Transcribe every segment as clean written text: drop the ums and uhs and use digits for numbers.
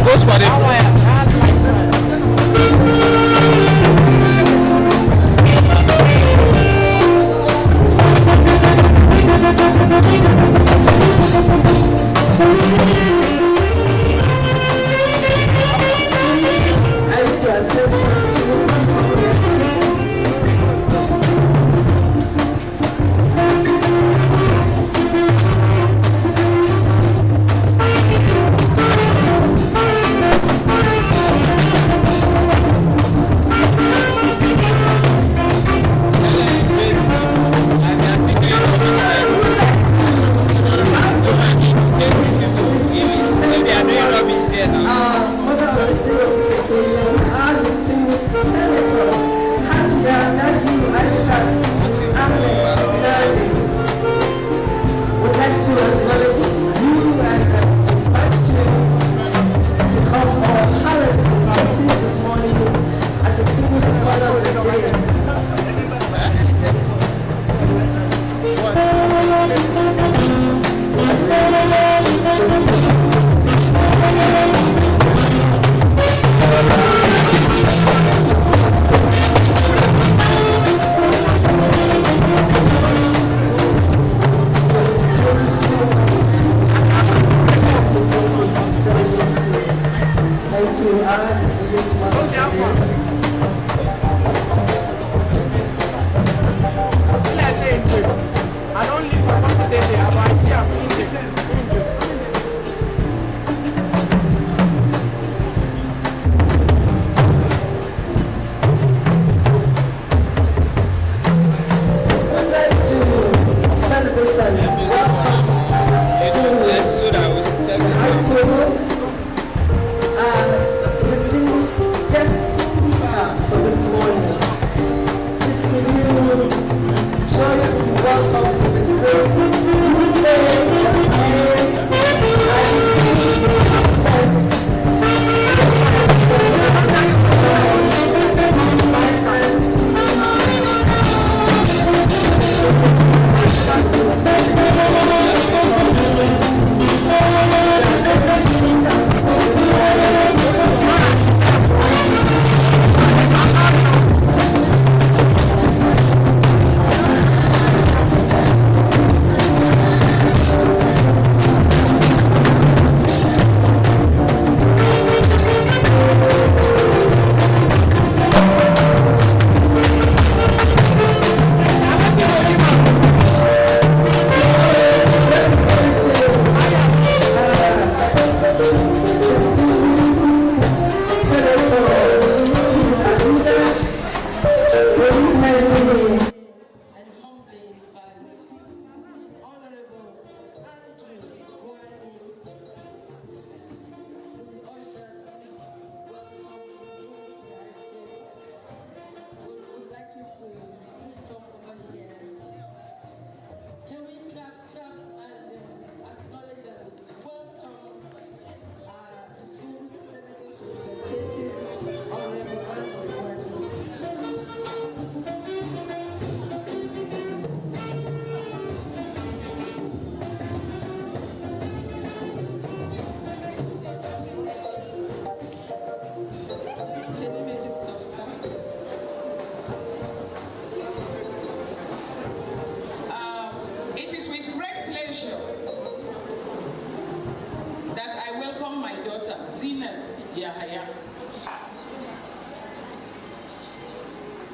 goes for the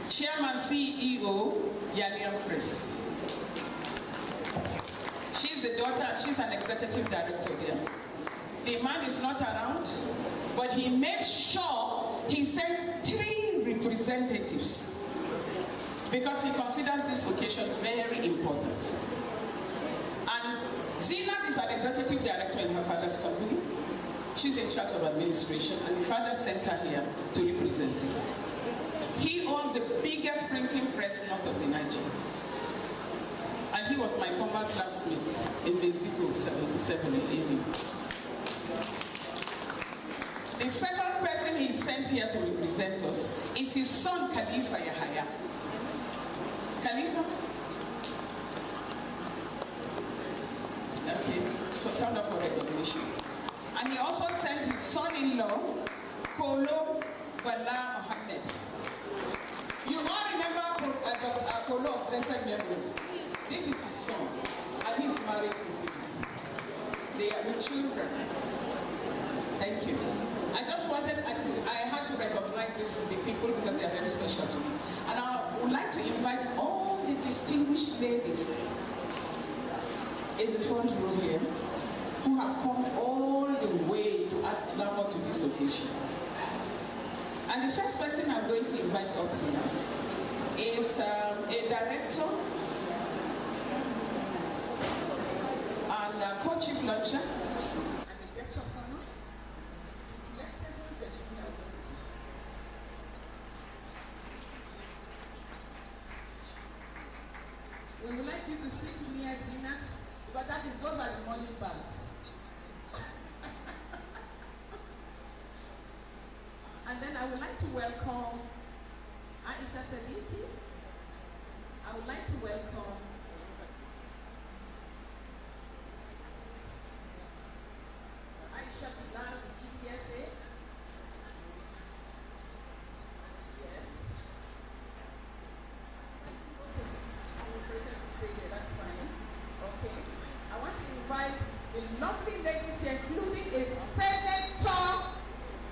Chairman CEO, Yania Press. She's the daughter, she's an executive director there. The man is not around, but he made sure he sent 3 representatives because he considers this occasion very important. And Zinat is an executive director in her father's company. She's in charge of administration, and the father sent her here to represent him. He owns the biggest printing press north of the Niger. And he was my former classmate in the Group 77 in AU. The second person he sent here to represent us is his son, Khalifa Yahaya. Khalifa? Okay, so turn up for recognition. And he also sent his son father-in-law, Kolo Bala Mohammed. You all remember Kolo of Blessed Memory. This is his son, and he's married to him. They are with children. Thank you. I just wanted I had to recognize these people because they are very special to me. And I would like to invite all the distinguished ladies in the front row here who have come all the way to add glamour to this occasion. And the first person I'm going to invite up here is a director and co-chief launcher. We would like you to sit near Zinat, but those are the money bags. And then I would like to welcome Aisha Sadiki. I would like to welcome Aisha Bilal of the GPSA. Yes. That's fine. Okay. I want to invite the lovely ladies here, including a senator,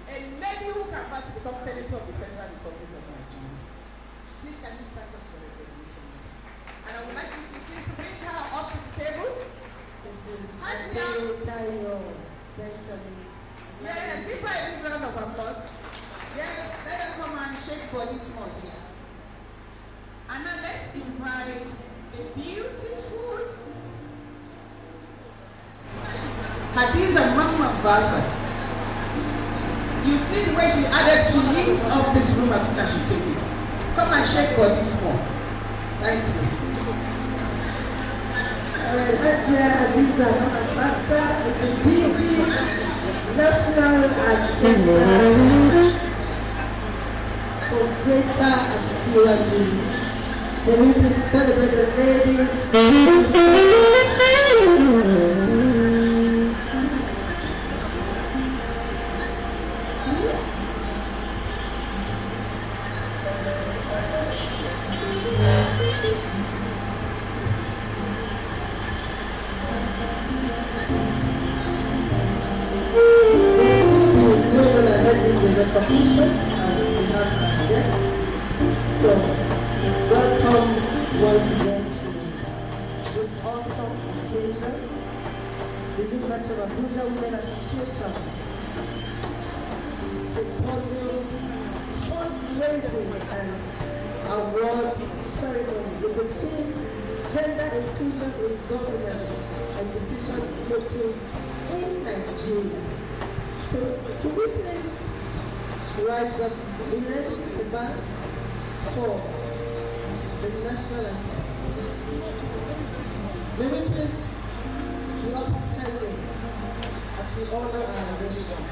a lady who can pass to become senator of the Federal Republic of Nigeria. Please can you stand up for recognition? And I would like you to please bring her up to the table. This is yes, give her a big round of applause. Yes, let her come and shake body small here. And now let's invite a beautiful Hadiza Mama Baza. You see the way she added, she leaves up this room as soon as she came in. Come and shake body small. Thank you. Hadiza Mama Baza is the DG National Agenda for Greater Assyria. Then we will celebrate the ladies. Recognitions as we have our guests. So, welcome once again to this awesome occasion. The University of Abuja Women Association Symposium Fundraising and Award Ceremony with the theme Gender Inclusion in Governance and Decision Making in Nigeria. So, can we please rise up, be ready at the back for the national anthem. May we please be upstanding as we honor our nation.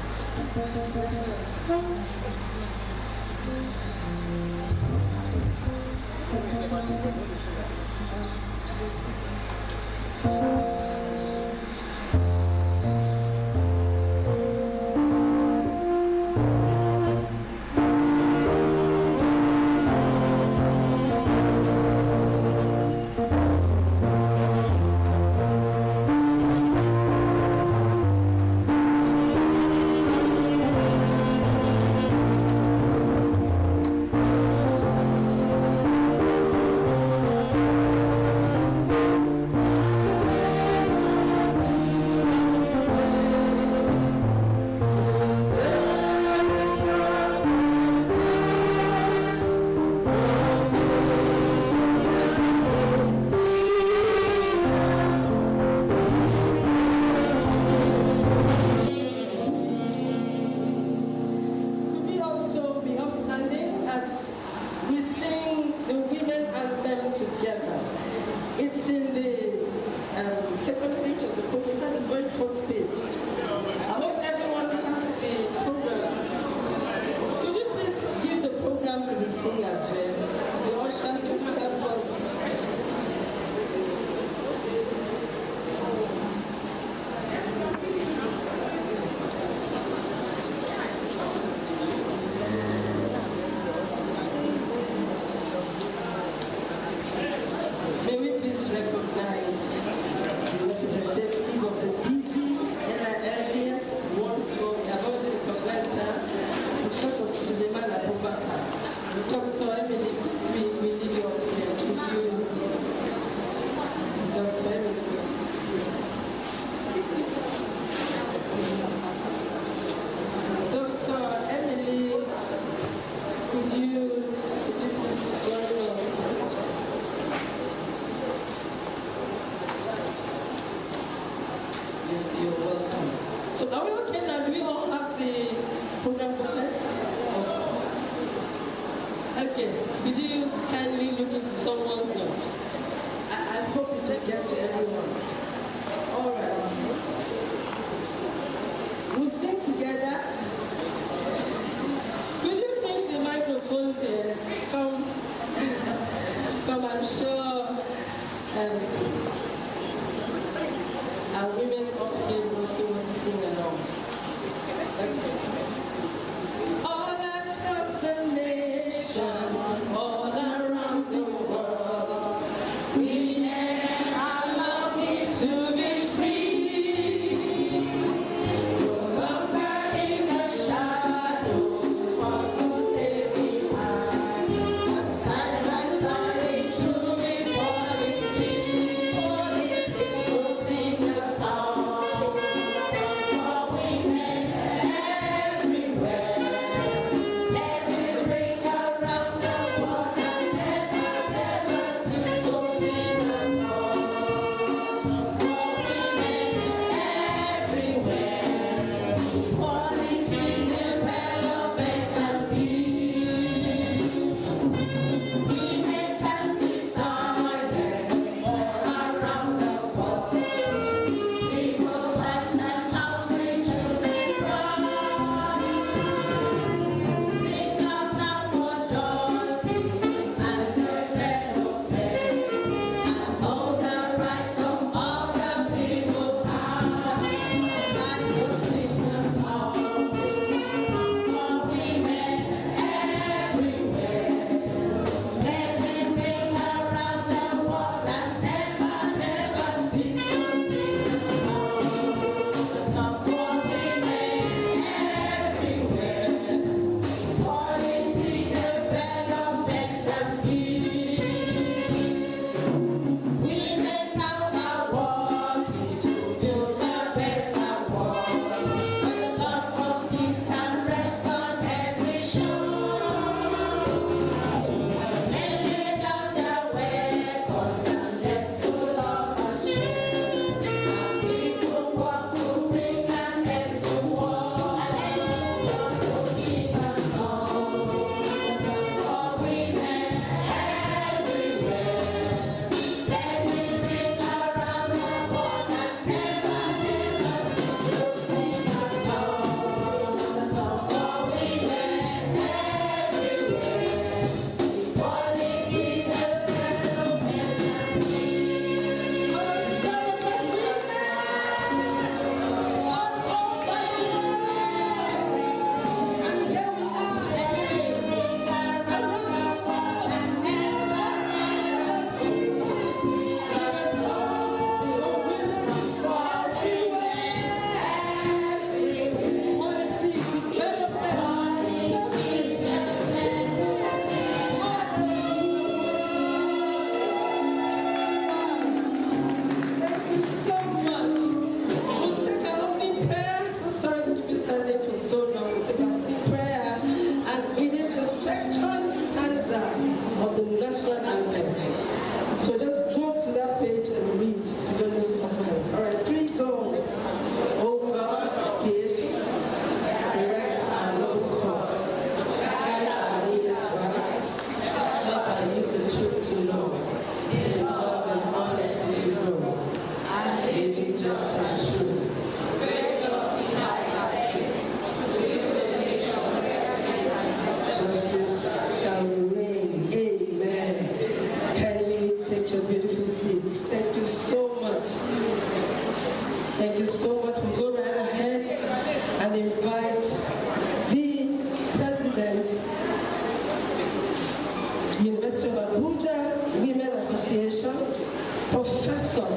Professor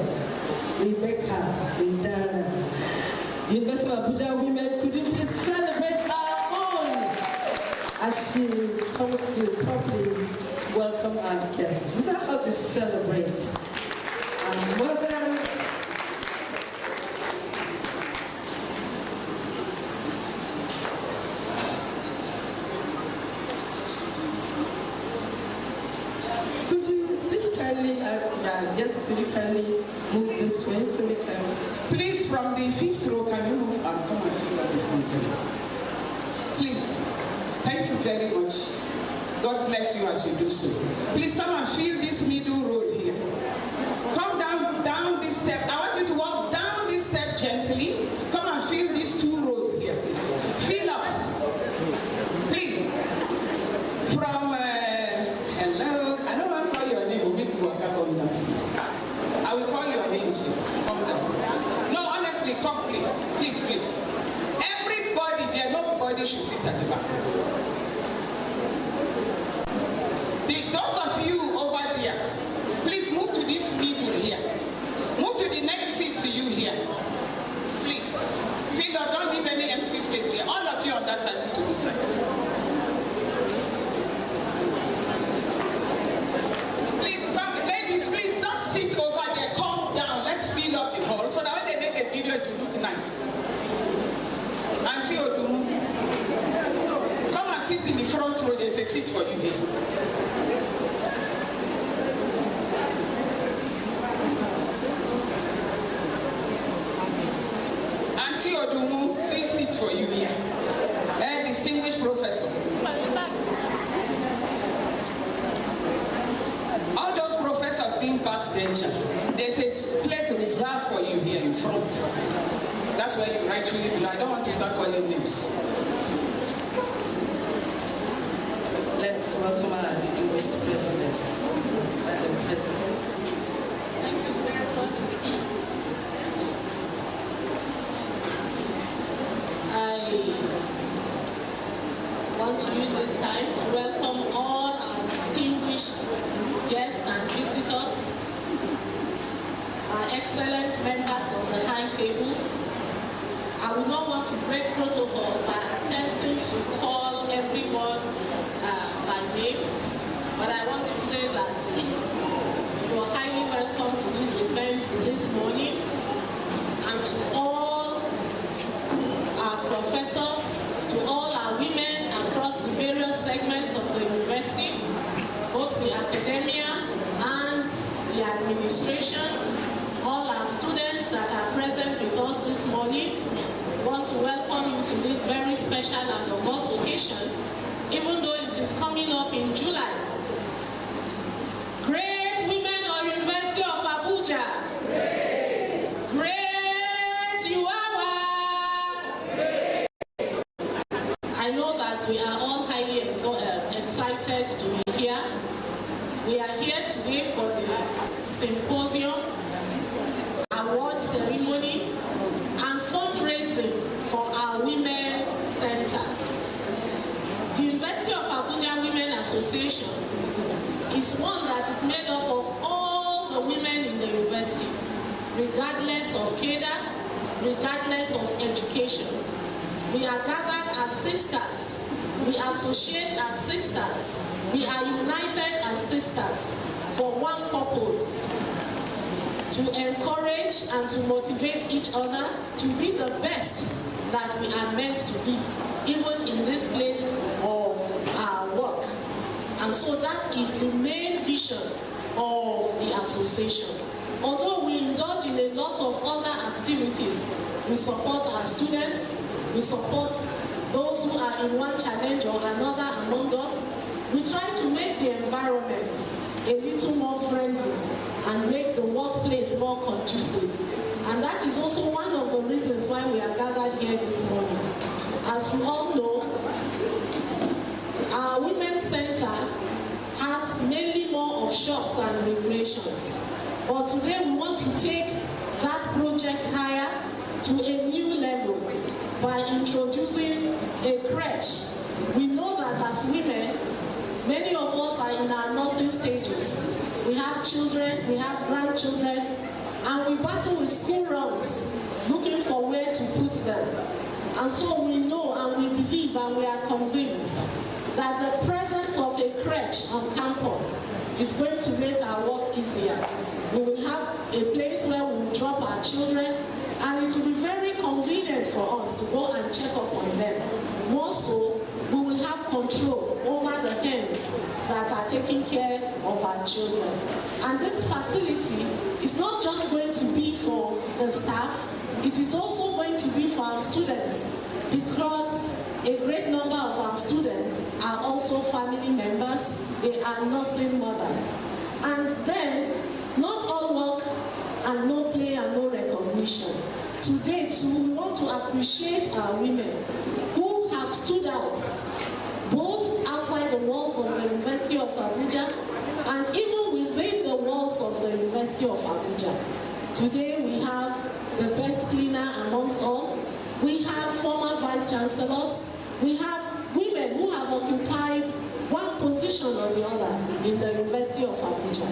Rebecca Indana. University of Abuja women, could you please celebrate our own as she comes to properly welcome our guests? Is that how to celebrate our mother? Yes, could you kindly move this way so we can... Please, from the 5th row, can you move and come and fill up the front row? Please. Thank you very much. God bless you as you do so. Please come and fill this middle road here. Come down this step. I want you to walk down this step gently. Come and fill these 2 rows here, please. Fill up. Please. From, hello. I don't want to call your name. We'll make you walk up on down. I will call your name, so come down. No, honestly, come, please. Please, please. Everybody there, nobody should sit at the back. Those of you over there, please move to this middle here. Move to the next seat to you here. Please. Don't leave any empty space there. All of you on that side to this side. Please, ladies, please don't sit over there. Come down. Let's fill up the hall so that when they make a video, it will look nice. Auntie Odumu, come and sit in the front row. There's a seat for you here. Auntie Odumu, seat for you here. Distinguished professor. All those professors being backbenchers, there's a place reserved for you here in front. That's where you rightfully belong. I don't want to start calling names. Let's welcome our distinguished president. Madam President. Thank you very much. I want to use this time to welcome all our distinguished guests and visitors, our excellent members of the high table. I would not want to break protocol by attempting to call everyone by name, but I want to say that you are highly welcome to this event this morning, and to all our professors, to all our women across the various segments of the university, both the academia and the administration, all our students that are present with us this morning. I want to welcome you to this very special and august occasion, even though it is coming up in July. Great women of University of Abuja. Great Auwa. I know that we are all highly excited to be here. We are here today for the symposium, award ceremony, and fundraising for our Women Center. The University of Abuja Women Association is one that is made up of all the women in the university, regardless of cadre, regardless of education. We are gathered as sisters. We associate as sisters. We are united as sisters for one purpose: to encourage and to motivate each other to be the best that we are meant to be, even in this place of our work. And so that is the main vision of the association. Although we indulge in a lot of other activities, we support our students, we support those who are in one challenge or another among us. We try to make the environment a little more friendly and make the workplace more conducive. And that is also one of the reasons why we are gathered here this morning. As you all know, our Women's Center has mainly more of shops and recreations. But today we want to take that project higher to a new level by introducing a crèche. We know that as women, many of us are in our nursing stages. We have children, we have grandchildren, And we battle with school runs, looking for where to put them. And so we know and we believe and we are convinced that the presence of a crèche on campus is going to make our work easier. We will have a place where we will drop our children, and it will be very convenient for us to go and check up on them. More so, we will have control over the hands that are taking care of our children. And this facility is not just going to be for the staff, it is also going to be for our students, because a great number of our students are also family members, they are nursing mothers. And then, not all work and no play and no recognition. Today too, we want to appreciate our women who have stood out, both outside the walls of the University of Abuja and even within the walls of the University of Abuja. Today we have the best cleaner amongst all. We have former vice chancellors. We have women who have occupied one position or the other in the University of Abuja.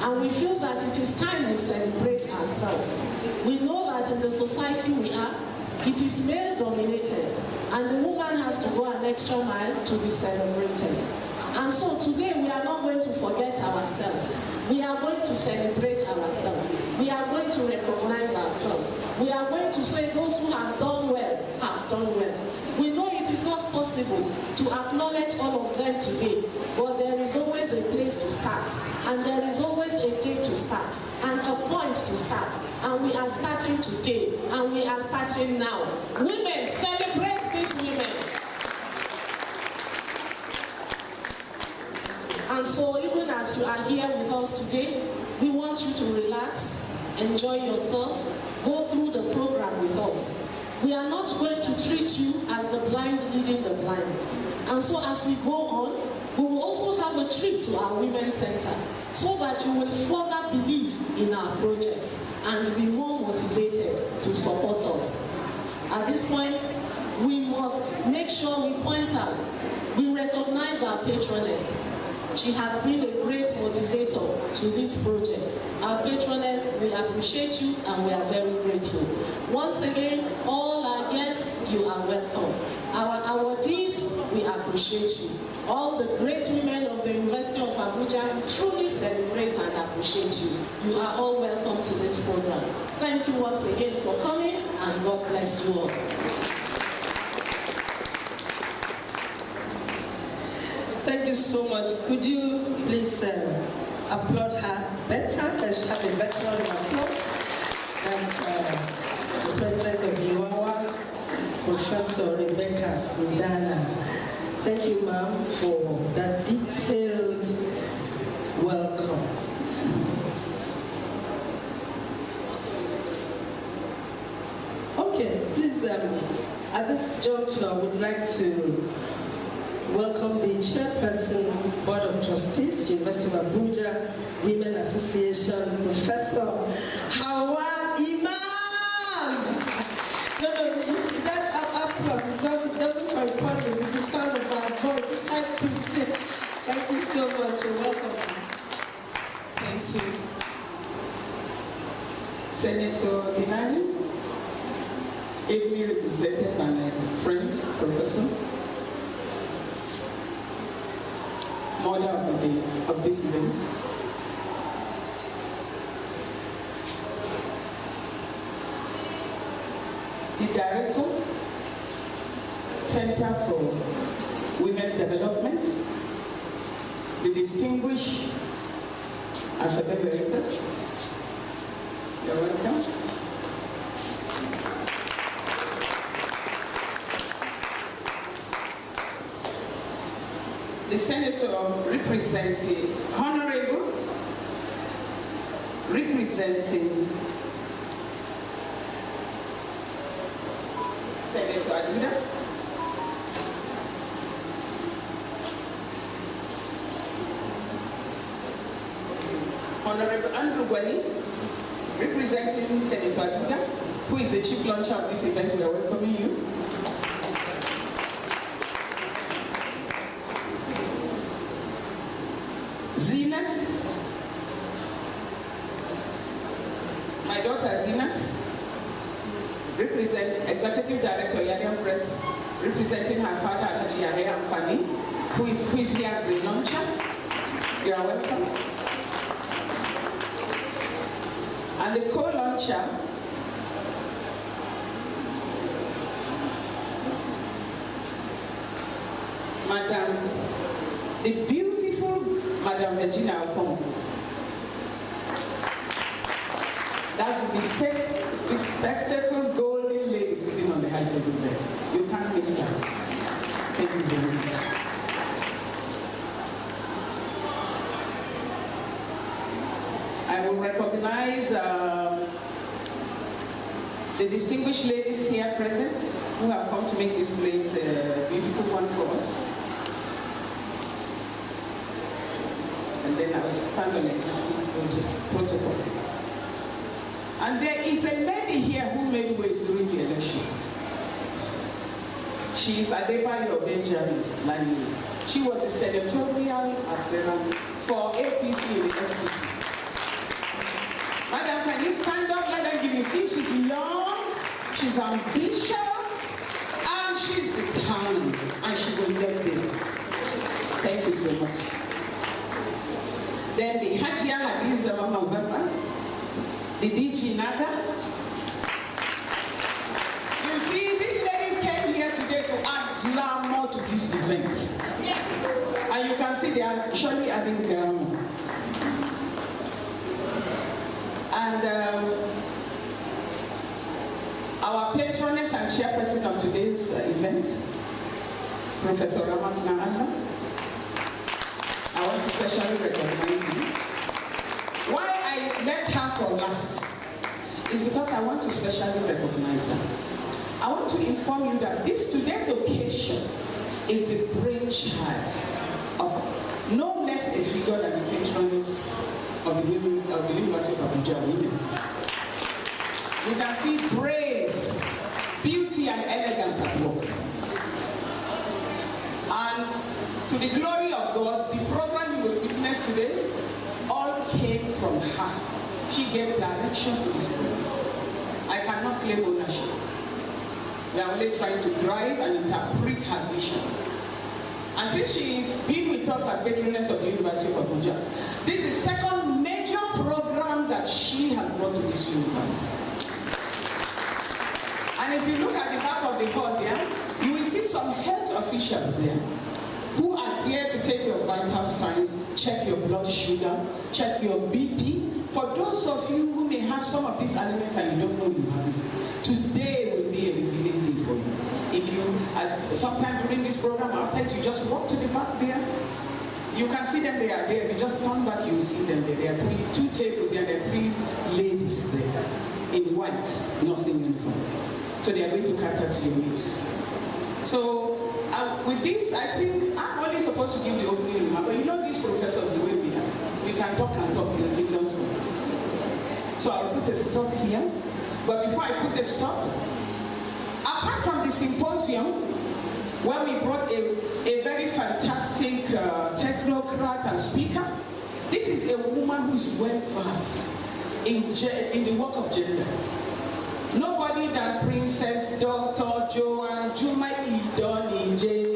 And we feel that it is time we celebrate ourselves. We know that in the society we are, it is male dominated, and the woman has to go an extra mile to be celebrated. And so today we are not going to forget ourselves. We are going to celebrate ourselves. We are going to recognize ourselves. We are going to say those who have done well have done well. We know it is not possible to acknowledge all of them today, but there is always a place to start, and there is always a day to start, and a point to start. And we are starting today, and we are starting now. Women, celebrate these women. And so even as you are here with us today, we want you to relax, enjoy yourself, go through the program with us. We are not going to treat you as the blind leading the blind. And so as we go on, we will also have a trip to our Women's Center so that you will further believe in our project and be more motivated to support us. At this point, we must make sure we point out, we recognize our patroness. She has been a great motivator to this project. Our patroness, we appreciate you and we are very grateful. Once again, all our guests, you are welcome. Our awardees, we appreciate you. All the great women of the University of Abuja, we truly celebrate and appreciate you. You are all welcome to this program. Thank you once again for coming, and God bless you all. Thank you so much. Could you please applaud her better? Let's have a better round of applause. That's the president of Auwa, Professor Rebecca Udana. Thank you, ma'am, for that detailed welcome. Okay, please, at this juncture, I would like to welcome the Chairperson, Board of Trustees, University of Abuja Women Association, Professor Auwa Imam. No, that applause is not, it doesn't correspond with the sound of our voice. It's high pitch. Thank you so much. You're welcome. Thank you. Senator Binani, ably represented by my friend, Professor. Mother of the day of this event. The Director, Center for Women's Development, the distinguished Assemblies, you're welcome. The Senator representing, Honorable, representing Senator Abuja, Honorable Andrew Gwani, representing Senator Abuja, who is the chief launcher of this event. We are welcoming you. daughter Zinat, Executive Director Yadian Press, representing her father Alhaji Yahya Amfani, who is here as the launcher. You are welcome. And the co-launcher, Madam, the beautiful Madam Virginia Okomo. That's the spectacle golden lady sitting on the high table there. You can't miss that. Thank you very much. I will recognize the distinguished ladies here present who have come to make this place a beautiful one for us. And then I will stand on existing protocol. And there is a lady here who made waves during the elections. She is Adebayo Benjamin Lani. She was the senatorial aspirant for APC in the FCT. Madam, can you stand up? Let them give you. See, she's young, she's ambitious, and she's determined, and she will get there. Thank you so much. Then the Hajia Hadiza Mambasa, the DG Naga. You see, these ladies came here today to add glamour to this event. And you can see they are surely adding glamour. And our patroness and chairperson of today's event, Professor Ramat Nahanda, I want to specially recognize you. Why I left her for last is because I want to specially recognize her. I want to inform you that today's occasion is the brainchild of no less a figure than the patroness of the University of Abuja women. You can see grace, beauty, and elegance at work. And to the glory of God, the program you will witness today all came from her. She gave direction to this program. I cannot claim ownership. We are only trying to drive and interpret her vision. And since she's been with us as patroness of the University of Abuja, this is the second major program that she has brought to this university. And if you look at the back of the hall there, you will see some health officials there who are there to take your vital signs, check your blood sugar, check your BP. For those of you who may have some of these elements and you don't know you have it, today will be a revealing day for you. If you, sometime during this program, after you just walk to the back there, you can see them, they are there. If you just turn back, you will see them there. There are two tables there, there are 3 ladies there in white, nursing uniform. So they are going to cater to your needs. So with this, I think I'm only supposed to give the opening remark, but you know these professors, the way we are. We can talk and talk till the kingdom's come. So I'll put a stop here. But before I put a stop, apart from the symposium, where we brought a very fantastic technocrat and speaker, this is a woman who is well versed in the work of gender. Nobody than Princess Dr. Joanne Juma Idonije.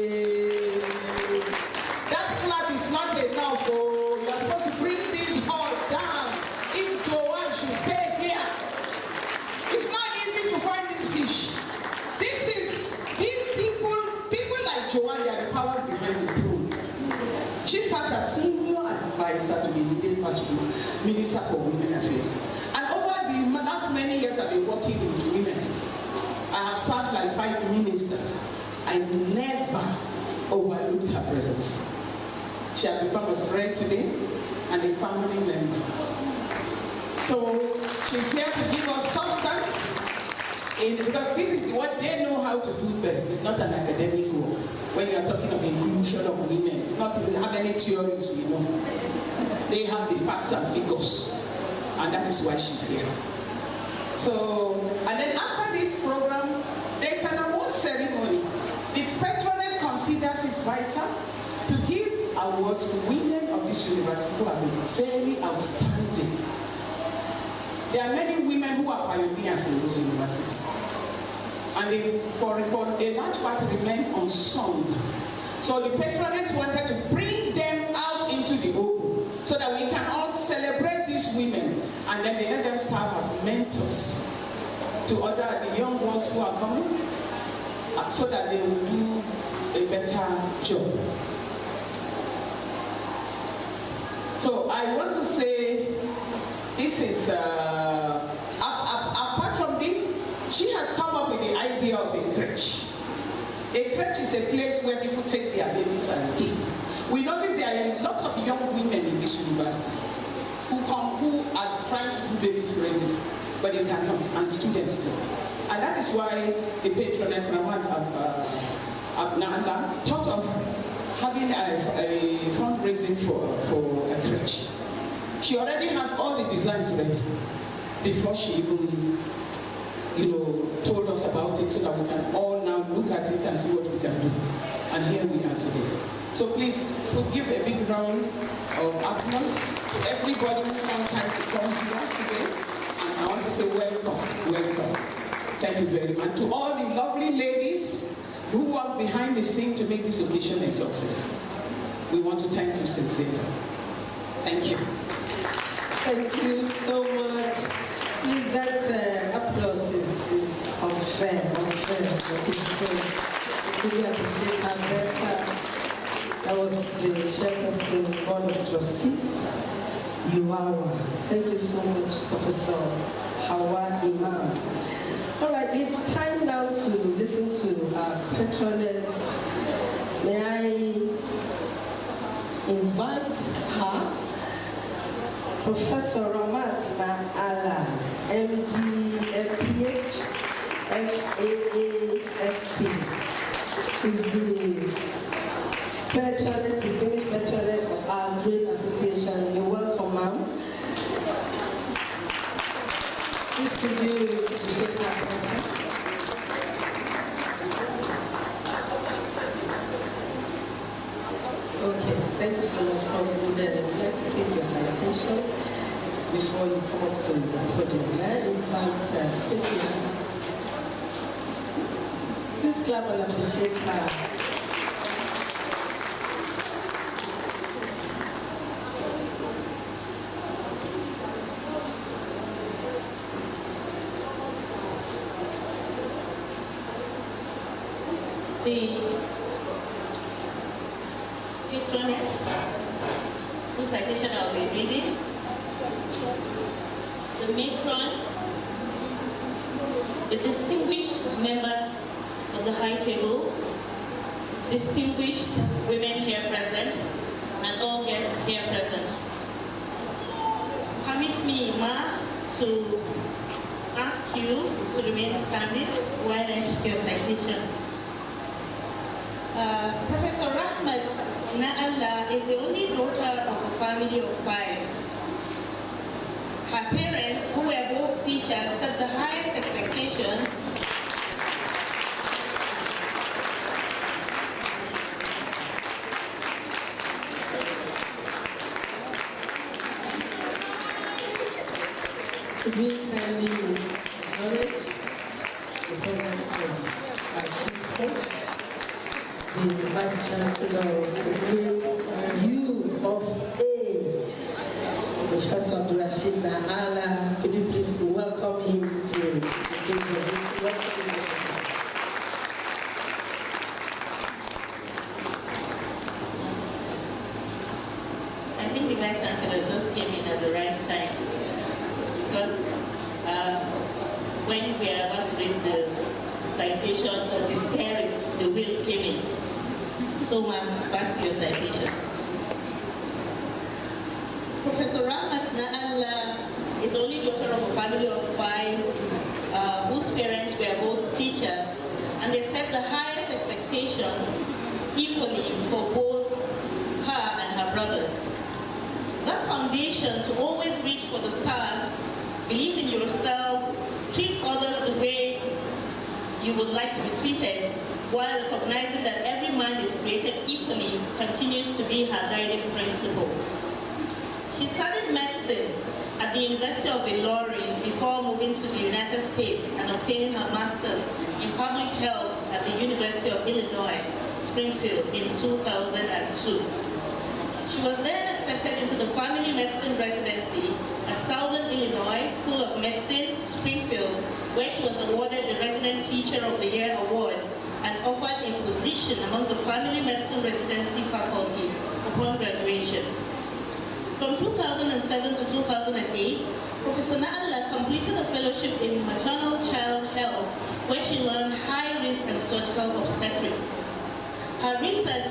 That clap is not enough, oh. You're supposed to bring this hall down. If Joanne should stay here, it's not easy to find this fish. These people like Joanne, they are the powers behind the throne. She served as senior advisor to the Indian Minister for Women Affairs. And over the last many years I've been working with women. I have served like 5 ministers. I never overlooked her presence. She has become a friend today and a family member. So she's here to give us substance, because this is what they know how to do best. It's not an academic work. When you are talking of inclusion of women, it's not how many theories we know. They have the facts and figures, and that is why she's here. So, and then after this program, there's an award ceremony. The patroness considers it vital to give awards to women of this university who have been very outstanding. There are many women who are pioneers in this university. And for a large part remain unsung. So the patroness wanted to bring them out into the open so that we can all celebrate these women, and then they let them serve as mentors to the young ones who are coming, so that they will do a better job. So I want to say, this is, apart from this, she has come up with the idea of a crèche. A crèche is a place where people take their babies and play. We notice there are lots of young women in this university who are trying to do baby friendly, but they cannot, and students too. And that is why the patroness, Nala, thought of having a fundraising for a crèche. She already has all the designs ready before she even, told us about it, so that we can all now look at it and see what we can do. And here we are today. So please, give a big round of applause to everybody who found time to come here today. And I want to say welcome, welcome. Thank you very much. To all the lovely ladies who work behind the scene to make this occasion a success, we want to thank you sincerely. Thank you. Thank you so much. Please, that applause is unfair. Really appreciate her better. That was the chairperson board of trustees, Auwa. Thank you so much, Professor Auwa Imam. All right, it's time now to listen to our patroness. May I invite her, Professor Ramat Na'ala, MD, FPH, FAA, FP. She's the patroness, distinguished patroness of our great association. You're welcome, ma'am. Please could you shake that button? Okay, thank you so much for being there. I'd like to take your citation before you come up to the podium. May I invite Cynthia? Please clap and appreciate her. The patroness, whose citation I'll be reading, the matron, the distinguished members of the high table, distinguished women here present, and all guests here present. Permit me, Ma, to ask you to remain standing while I read your citation. Professor Rahmat Na'ala is the only daughter of a family of 5. Her parents, who were both teachers, set the highest expectations To be kindly acknowledge the presence of our chief host, the Vice Chancellor of the great U of A, Professor Abdulrashid Na'ala. Could you please welcome him to the I think the Vice Chancellor just came in at the right time, because when we are about to read the citation of the steering, the wheel came in. So, ma'am, back to your citation. Professor Rahmat Na'ala is the only daughter of a family of 5 whose parents were both teachers, and they set the highest expectations equally for both her and her brothers. That foundation to always reach for the stars, believe in yourself, treat others the way you would like to be treated, while recognizing that every man is created equally, continues to be her guiding principle. She studied medicine at the University of Ilorin before moving to the United States and obtaining her master's in public health at the University of Illinois, Springfield in 2002. She was then accepted into the family medicine residency at Southern Illinois School of Medicine, Springfield, where she was awarded the Resident Teacher of the Year award and offered a position among the family medicine residency faculty upon graduation. From 2007 to 2008, Professor Naala completed a fellowship in maternal child health, where she learned high-risk and surgical obstetrics. Her research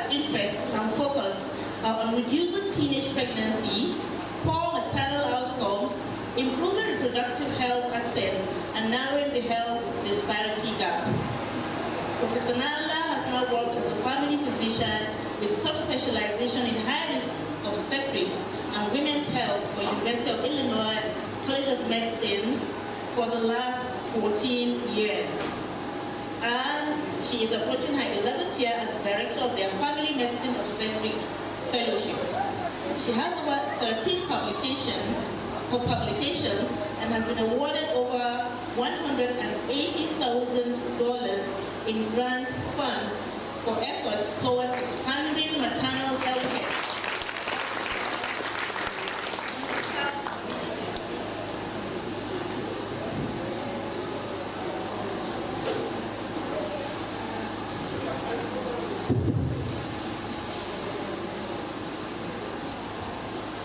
interests and focus are on reducing teenage pregnancy, poor maternal outcomes, improving reproductive health access, and narrowing the health disparity gap. Professor Naala has now worked as a family physician with subspecialization in high-risk obstetrics and women's health for University of Illinois College of Medicine for the last 14 years. And she is approaching her 11th year as director of their Family Medicine Obstetrics Fellowship. She has over 13 publications and has been awarded over $180,000 in grant funds for efforts towards expanding maternal health care.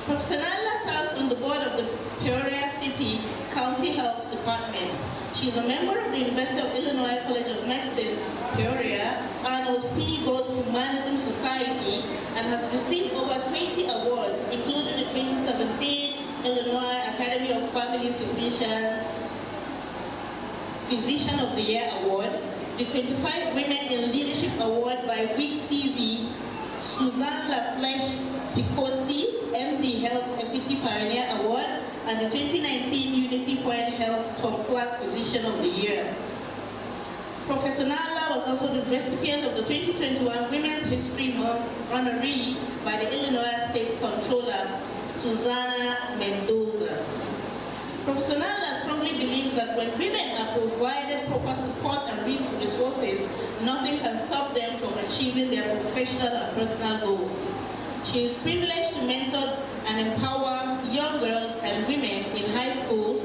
Professor Naala serves on the board of the Peoria City County Health Department. She is a member of the University of Illinois College of Medicine, Peoria, Arnold P. Gold Humanism Society, and has received over 20 awards, including the 2017 Illinois Academy of Family Physicians Physician of the Year Award, the 25 Women in Leadership Award by WIC TV, Suzanne LaFleche Picotti, MD Health Equity Pioneer Award, and the 2019 Unity Point Health Tom Clark Physician of the Year. Professor Naala was also the recipient of the 2021 Women's History Month honoree by the Illinois State Comptroller, Susana Mendoza. Professor Naala strongly believes that when women are provided proper support and resources, nothing can stop them from achieving their professional and personal goals. She is privileged to mentor and empower young girls and women in high schools,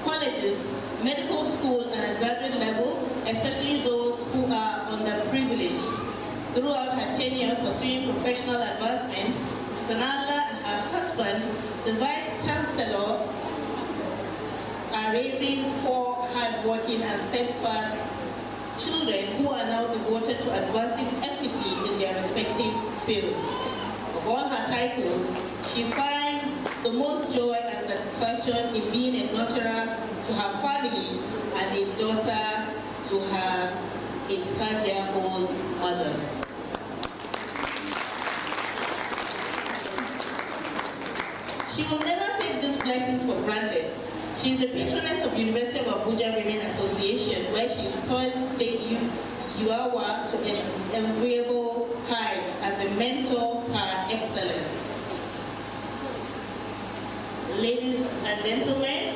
colleges, medical school, and at graduate level, especially those who are underprivileged. Throughout her tenure pursuing professional advancement, Professor Naala and her husband, the Vice Chancellor, are raising 4 hardworking and steadfast children who are now devoted to advancing equity in their respective fields. Of all her titles, she finds the most joy and satisfaction in being a nurturer to her family and a daughter to her 85-year-old mother. She will never take these blessings for granted. She is the patroness of University of Abuja Women Association, where she is poised to take Auwa to enviable heights as a mentor par excellence. Ladies and gentlemen,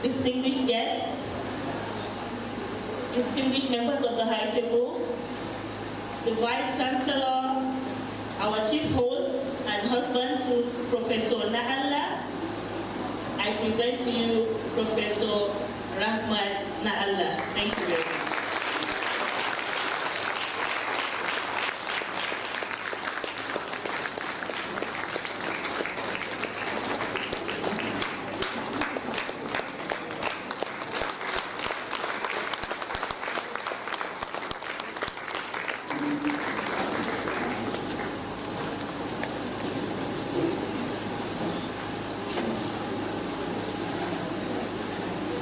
distinguished guests, distinguished members of the high table, the Vice Chancellor, our chief host and husband to Professor Naala, I present to you Professor Rahmat Naala. Thank you very much.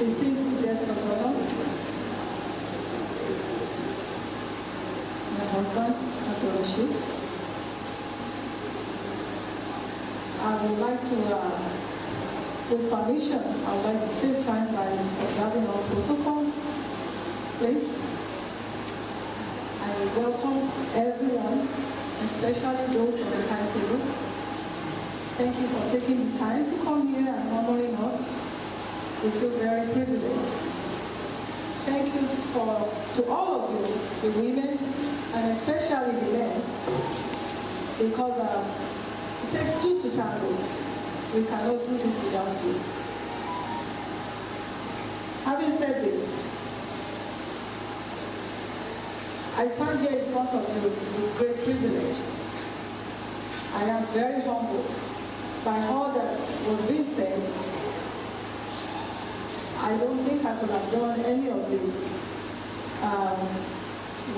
Distinguished guests of honor, my husband, Dr. Rashid. I would like to, with permission, I would like to save time by observing all protocols. Please. I welcome everyone, especially those on the high table. Thank you for taking the time to come here and honoring us. We feel very privileged. Thank you to all of you, the women, and especially the men, because it takes two to tango. We cannot do this without you. Having said this, I stand here in front of you with great privilege. I am very humbled by all that was being said. I don't think I could have done any of this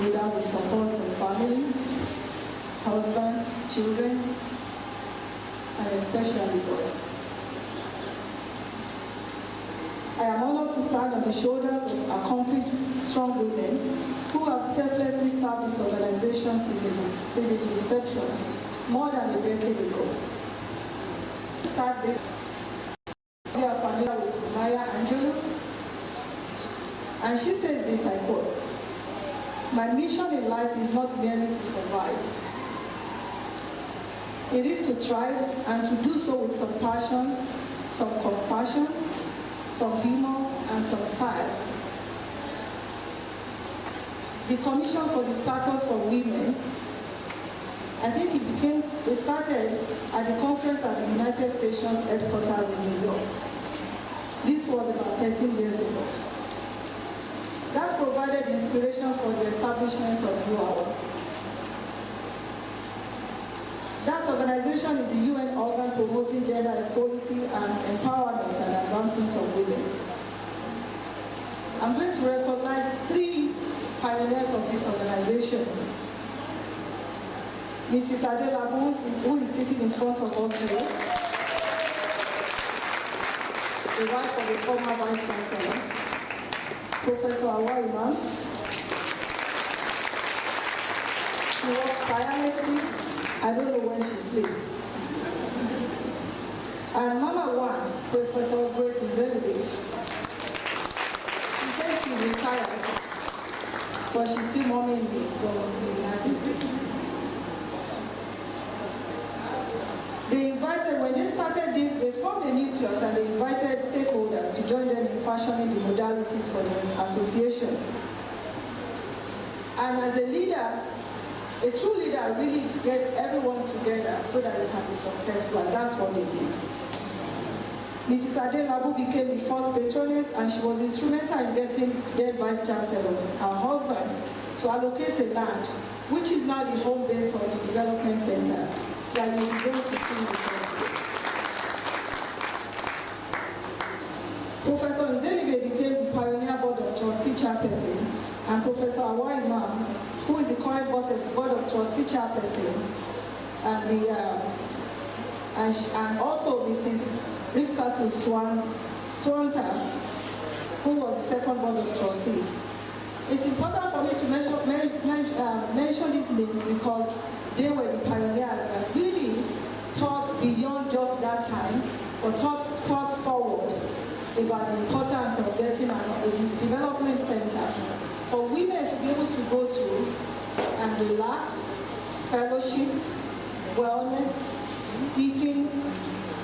without the support of family, husband, children, and especially God. I am honored to stand on the shoulders of accomplished, strong women who have selflessly served this organization since its inception more than a decade ago. Start this. We are familiar with Maya Angelou, and she says this, I quote, "My mission in life is not merely to survive. It is to thrive and to do so with some passion, some compassion, some humor, and some style." The Commission for the Status for Women, I think it started at the conference at the United Nations headquarters in New York. This was about 13 years ago. That provided inspiration for the establishment of Auwa. That organization is the UN organ promoting gender equality and empowerment and advancement of women. I'm going to recognize 3 pioneers of this organization. Mrs. Adelabu, who is sitting in front of us here, the wife of the former Vice Chancellor, Professor Auwa. She works tirelessly. I don't know when she sleeps. And Mama One, Professor Grace Nzelebe, she said she's retired, but she's still momming me from the United States. When they started this, they formed a nucleus and they invited stakeholders to join them in fashioning the modalities for the association. And as a leader, a true leader really gets everyone together so that it can be successful, and that's what they did. Mrs. Adelabu became the first patroness, and she was instrumental in getting then Vice Chancellor, her husband, to allocate a land, which is now the home base for the development center that you will go to see the Professor Nzelebe became the pioneer board of trustee chairperson, and Professor Auwa, who is the current board of trustee chairperson, and also Mrs. Rifkatu Swanta, who was the second board of trustee. It's important for me to mention these names because they were the pioneers that really thought beyond just that time, but thought forward about the importance of getting a development center for women to be able to go to and relax, fellowship, wellness, eating,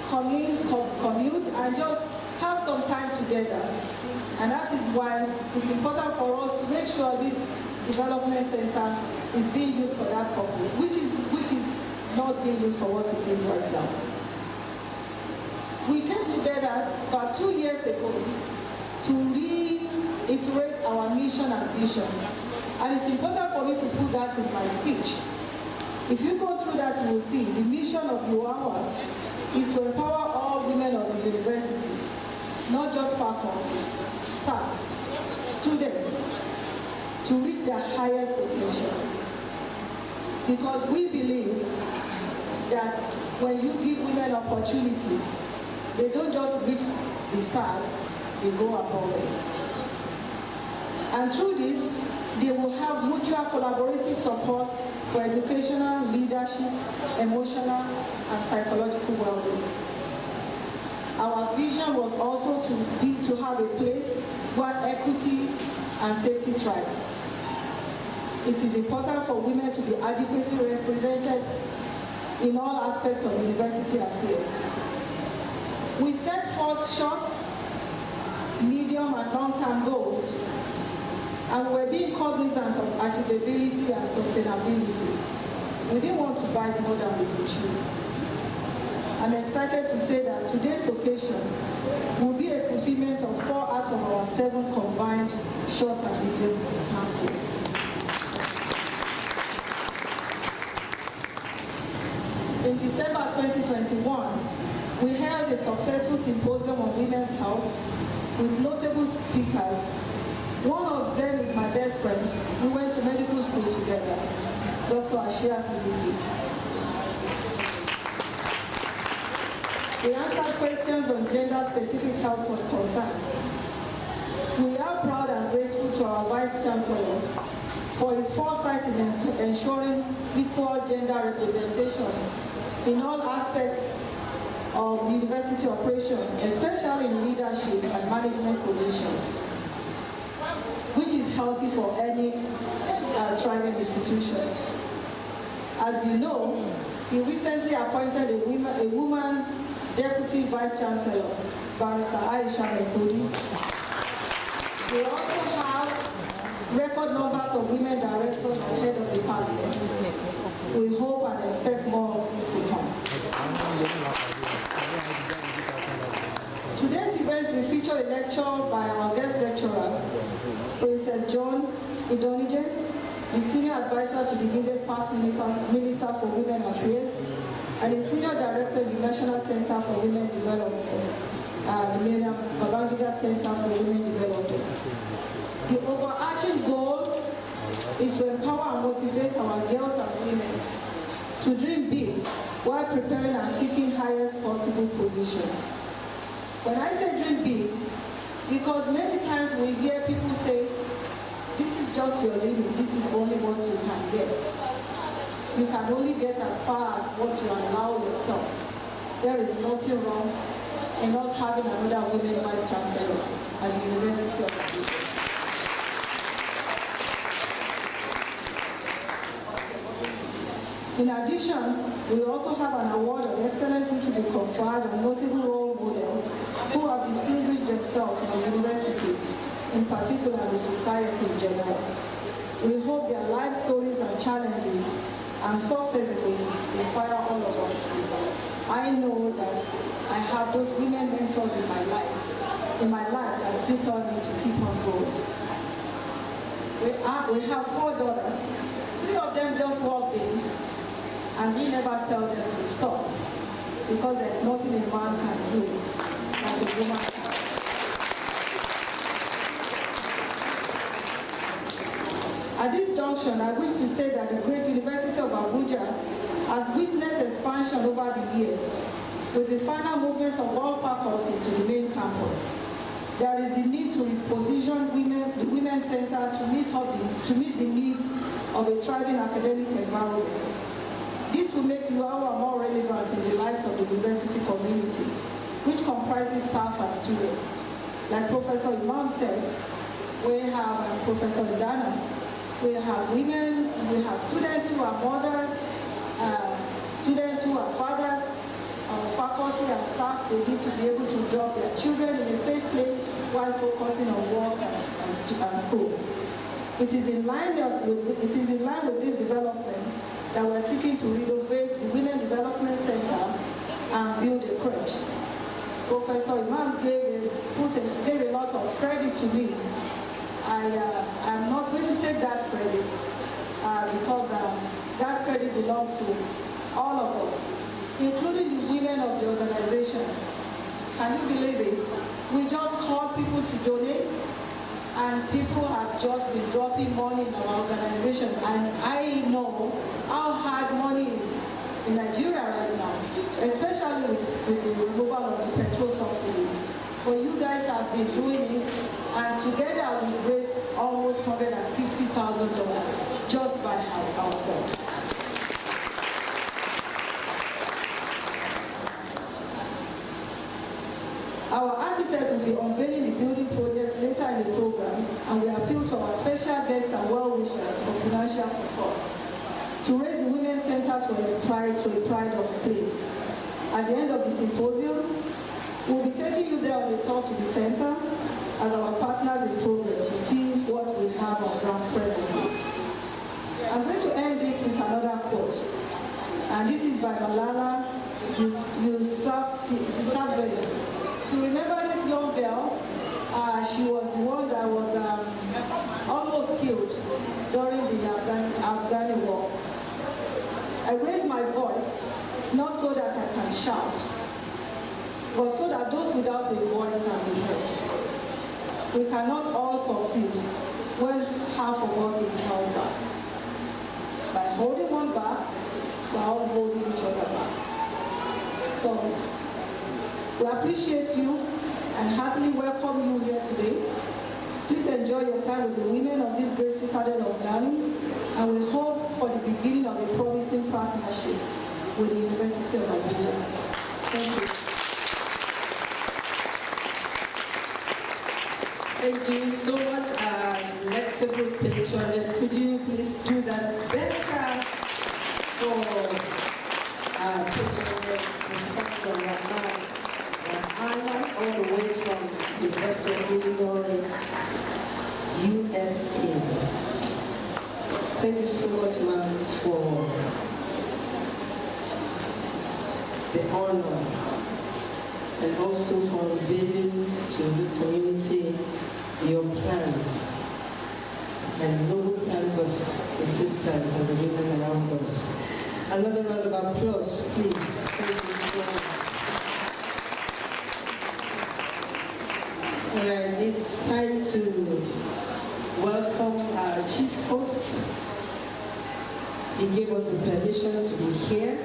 commute, and just have some time together. And that is why it's important for us to make sure this development center is being used for that purpose, which is not being used for what it is right now. We came together about 2 years ago to reiterate our mission and vision. And it's important for me to put that in my speech. If you go through that, you will see the mission of Auwa is to empower all women of the university, not just faculty, staff, students, to reach their highest potential. Because we believe that when you give women opportunities, they don't just reach the stars, they go above it. And through this, they will have mutual collaborative support for educational, leadership, emotional, and psychological well-being. Our vision was also to have a place where equity and safety thrives. It is important for women to be adequately represented in all aspects of university affairs. We set forth short, medium, and long-term goals, and we're being cognizant of achievability and sustainability. We didn't want to bite more than we could chew. I'm excited to say that today's occasion will be a fulfillment of 4 out of our 7 combined short and medium-term goals. In December 2021, we held a successful symposium on women's health with notable speakers. One of them is my best friend. We went to medical school together, Dr. Ashia Siddiqui. We answered questions on gender-specific health concerns. We are proud and grateful to our Vice Chancellor for his foresight in ensuring equal gender representation in all aspects of university operations, especially in leadership and management positions, which is healthy for any thriving institution. As you know, he recently appointed a woman Deputy Vice Chancellor, Barrister Aisha Mekudi. We also have record numbers of women directors and head of departments. We hope and expect more to come. Today's event will feature a lecture by our guest lecturer, Princess John Idonije, the Senior Advisor to the immediate past Minister for Women Affairs, and the Senior Director of the National Center for Women Development, the Miriam Babangida Center for Women Development. The overarching goal is to empower and motivate our girls and women to dream big while preparing and seeking highest possible positions. When I say dream big, because many times we hear people say, this is just your limit, this is only what you can get. You can only get as far as what you allow yourself. There is nothing wrong in us having another women vice chancellor at the University of Abuja. In addition, we also have an award of excellence which will be conferred on notable role models who have distinguished themselves in the university, in particular the society in general. We hope their life stories and challenges and successes will inspire all of us. I know that I have those women mentors in my life that still tell me to keep on going. We have 4 daughters. 3 of them just walked in, and we never tell them to stop, because there's nothing a man can do that a woman can. At this junction, I wish to state that the great University of Abuja has witnessed expansion over the years, with the final movement of all faculties to the main campus. There is the need to reposition the Women's Center to meet the needs of a thriving academic environment. This will make Auwa more relevant in the lives of the university community, which comprises staff and students. Like Professor Imam said, we have Professor Dana, we have women, we have students who are mothers, students who are fathers, faculty and staff. They need to be able to drop their children in a safe place while focusing on work and school. It is in line with this development that we're seeking to renovate the Women Development Center and build a crèche. Professor Imam gave a lot of credit to me. I'm not going to take that credit because that credit belongs to all of us, including the women of the organization. Can you believe it? We just called people to donate, and people have just been dropping money in our organization. And I know how hard money is in Nigeria right now, especially with the removal of the petrol subsidy. But you guys have been doing it, and together we raised almost $150,000 just by ourselves. Our architect will be unveiling the building project later in the program, and we appeal to our special guests and well-wishers for financial support. to raise the Women's Center to a pride of place. At the end of the symposium, we'll be taking you there on a tour to the center as our partners in progress to see what we have on ground presently. I'm going to end this with another quote, and this is by Malala Yousafzai. To remember this young girl, she was the one that was almost killed during the Afghan war. I raise my voice not so that I can shout, but so that those without a voice can be heard. We cannot all succeed when half of us is held back. By holding one back, we're all holding each other back. So, we appreciate you and heartily welcome you here today. Please enjoy your time with the women of this great citadel of learning, and we hope for the beginning of a promising partnership with the University of Abuja. Thank you. Thank you so much, electable patrons. Could you please do that better for patrons Professor Auwa, all the way from the University of Illinois, USA. Thank you so much, ma'am, for the honor and also for revealing to this community your plans and noble plans of the sisters and the women around us. Another round of applause, please. Thank you so much. All right, it's time to welcome our chief host. He gave us the permission to be here,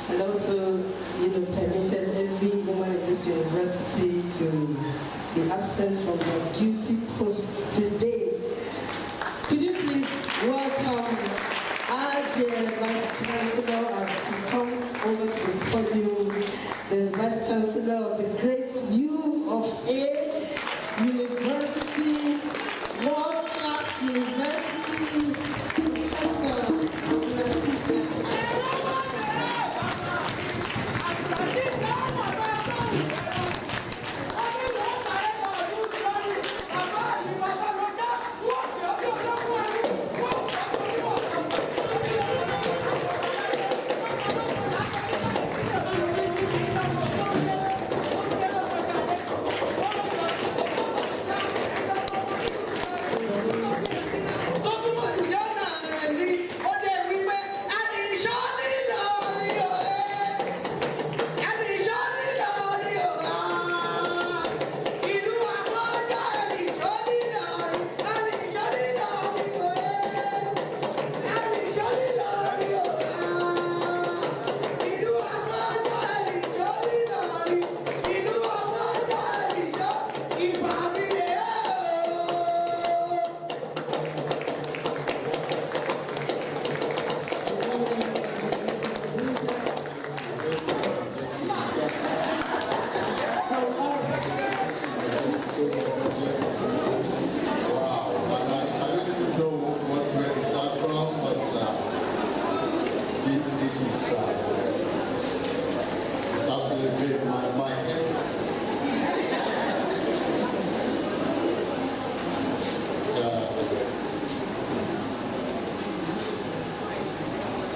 and also, permitted every woman in this university to be absent from their duty post today. Could you please welcome our dear Vice Chancellor as he comes over to the podium, the Vice Chancellor of the great U of A University, world-class university, Professor.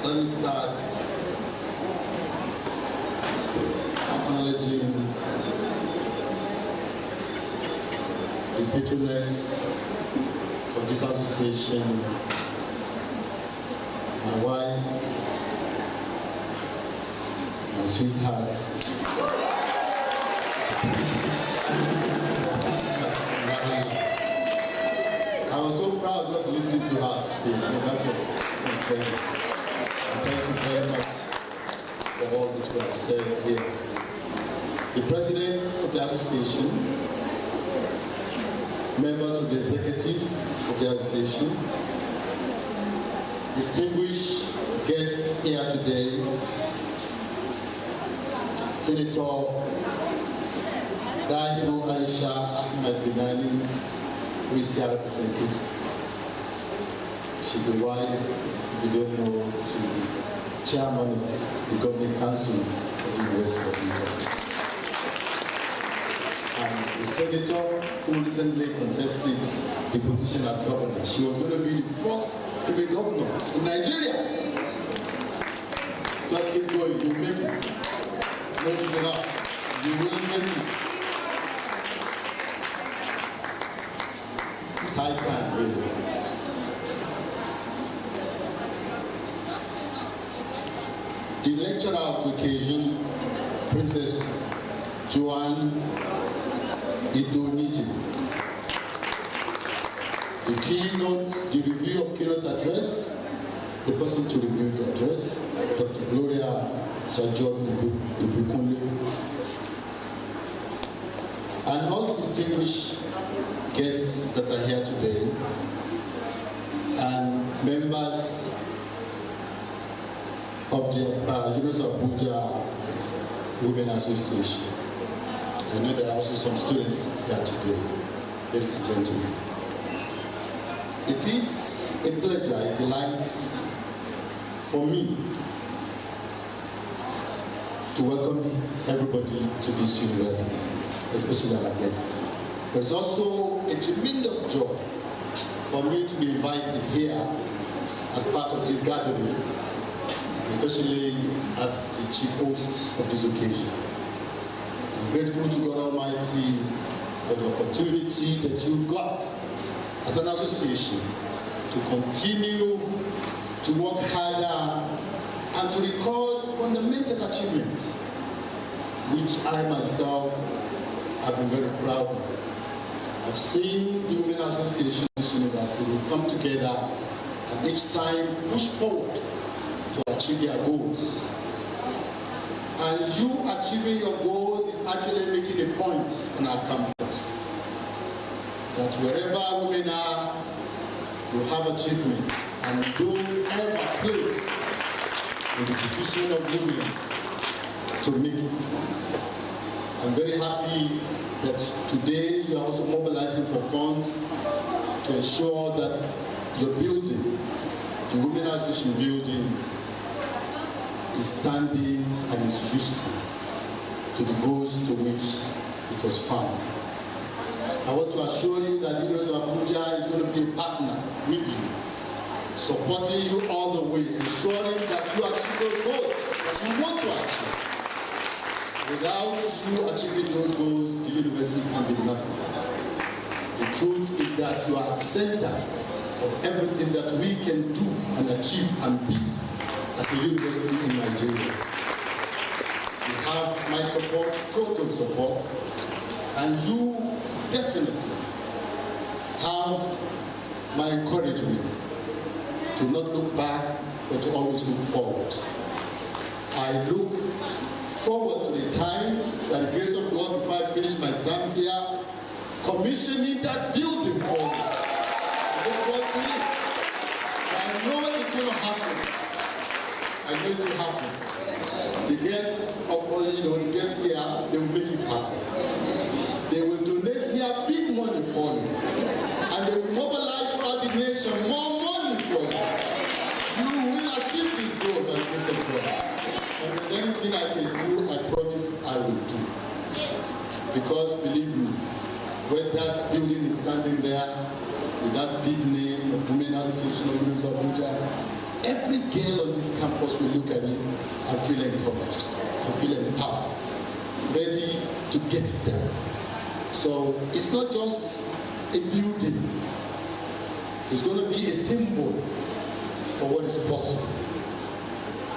Let me start acknowledging the patroness of this association, my wife, my sweetheart. I was so proud just listening to her speak. That was incredible. Thank you very much for all that you have said here. The presidents of the association, members of the executive of the association, distinguished guests here today, Senator Dahiru Aisha Ahmed Binani, who is here represented. She's the wife you don't know, to the chairman of the governing council of the University of Abuja. And the senator who recently contested the position as governor, she was going to be the first female governor in Nigeria. Just keep going, you'll make it. Don't give it up. You will make it. It's high time, really. The lecturer of the occasion, Princess Joanne Idoniji. The keynote, the review of keynote address, the person to review the address, Dr. Gloria Sajod Ibukunle, and all the distinguished guests that are here today, and members of the University of Abuja Women Association. I know there are also some students here today, ladies and gentlemen. It is a pleasure, a delight for me to welcome everybody to this university, especially our guests. But it's also a tremendous joy for me to be invited here as part of this gathering, especially as the chief host of this occasion. I'm grateful to God Almighty for the opportunity that you got as an association to continue to work harder and to record fundamental achievements, which I myself have been very proud of. I've seen the Women Association University come together and each time push forward to achieve their goals. And you achieving your goals is actually making a point on our campus. That wherever women are, you have achievement and don't ever play with the decision of women to make it. I'm very happy that today you are also mobilizing for funds to ensure that your building, the Women Association building, is standing and is useful to the goals to which it was found. I want to assure you that the University of Abuja is going to be a partner with you, supporting you all the way, ensuring that you achieve those goals that you want to achieve. Without you achieving those goals, the university can be nothing. The truth is that you are at the center of everything that we can do and achieve and be as a university in Nigeria. You have my support, total support, and you definitely have my encouragement to not look back, but to always look forward. I look forward to the time, by the grace of God, before I finish my time here, commissioning that building for me. I look forward to it. I know it's going to happen. I know it will happen. The guests of the guests here, they will make it happen. They will donate here big money for you. And they will mobilize throughout the nation more money for you. You will achieve this goal by the grace of God. And if there's anything I can do, I promise I will do. Because believe me, when that building is standing there with that big name of Women Association of University of Abuja, every girl on this campus will look at it and feel encouraged, and feel empowered, ready to get it done. So it's not just a building. It's going to be a symbol for what is possible.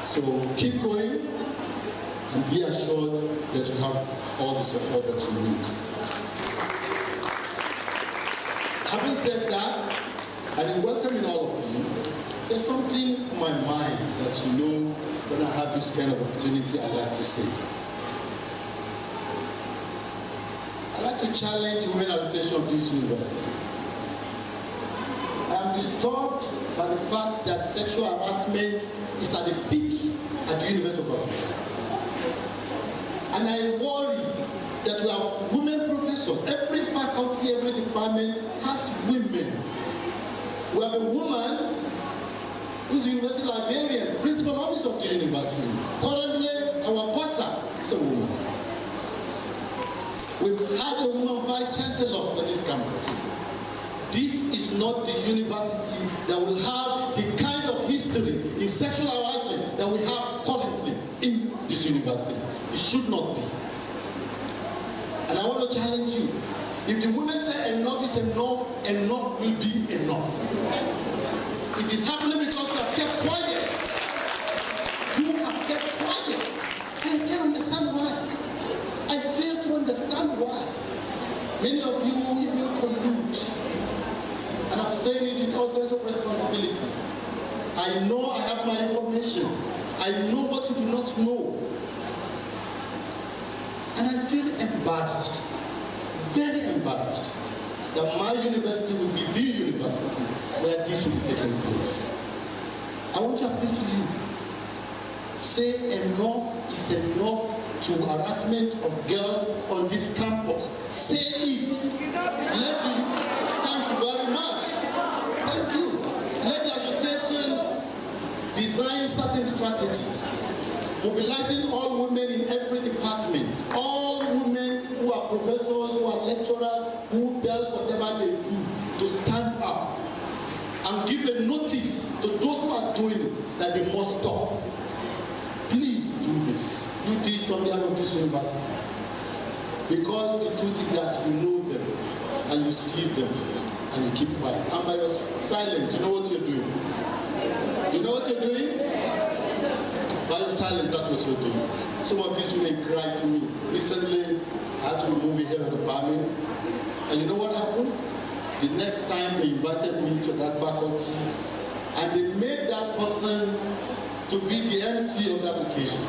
So keep going and be assured that you have all the support that you need. Having said that, and in welcoming all of you, there's something on my mind that you know when I have this kind of opportunity I like to say. I like to challenge the Women Association of this university. I am disturbed by the fact that sexual harassment is at the peak at the University of Abuja. And I worry that we have women professors. Every faculty, every department has women. We have a woman who's the university librarian, principal officer of the university. Currently, our bursar is a woman. We've had a woman vice chancellor on this campus. This is not the university that will have the kind of history in sexual harassment that we have currently in this university. It should not be. And I want to challenge you. If the women say enough is enough, enough will be enough. It is happening because you have kept quiet. You have kept quiet. And I can't understand why. I fail to understand why. Many of you even collude. And I'm saying it with all sense of responsibility. I know I have my information. I know what you do not know. And I feel embarrassed, very embarrassed, that my university will be the university where this will be taking place. I want to appeal to you. Say enough is enough to harassment of girls on this campus. Say it. Let you. Thank you very much. Thank you. Let the association design certain strategies, mobilizing all women in every department, all women who are professors, who are lecturers, who does whatever they do, to stand up and give a notice to those who are doing it that they must stop. Please do this. Do this on behalf of this university. Because the truth is that you know them and you see them and you keep quiet. And by your silence, you know what you're doing. You know what you're doing? By your silence, that's what you're doing. Some of these women cried to me. Recently, I had to remove a head of the department. And you know what happened? The next time they invited me to that faculty, and they made that person to be the MC of that occasion.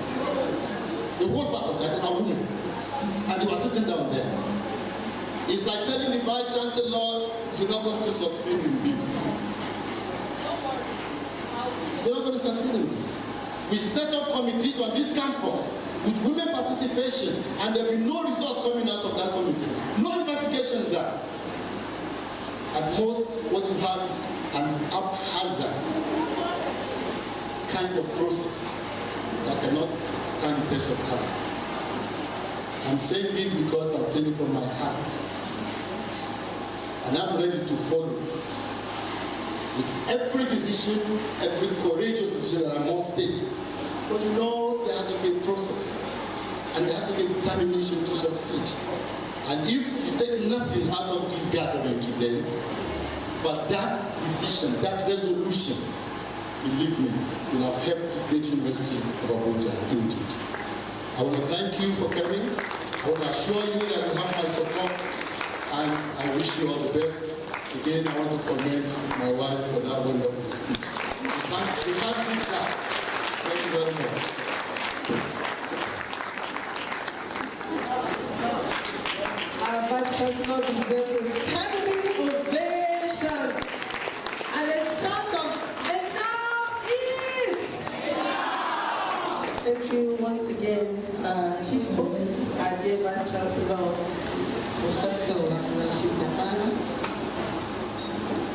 The whole faculty, a woman. And they were sitting down there. It's like telling the vice chancellor, you're not going to succeed in this. You're not going to succeed in this. We set up committees on this campus with women participation, and there will be no result coming out of that committee. No investigation done. At most, what you have is an haphazard kind of process that cannot stand the test of time. I'm saying this because I'm saying it from my heart. And I'm ready to follow with every decision, every courageous decision that I must take. But you know, there has to be a process, and there has to be a determination to succeed. And if you take nothing out of this gathering today, but that decision, that resolution, believe me, will have helped the great University of Abuja indeed. I want to thank you for coming. I want to assure you that you have my support, and I wish you all the best. Again, I want to commend my wife for that wonderful speech. You can't beat that. Thank you very much. Our Vice Chancellor deserves a standing ovation and a shout of enough is! Thank you once again, Chief Host, our dear Vice Chancellor, Professor Rashid.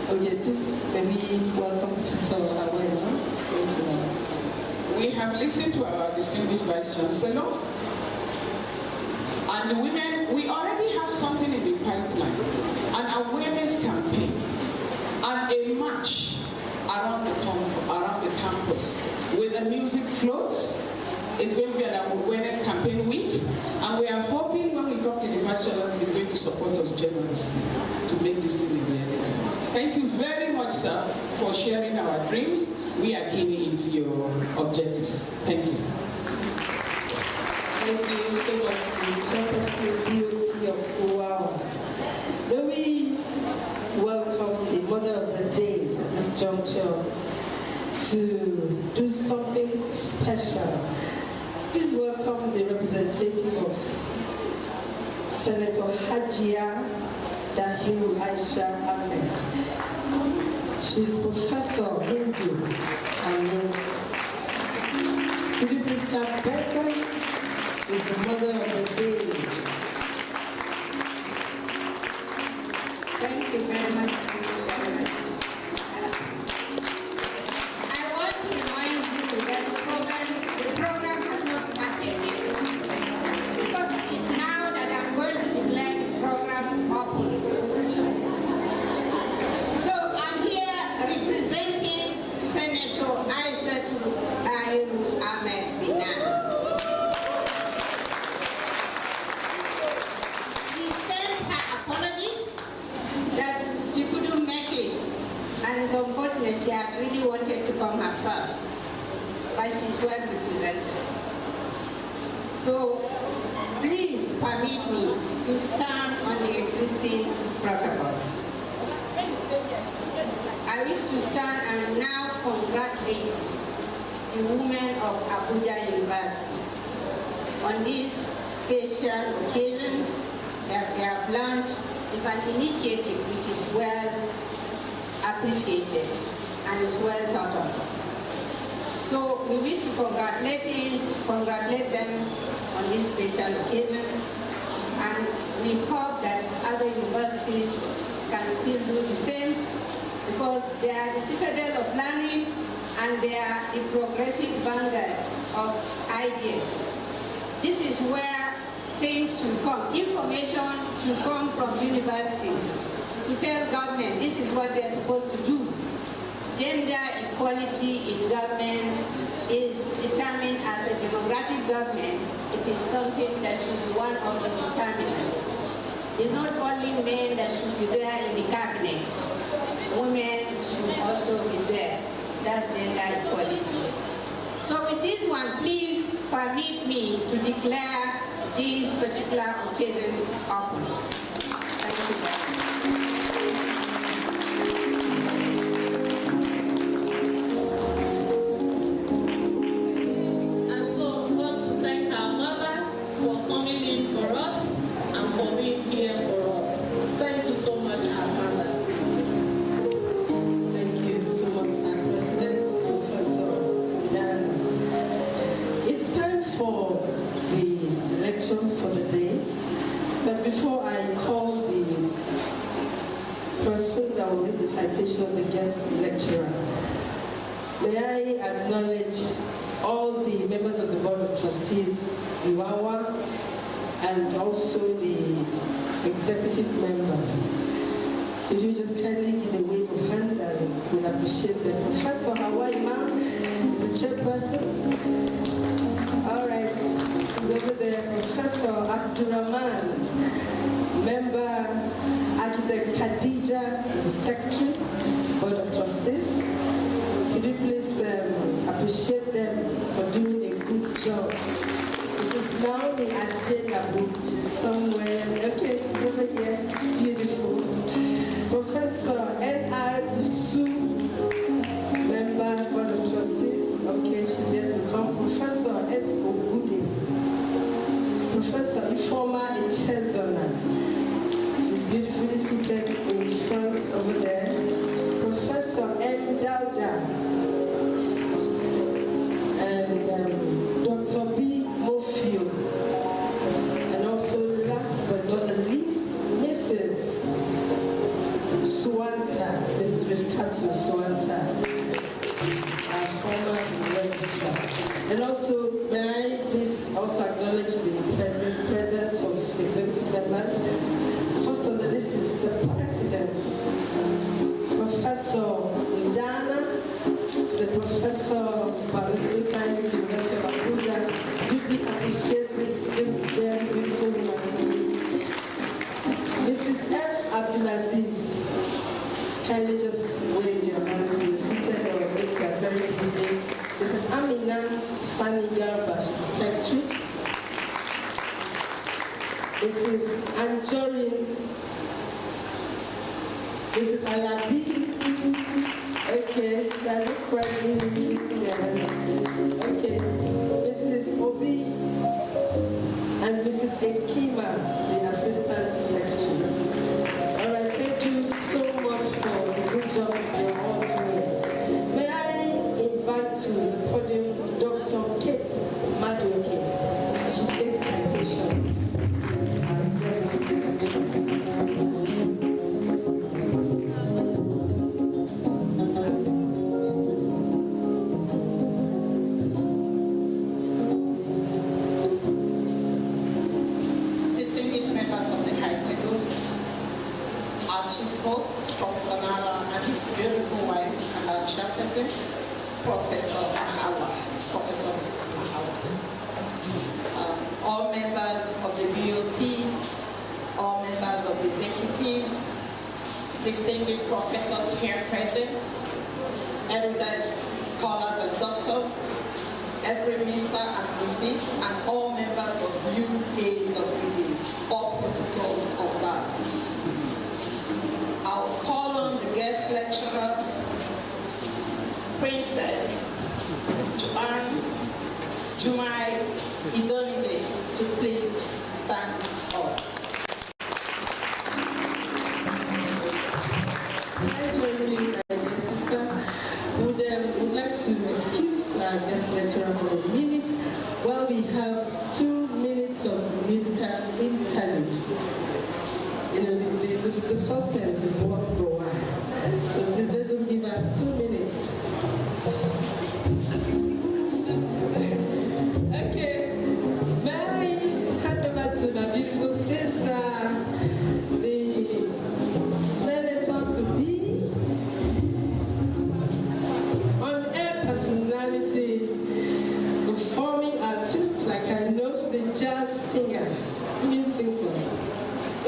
Okay, please, maybe welcome Professor Auwa. We have listened to our distinguished Vice Chancellor, and the women, we already have something in the pipeline, an awareness campaign, and a march around the campus with the music floats. It's going to be an awareness campaign week, and we are hoping when we come to the Vice Chancellor, he's going to support us generously to make this thing a reality. Thank you very much, sir, for sharing our dreams. We are keen into your objectives. Thank you. Thank you so much, the Campus Beauty of Auwa. May we welcome the Mother of the Day at this juncture to do something special. Please welcome the representative of Senator Hajia Dahiru Aisha Ahmed. She's Professor Hindu and could you please clap better? She's the Mother of the Day. Thank you very much. I she's well represented. So please permit me to stand on the existing protocols. I wish to stand and now congratulate the women of Abuja University on this special occasion that they have launched. Is an initiative which is well appreciated and is well thought of. So we wish to congratulate them on this special occasion, and we hope that other universities can still do the same, because they are the citadel of learning and they are the progressive vanguard of ideas. This is where things should come. Information should come from universities to tell government this is what they're supposed to do. Gender equality in government is determined as a democratic government. It is something that should be one of the determinants. It's not only men that should be there in the cabinet. Women should also be there. That's gender equality. So with this one, please permit me to declare this particular occasion open. Thank you very much. And so we want to thank our mother for coming in for us and for being here for us. Thank you so much, our mother. Thank you so much, our President, Professor Dan. It's time for the lecture for the day. But before I call the person that will read the citation of the guest lecturer, may I acknowledge all the members of the Board of Trustees, the Auwa, and also the executive members. Could you just kindly give a wave of hand, and we'll appreciate them. Professor Auwa is the chairperson. All right, over there, Professor Abdurrahman, member, Architect Khadija is the secretary, Board of Trustees. Could you please appreciate them for doing a good job? This is Naomi Adelabu. She's somewhere. Okay, she's over here. Beautiful. Professor N.R. Yusu, member, Board of Trustees. Okay, she's here to come. Professor S. Ogude. Professor Ifoma Ichezona. She's beautifully seated in front over there. Professor M. Dauda. And Dr. B. Mofio. And also, last but not the least, Mrs. Suwanta, Mrs. Rifkatu Suwanta, our former registrar. And also, may I please also acknowledge the presence of the executive members. First on the list is the President, Professor Ndana, the Professor of Biological Sciences, University of Abuja. You please appreciate this very beautiful woman. Mrs. F. Abdulaziz, kindly just wave your hand. You're seated or maybe you're very busy. Mrs. Amina Sani Garba, she's the secretary. Mrs. Anjorin, Mrs. Alabi. Okay, that is quite easy. Okay, Mrs. Obi and Mrs. Ekima, the assistant secretary. All right, thank you so much for the good job you're all doing. May I invite to the podium Dr. Kate Maduoke. She takes the citation. Distinguished members of the High Table, our chief host, Professor Nala, and his beautiful wife, and our chairperson, Professor Auwa, Professor Mrs. Auwa. All members of the BOT, all members of the executive, distinguished professors here present, erudite scholars and doctors, every Mr. and Mrs. and all members of UAWD, all protocols observed. I'll call on the guest lecturer, Princess Jumai Idolide, to please stand up. Would like to excuse our guest lecturer for a minute while we have 2 minutes of musical interlude. You know, the suspense is worth the while. So let's just give her 2 minutes. Okay, may I hand over to my beautiful sister, the senator to be, on-air personality, performing artist, like I know she's a jazz singer. You need to sing for us.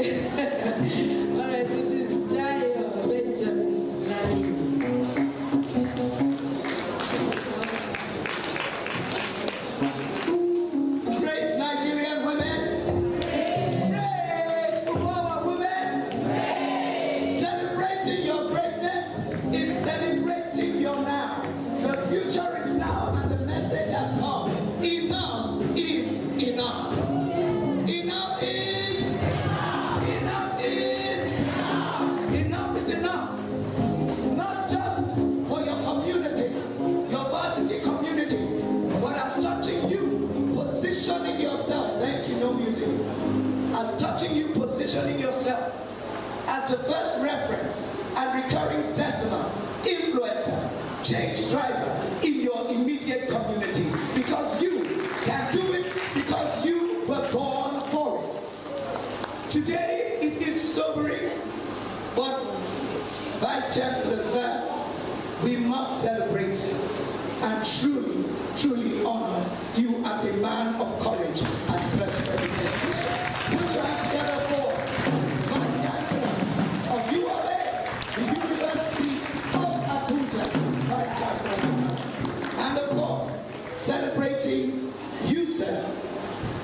All right, this is Jayo Benjamin Lani. Great Nigerian women. Great Auwa women. Celebrating your greatness is celebrating your now. The future is now and the message has come. Enough is enough. Enough is enough is enough is enough. Not just for your community, your varsity community, but as touching you, positioning yourself. Thank you, no music. As touching you, positioning yourself as the first reference and recurring decimal influencer, change driver in your immediate community, because you can do it, because you were born for it. Today it is sobering, but Vice Chancellor, sir, we must celebrate and truly, truly honor you as a man of courage and first representation. Put your hands together for Vice Chancellor of UAA, the University of Abuja, Vice Chancellor. And of course, celebrating you, sir,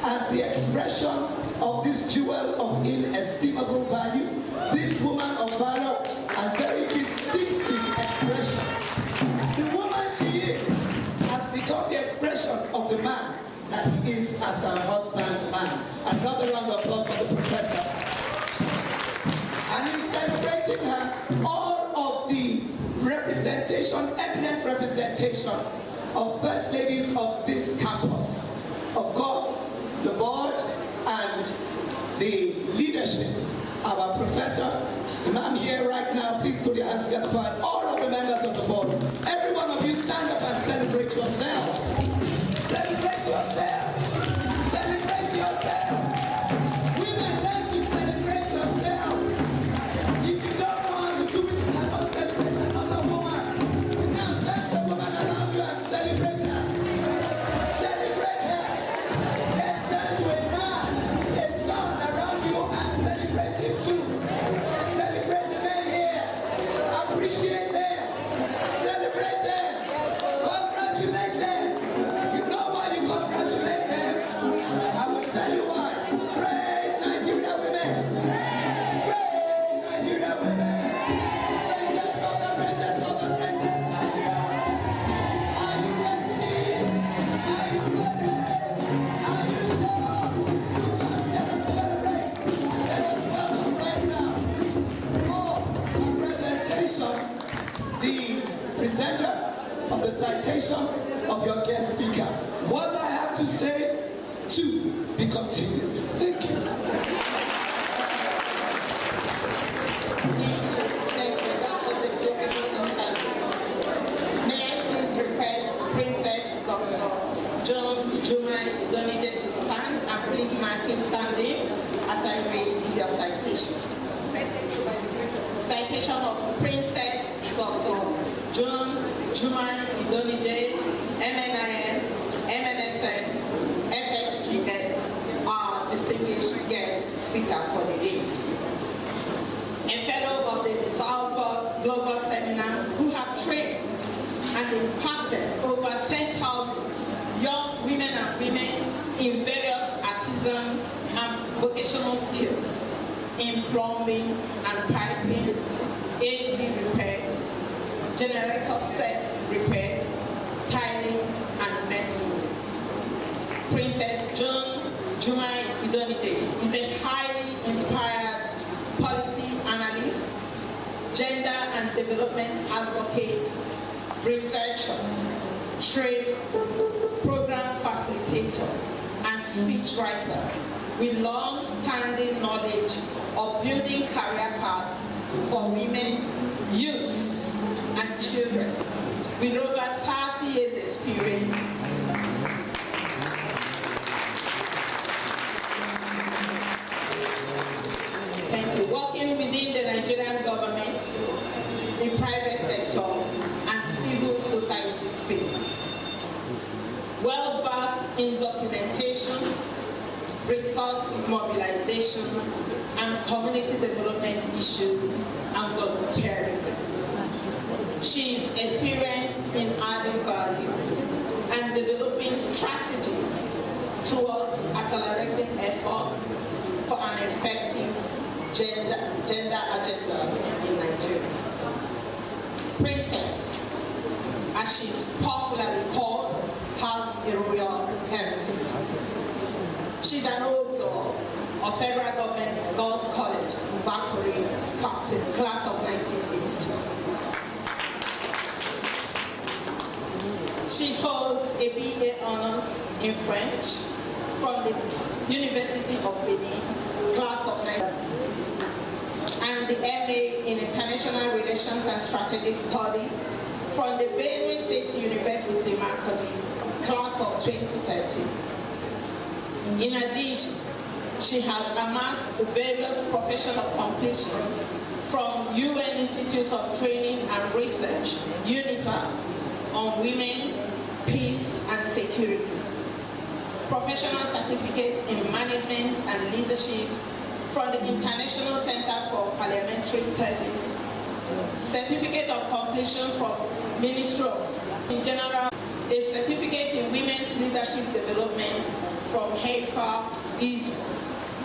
as the expression of this jewel of inestimable value, this woman of valor and very distinctive expression. The woman she is has become the expression of the man that he is as her husband man. Another round of applause for the professor. And in celebrating her, all of the representation, eminent representation of first ladies of this campus. Of course, the board and the leadership of our professor, the man here right now, please put your hands together for all of the members of the board. Every one of you stand up and celebrate yourselves. Celebrate yourself. Celebrate yourself. Women, learn to celebrate yourself. If you don't know how to do it, you cannot celebrate another woman. Now touch a woman around you and celebrate her. Celebrate her. Then turn to a man, a son around you, and celebrate him too. Celebrate the men here. Appreciate them. Celebrate them. Congratulate them. You know why you congratulate them? I will tell you why. Great Nigeria women. Great Nigeria women. Greatest of the greatest of the greatest Nigeria. Are you ready? Are you ready? Are you sure? Just let us celebrate. Let us welcome right now. For the presentation, the presenter of the citation of your guest speaker. What I have to say, to be continued. Thank you. Thank you. That was a beautiful interview. May I please request Princess Dr. John Jumai Idolide to stand and please mark him standing as I read your citation. Citation of Princess Dr. John Jumai Idolide, MNIN, MNSN, FSGS, our distinguished guest speaker for the day. A fellow of the Southport Global Seminar who have trained and impacted over 10,000 young generator set repairs, tiling, and masonry. Princess Juma Idonide is a highly inspired policy analyst, gender and development advocate, researcher, trade program facilitator, and speechwriter with long-standing knowledge of building career paths for women, youths, and children. With over 30 years experience, working within the Nigerian government, the private sector, and civil society space. Well-versed in documentation, resource mobilization, and community development issues and volunteerism. She is experienced in adding value and developing strategies towards accelerating efforts for an effective gender agenda in Nigeria. Princess, as she is popularly called, has a royal heritage. She's an old girl of Federal Government Girls College, Bakuri, Kasim, class of 1982. She holds a BA honors in French from the University of Benin, class of 1982. And the MA in International Relations and Strategic Studies from the Benue State University, Makurdi, class of 2013. In addition, she has amassed various professional accomplishments from UN Institute of Training and Research, UNITA, on women, peace, and security. Professional certificates in management and leadership from the International Center for Parliamentary Studies, certificate of completion from Ministry of, in general, a certificate in women's leadership development from Haifa, Israel,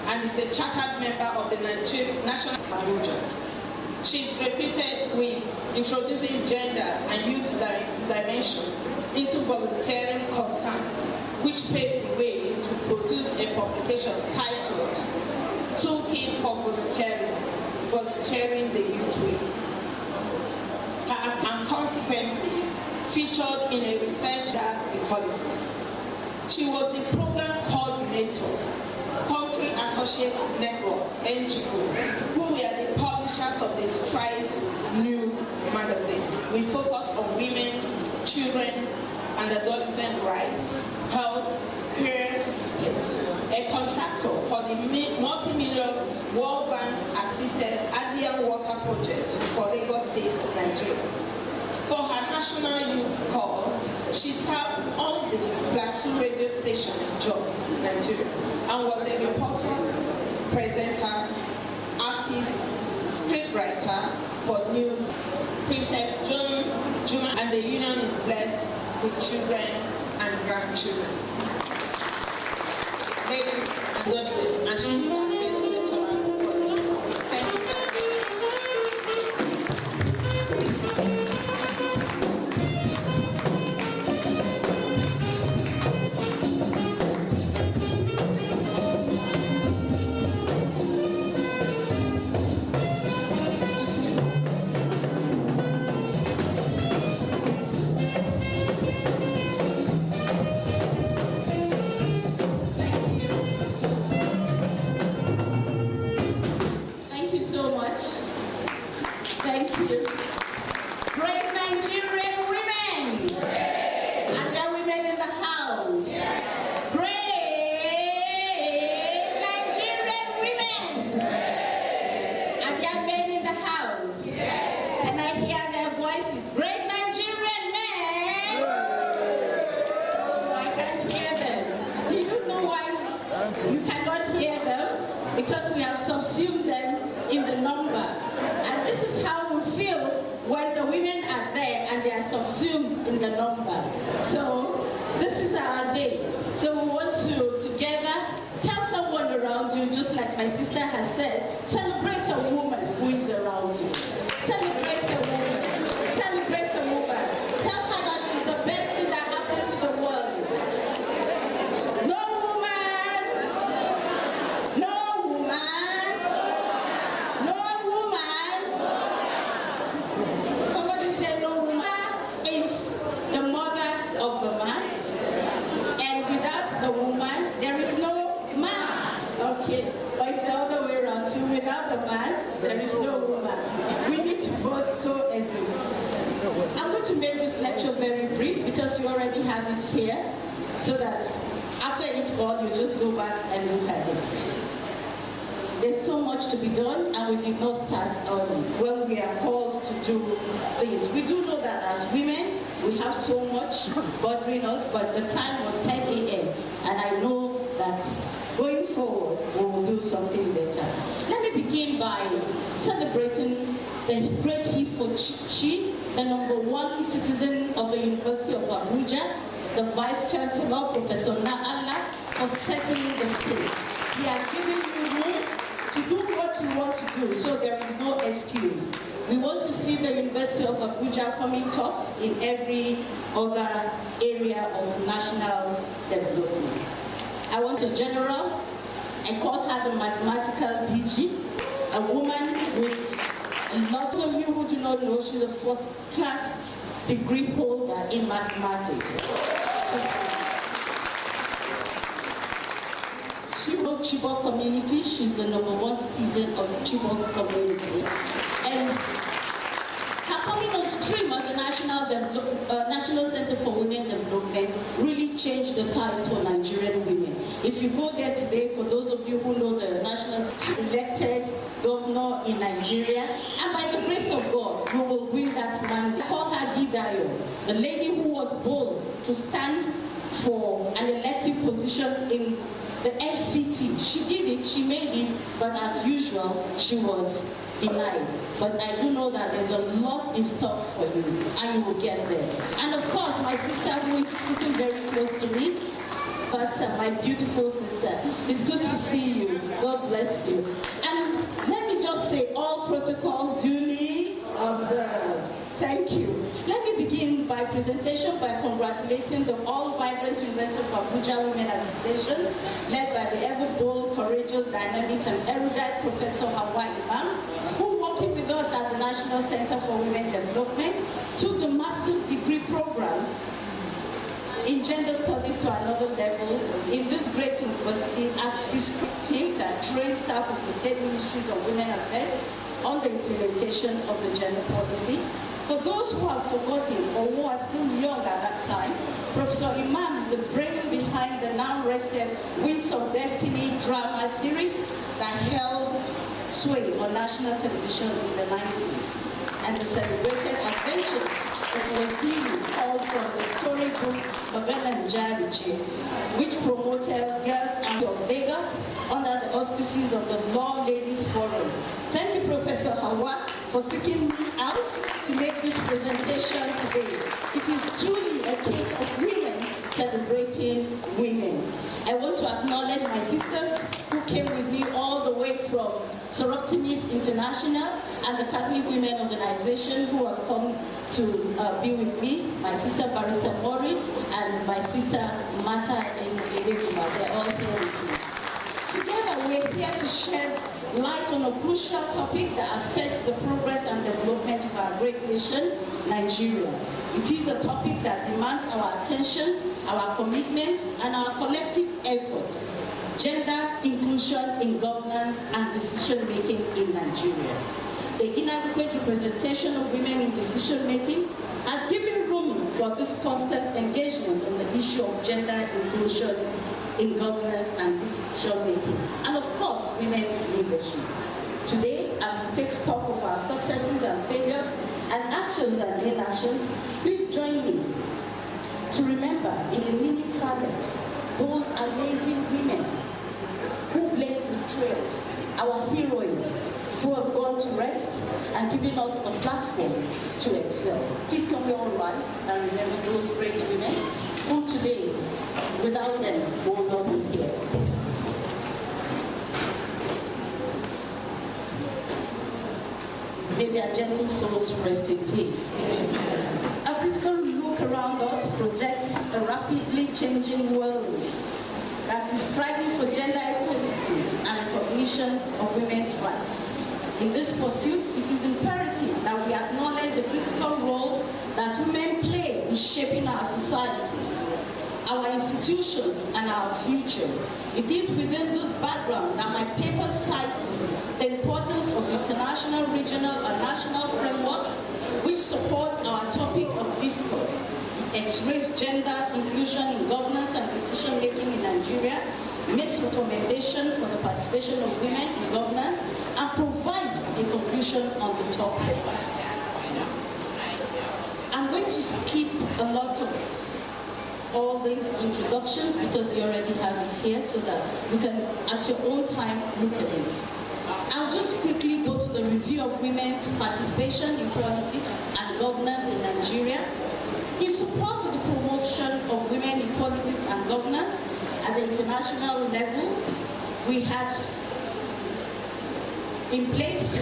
and is a chartered member of the National Abuja. She is reputed with introducing gender and youth dimension into volunteering concerns, which paved the way to produce a publication titled Toolkit for Volunteering the Youth Way, and consequently featured in a research equality. She was the program coordinator, Country Associates Network, NGO, who were the publishers of the Strides News magazine. We focus on women, children, and adolescent rights, health, care, a contractor for the multi-million World Bank-assisted Adian Water Project for Lagos State, Nigeria. For her national youth call, she served on the Plateau radio station in Jos, Nigeria, and was a reporter, presenter, artist, scriptwriter for news. Princess Juma and the union is blessed with children and grandchildren. Ladies and gentlemen, and she is our best lecturer. Thank you. Because we have subsumed them in the number. And this is how we feel when the women are there and they are subsumed in the number. So this is our day. So we want to together tell someone around you, just like my sister has said, celebrate a woman who is around you. Celebrate a woman. Celebrate here so that after each board, you just go back and look at it. There's so much to be done, and we did not start early when we are called to do things. We do know that as women, we have so much bothering us, but the time was 10 a.m. and I know that going forward, we will do something better. Let me begin by celebrating the great Ifochi, the #1 citizen of the University of Abuja, the Vice Chancellor, Professor Naala, for setting the stage. He has given you room to do what you want to do, so there is no excuse. We want to see the University of Abuja coming tops in every other area of national development. I want a general. I call her the mathematical DG, a woman with a lot of you who do not know, she's a first-class degree holder in mathematics. She wrote Chibok community. She's the #1 citizen of Chibok community. And her coming on stream at the National Center for Women Development really changed the tides for Nigerian women. If you go there today, for those of you who know the national elected governor in Nigeria, and by the grace of God, you will win that mandate. I call her Didayo, the lady who was bold to stand for an elective position in the FCT. She did it, she made it, but as usual, she was denied. But I do know that there's a lot in stock for you, and you will get there. And of course, my sister who is sitting very close to me, but my beautiful sister, it's good to see you. God bless you. And let me just say, all protocols duly observed. Thank you. Let me begin by presentation by congratulating the all-vibrant University of Abuja Women Association, led by the ever-bold, courageous, dynamic, and erudite Professor Auwa, who, working with us at the National Center for Women Development, took the master's degree program in gender studies to another level in this great university as prescriptive that trains staff of the State Ministries of Women Affairs on the implementation of the gender policy. For those who have forgotten or who are still young at that time, Professor Imam is the brain behind the now rested Winds of Destiny drama series that held sway on national television in the 90s, and the celebrated adventures of Waziri called from the storybook Magana Njariche, which promoted girls out of Lagos under the auspices of the Law Ladies Forum. Thank you, Professor Auwa, for seeking me out to make this presentation today. It is truly a case of women celebrating women. I want to acknowledge my sisters who came with me all the way from Sorority International and the Catholic Women Organization who have come to be with me, my sister Barrister Mori and my sister Mata and Edekuma. They're all here with me. Together we're here to shed light on a crucial topic that affects the progress and development of our great nation, Nigeria. It is a topic that demands our attention, our commitment, and our collective efforts. Gender inclusion in governance and decision-making in Nigeria. The inadequate representation of women in decision-making has given room for this constant engagement on the issue of gender inclusion in governance and decision-making, and of course, women's leadership. Today, as we take stock of our successes and failures, and actions and inactions, please join me to remember in a minute silence those amazing women who blazed the trails, our heroines who have gone to rest and given us a platform to excel. Please can we all rise and remember those great women who today, without them, will not be here. May their gentle souls rest in peace. A critical look around us projects a rapidly changing world that is striving for gender equality and recognition of women's rights. In this pursuit, it is imperative that we acknowledge the critical role that women play in shaping our societies, our institutions, and our future. It is within this background that my paper cites the importance of international, regional, and national frameworks which support our topic of discourse. It X-rays gender inclusion in governance and decision-making in Nigeria, makes recommendation for the participation of women in governance, and provides a conclusion on the topic. I'm going to skip a lot of all these introductions because you already have it here so that you can, at your own time, look at it. I'll just quickly go to the review of women's participation in politics and governance in Nigeria. In support for the promotion of women in politics and governance at the international level, we had in place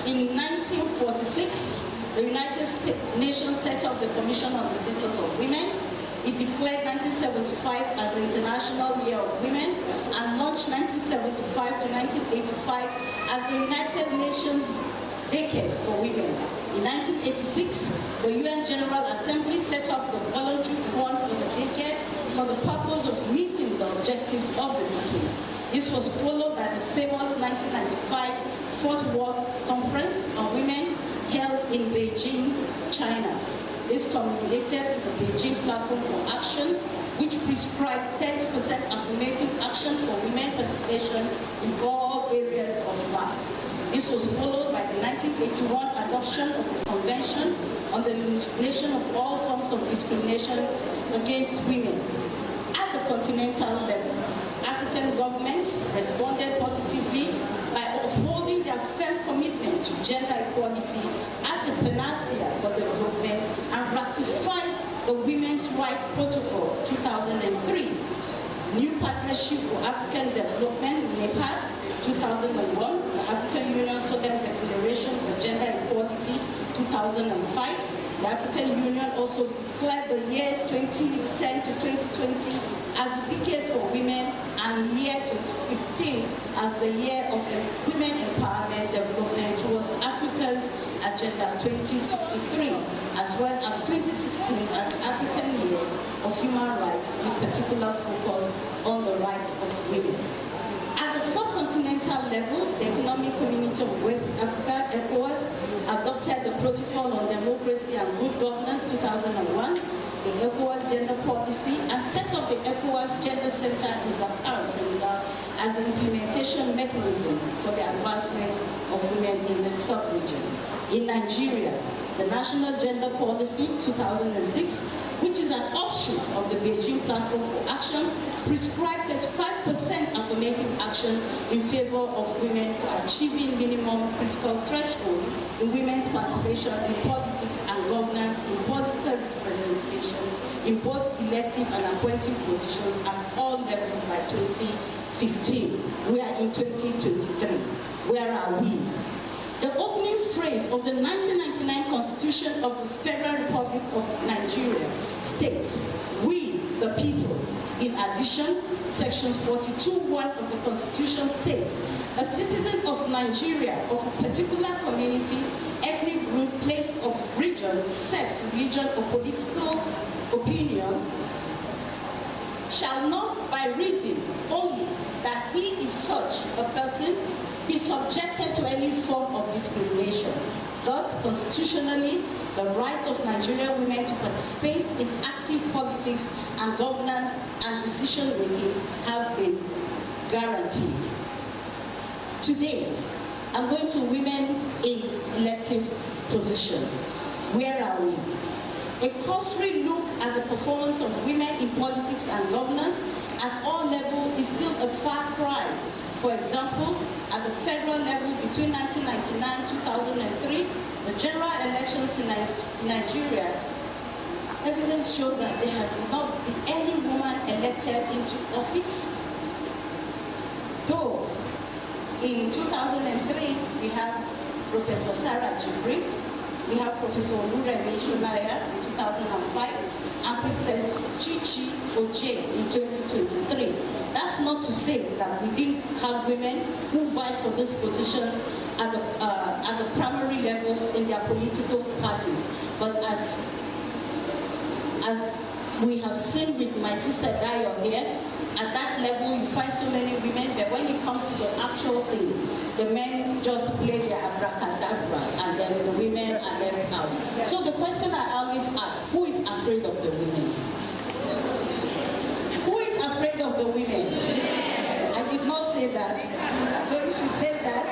in 1946, the United Nations set up the Commission on the Status of Women. It declared 1975 as the International Year of Women and launched 1975 to 1985 as the United Nations Decade for Women. In 1986, the UN General Assembly set up the Voluntary Fund for the Decade for the purpose of meeting the objectives of the decade. This was followed by the famous 1995 Fourth World Conference on Women held in Beijing, China. This culminated to the Beijing Platform for Action, which prescribed 30% affirmative action for women participation in all areas of life. This was followed by the 1981 adoption of the Convention on the Elimination of All Forms of Discrimination Against Women. At the continental level, African governments responded positively by upholding their firm commitment to gender equality as a panacea for development and ratified the Women's Rights Protocol 2003. New Partnership for African Development, NEPAD, 2001, the African Union Southern Declaration for Gender Equality, 2005. The African Union also declared the years 2010 to 2020 as the decade for women and year 2015 as the year of women empowerment development towards Africa's Agenda 2063, as well as 2016 as African Year of Human Rights with particular focus on the rights of women. At the subcontinental level, the Economic Community of West Africa, ECOWAS, adopted the Protocol on Democracy and Good Governance 2001, the ECOWAS Gender Policy, and set up the ECOWAS Gender Center in Dakar, Senegal, as an implementation mechanism for the advancement of women in the sub-region. In Nigeria, the National Gender Policy 2006, which is an offshoot of the Beijing Platform for Action, prescribed 35% affirmative action in favor of women for achieving minimum critical threshold in women's participation in politics and governance, in political representation, in both elective and appointed positions at all levels by 2015. We are in 2023. Where are we? The opening phrase of the 1999 Constitution of the Federal Republic of Nigeria states, "We, the people." In addition, Section 42(1) of the Constitution states, "A citizen of Nigeria of a particular community, ethnic group, place of region, sex, religion, or political opinion shall not, by reason only that he is such a person, be subjected to any form of discrimination." Thus, constitutionally, the rights of Nigerian women to participate in active politics and governance and decision-making have been guaranteed. Today, I'm going to women in elective positions. Where are we? A cursory look at the performance of women in politics and governance at all levels is still a far cry. For example, at the federal level between 1999 and 2003, the general elections in Nigeria, evidence shows that there has not been any woman elected into office. Though in 2003, we have Professor Sarah Jibri, we have Professor Oluremi Shonaya in 2005, and Princess Chichi Oje in 2023. That's not to say that we didn't have women who vie for these positions at the primary levels in their political parties. But as We have seen with my sister Dayo here, at that level you find so many women, but when it comes to the actual thing, the men just play their abracadabra and then the women are left out. So the question I always ask, who is afraid of the women? Who is afraid of the women? I did not say that. So if you say that,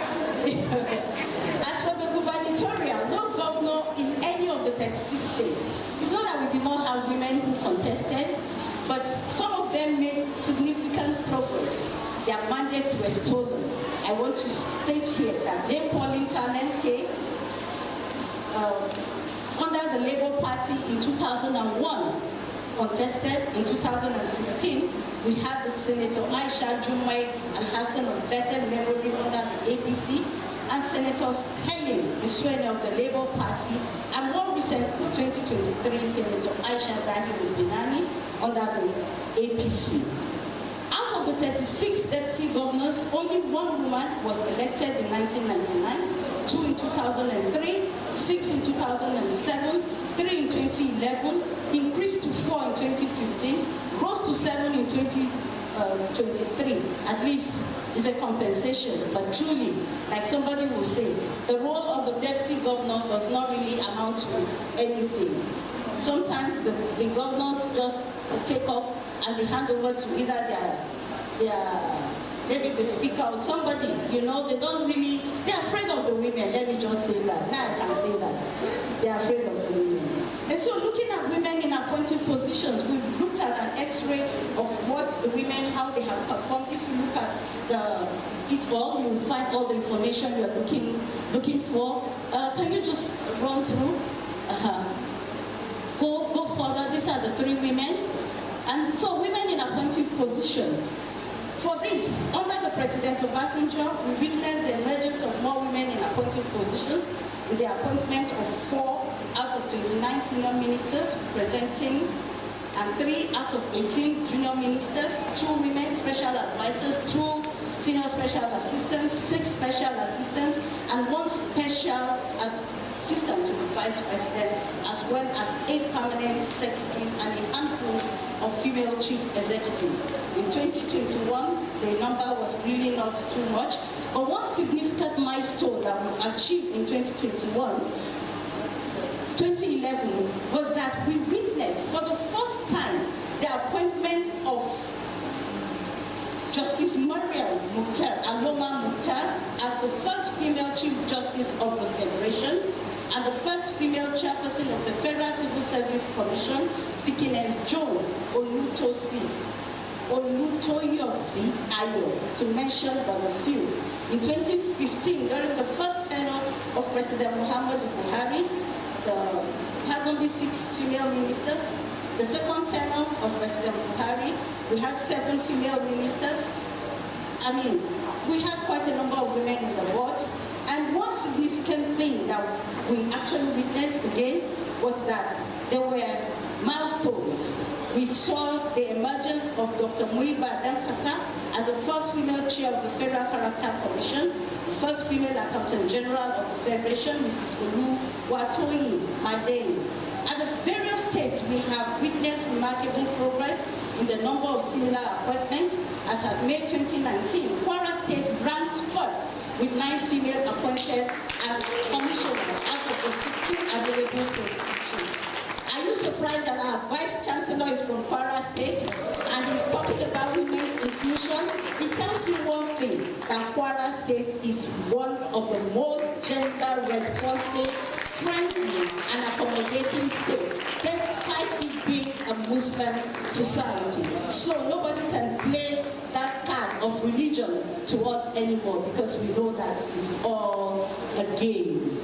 as for the gubernatorial, no governor in any of the 36 states. It's not that we did not have women who contested, but some of them made significant progress. Their mandates were stolen. I want to state here that Dame Pauline Talente, under the Labour Party in 2001, contested. In 2015, we had the Senator Aisha Jumai Al-Hassan of Blessed Memory under the APC, and Senators Helen Iswene of the Labour Party, and more recently, 2023, Senator Aisha Dahiru Binani under the APC. Out of the 36 deputy governors, only one woman was elected in 1999, 2 in 2003, 6 in 2007, 3 in 2011, increased to 4 in 2015, rose to 7 in 2023. At least is a compensation, but truly, like somebody will say, the role of the deputy governor does not really amount to anything. Sometimes the governors just take off and they hand over to either maybe the speaker or somebody, you know, they don't really, they're afraid of the women, let me just say that. Now I can say that. They're afraid of the women. And so looking at women in appointive positions, we've looked at an x-ray of what the women, how they have performed. If you look at it all, you'll find all the information you're looking for. Can you just run through? Go further. These are the 3 women. And so women in appointive position. For this, under the President Obasanjo, we witnessed the emergence of more women in appointive positions with the appointment of 4 out of 29 senior ministers representing, and 3 out of 18 junior ministers, 2 women special advisors, 2 senior special assistants, 6 special assistants, and 1 special assistant to the vice president, as well as 8 permanent secretaries and a handful of female chief executives. In 2021, the number was really not too much, but one significant milestone that we achieved in 2011 was that we witnessed for the first time the appointment of Justice Mariam Mukhtar, Aloma Mukhtar, as the first female Chief Justice of the Federation and the first female chairperson of the Federal Civil Service Commission, Dickiness Joan Olutoyosi Ayo, to mention but a few. In 2015, during the first tenure of President Muhammadu Buhari, we had only 6 female ministers. The second tenure of President Buhari, we had 7 female ministers. I mean, we had quite a number of women in the boards. And one significant thing that we actually witnessed again was that there were milestones. We saw the emergence of Dr. Muiba Dankaka as the first female chair of the Federal Character Commission, the first female Accountant General of the Federation, Mrs. Oluwatoyin Madeni. At the various states, we have witnessed remarkable progress in the number of similar appointments. As at May 2019, Kwara State ranked first with 9 female appointed as commissioners out of the 16 available positions. Are you surprised that our Vice Chancellor is from Kwara State and he's talking about women's inclusion? It tells you one thing, that Kwara State is one of the most gender-responsive, friendly, and accommodating states, despite it being a Muslim society. So nobody can play that card of religion to us anymore, because we know that it is all a game.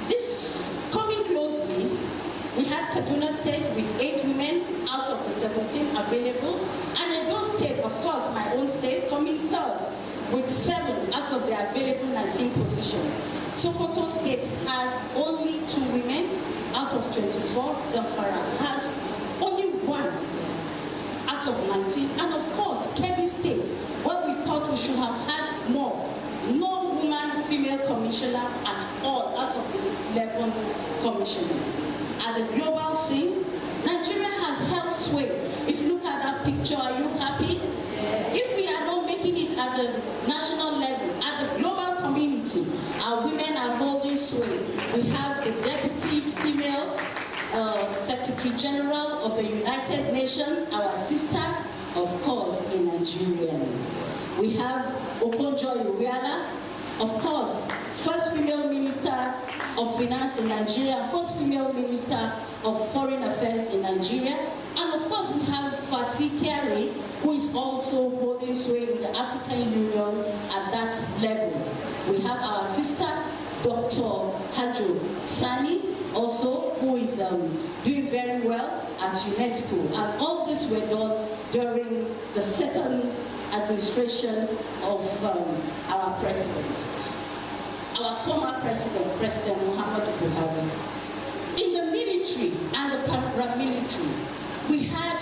This, coming closely, we had Kaduna State with 8 women out of the 17 available, and Edo State, of course, my own state, coming third with 7 out of the available 19 positions. Sokoto State has only 2 women out of 24. Zamfara had only 1 out of 19. And of course, Kebbi State, where we thought we should have had more. No woman female commissioner at all out of the 11 commissioners. at the global scene. Nigeria has held sway. If you look at that picture, are you happy? If we are not making it at the national level, at the global community, our women are holding sway. We have the deputy female Secretary General of the United Nations, our sister, of course, in Nigeria. We have Okonjo-Iweala, of course, first female Minister of Finance in Nigeria, first female Minister of Foreign Affairs in Nigeria, and of course we have Fatih Kari, who is also holding sway in the African Union at that level. We have our sister, Dr. Hajo Sani, also, who is doing very well at UNESCO. And all this were done during the second administration of our president, our former president, President Muhammadu Buhari. In the military and the paramilitary, we had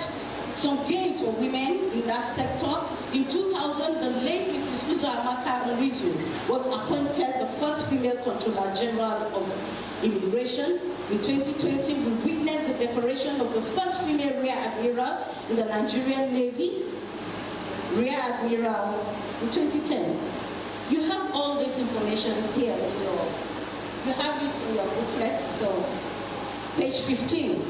some gains for women in that sector. In 2000, the late Mrs. Uzoamaka Oluizu was appointed the first female Controller General of Immigration. In 2020, we witnessed the decoration of the first female Rear Admiral in the Nigerian Navy, Rear Admiral in 2010. You have all this information here in you have it in your booklet, so page 15.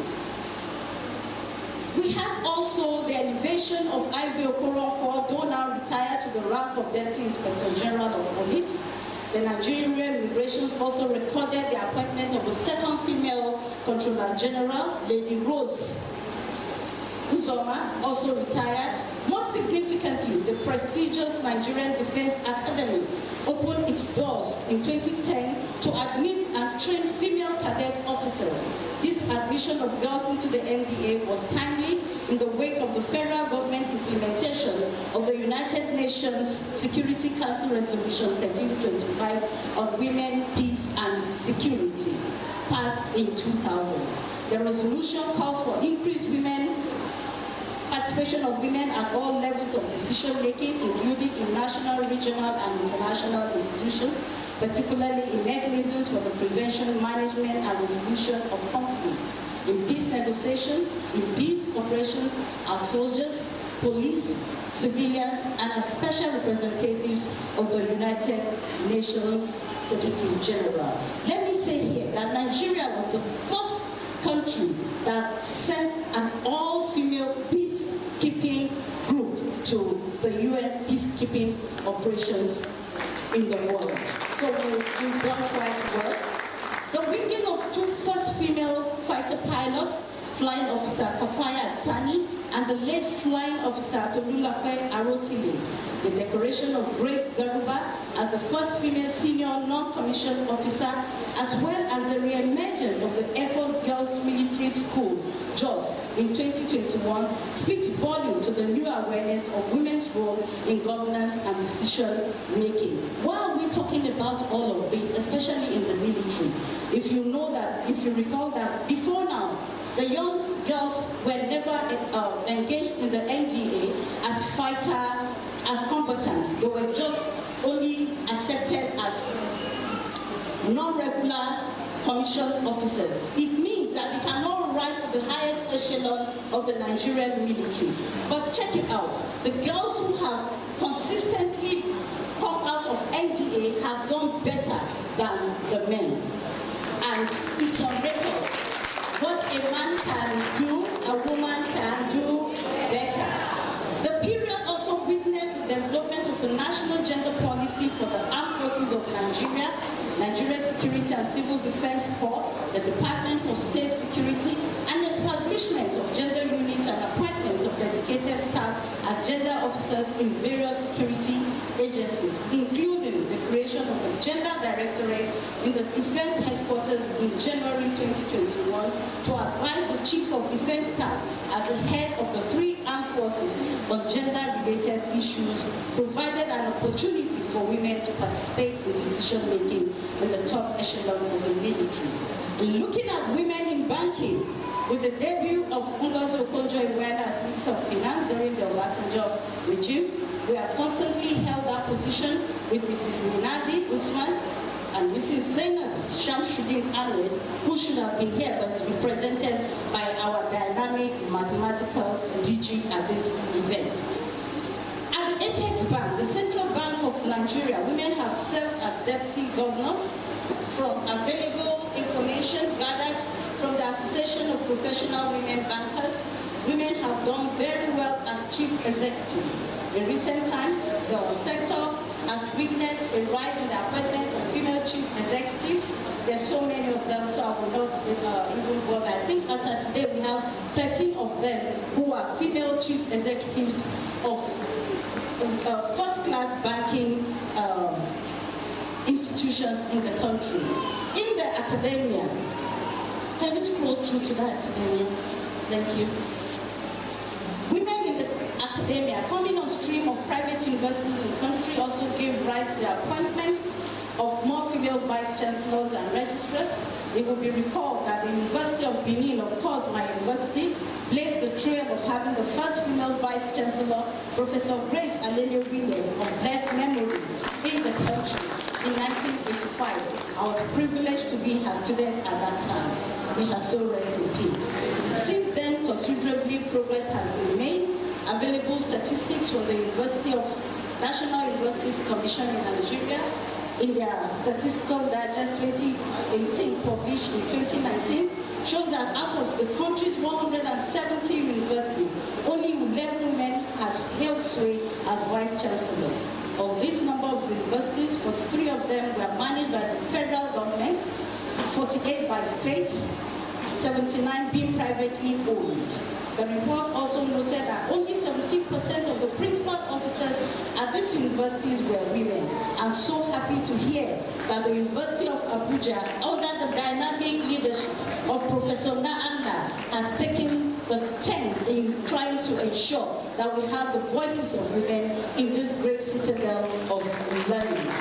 We have also the elevation of Ivy Okoronkwo, though now retired, to the rank of Deputy Inspector General of Police. The Nigerian Immigration also recorded the appointment of the second female Controller General, Lady Rose Uzoma, also retired. Most significantly, the prestigious Nigerian Defense Academy opened its doors in 2010 to admit and train female cadet officers. This admission of girls into the NDA was timely in the wake of the federal government implementation of the United Nations Security Council Resolution 1325 on women, peace, and security, passed in 2000. The resolution calls for increased participation of women at all levels of decision-making, including in national, regional, and international institutions, particularly in mechanisms for the prevention, management, and resolution of conflict. In peace negotiations, in peace operations, as soldiers, police, civilians, and as special representatives of the United Nations Secretary General. Let me say here that Nigeria was the first country that sent an all-female peacekeeping group to the UN peacekeeping operations in the world. So we've done quite well. The winging of two first female fighter pilots, Flying Officer Kafaya Sani and the late Flying Officer Tolulape Arotile. The decoration of Grace Garuba as the first female senior non-commissioned officer, as well as the re-emergence of the Air Force Girls Military School, JOS, in 2021, speaks volume to the new awareness of women's role in governance and decision-making. Why are we talking about all of this, especially in the military? If you know that, if you recall that before now, the young girls were never engaged in the NDA as fighter, as combatants. They were just only accepted as non-regular commissioned officers. It means that they cannot rise to the highest echelon of the Nigerian military. But check it out. The girls who have consistently come out of NDA have done better than the men. And it's on record. What a man can do, a woman can do better. The period also witnessed the development of a national gender policy for the armed forces of Nigeria, Nigeria Security and Civil Defense Corps, the Department of State Security, and the establishment of gender units and appointments of dedicated staff as gender officers in various security agencies, including the creation of a gender directorate in the Defense Headquarters in January 2021 to advise the Chief of Defense Staff as the head of the 3 armed forces on gender-related issues, provided an opportunity for women to participate in decision-making in the top echelon of the military. Looking at women in banking, with the debut of Ngozi Okonjo-Iweala as Minister of Finance during the Obasanjo regime, we have constantly held that position with Mrs. Minadi Usman and Mrs. Zainab Shamsuddin Ahmed, who should have been here but is represented by our dynamic mathematical DG at this event. At the Apex Bank, the Central Bank of Nigeria, women have served as deputy governors. From available information gathered from the Association of Professional Women Bankers, women have done very well as chief executive. In recent times, the sector has witnessed a rise in the appointment of female chief executives. There's so many of them, so I will not even bother. I think as of today, we have 13 of them who are female chief executives of first-class banking institutions in the country. In the academia, can we scroll through to the academia? Thank you. Women in the academia coming on stream of private universities in the country also gave rise to the appointment of more female vice chancellors and registrars. It will be recalled that the University of Benin, of course my university, blazed the trail of having the first female vice chancellor, Professor Grace Alele Williams, of blessed memory in the country. In 1985, I was privileged to be her student at that time. May her soul rest in peace. Since then, considerably progress has been made. Available statistics from the National Universities Commission in Nigeria, in their Statistical Digest 2018, published in 2019, shows that out of the country's 170 universities, only 11 women had held sway as vice chancellors. Of this number of universities, 43 of them were managed by the federal government, 48 by states, 79 being privately owned. The report also noted that only 17% of the principal officers at these universities were women. I'm so happy to hear that the University of Abuja, under the dynamic leadership of Professor Naanda, has taken the tent in trying to ensure that we have the voices of women in this great citadel of learning.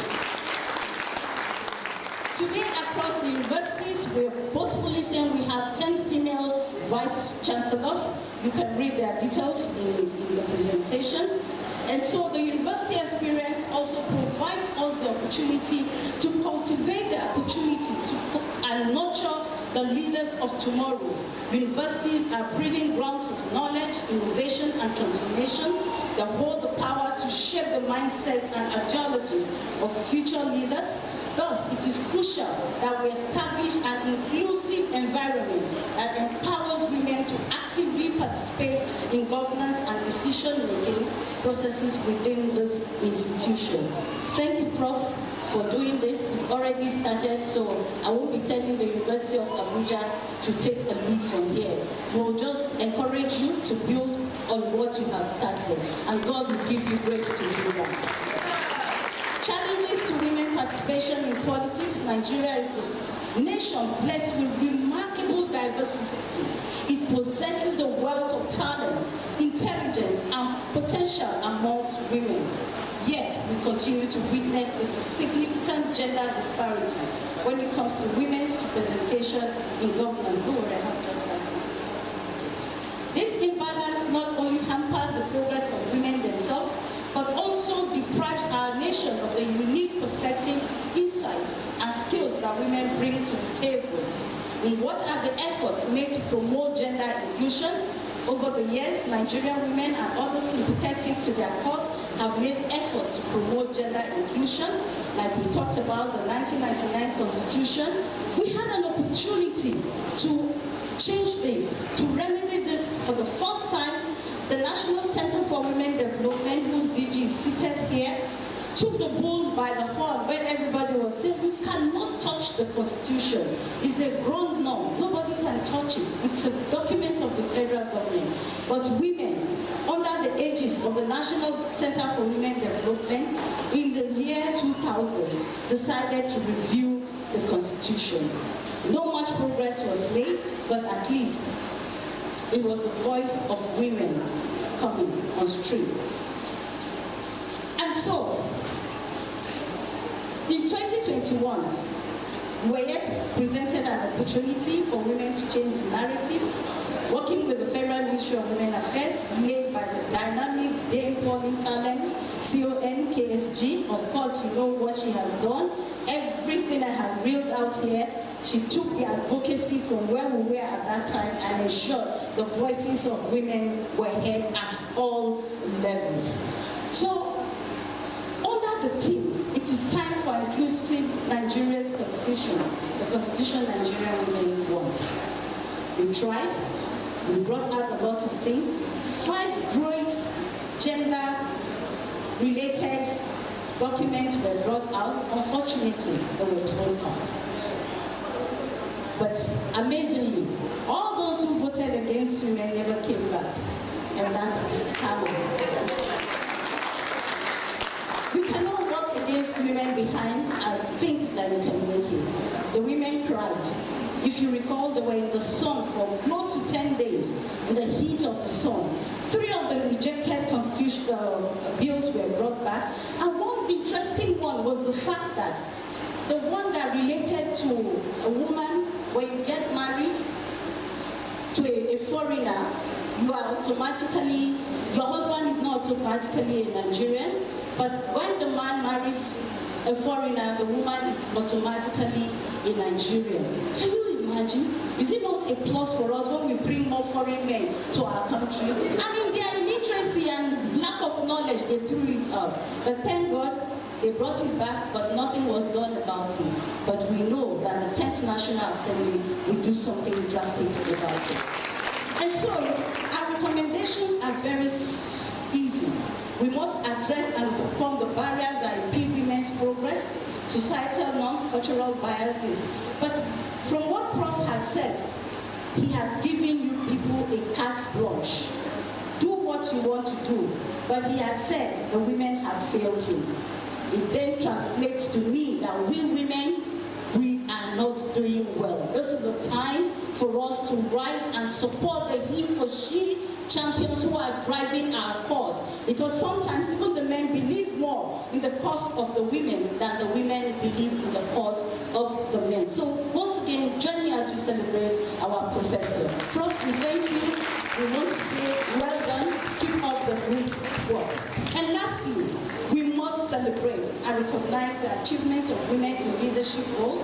Today across the universities, we're boastfully saying we have 10 female vice chancellors. You can read their details in the presentation. And so the university experience also provides us the opportunity to cultivate the opportunity and nurture the leaders of tomorrow. Universities are breeding grounds of knowledge, innovation, and transformation that hold the power to shape the mindset and ideologies of future leaders. Thus, it is crucial that we establish an inclusive environment that empowers women to actively participate in governance and decision-making processes within this institution. Thank you, Prof, for doing this. You've already started, so I won't be telling the University of Abuja to take a lead from here. We'll just encourage you to build on what you have started, and God will give you grace to do that. Challenges to women participation in politics. Nigeria is a nation blessed with remarkable diversity. It possesses a wealth of talent, intelligence, and potential amongst women. Yet, we continue to witness a significant gender disparity when it comes to women's representation in government. This imbalance not only hampers the progress of women themselves, but also deprives our nation of the unique perspective, insights, and skills that women bring to the table. And what are the efforts made to promote gender inclusion? Over the years, Nigerian women and others sympathetic to their cause have made efforts to promote gender inclusion. Like we talked about the 1999 Constitution, we had an opportunity to change this, to remedy this for the first time. The National Center for Women Development, whose DG is seated here, took the bull by the horn when everybody was saying, we cannot touch the Constitution. It's a ground norm. Nobody can touch it. It's a document of the federal government. But women, under the aegis of the National Center for Women Development, in the year 2000, decided to review the Constitution. No much progress was made, but at least it was the voice of women coming on stream. And so, in 2021, we were yet presented an opportunity for women to change the narratives, working with the Federal Ministry of Women Affairs, led by the dynamic Dame Pauline Talent, CON, KSG. Of course, you know what she has done. Every everything I have reeled out here. She took the advocacy from where we were at that time and ensured the voices of women were heard at all levels. So, under the theme, it is time for inclusive Nigeria's constitution, the constitution Nigerian women want. We tried, we brought out a lot of things. 5 great gender-related documents were brought out. Unfortunately, they were thrown out. But amazingly, all those who voted against women never came back. And that is karma. We cannot work against women behind and think that we can make it. The women cried. If you recall, they were in the sun for close to 10 days in the heat of the sun. 3 of the rejected constitutional bills were brought back. And one interesting one was the fact that the one that related to a woman, when you get married to a foreigner, you are automatically, your husband is not automatically a Nigerian, but when the man marries a foreigner, the woman is automatically a Nigerian. Can you imagine? Is it not a plus for us when we bring more foreign men to our country? And in their illiteracy and lack of knowledge, they threw it out. But thank God, they brought it back, but nothing was done about it. But we know that the 10th National Assembly will do something drastic about it. And so, our recommendations are very easy. We must address and overcome the barriers that impede women's progress, societal norms, cultural biases. But from what Prof has said, he has given you people a carte blanche. Do what you want to do. But he has said the women have failed him. It then translates to me that we women, we are not doing well. This is a time for us to rise and support the he for she champions who are driving our cause. Because sometimes even the men believe more in the cause of the women than the women believe in the cause of the men. So once again, join me as we celebrate our professor. Prof, we thank you. We want to say well done. Keep up the good work. And lastly, we must celebrate and recognize the achievements of women in leadership roles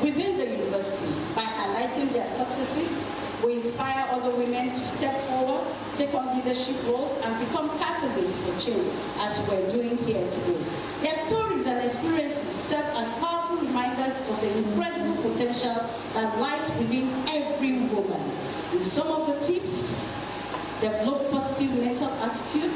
within the university by highlighting their successes. We inspire other women to step forward, take on leadership roles, and become catalysts for change, as we're doing here today. Their stories and experiences serve as powerful reminders of the incredible potential that lies within every woman. In some of the tips, develop positive mental attitude,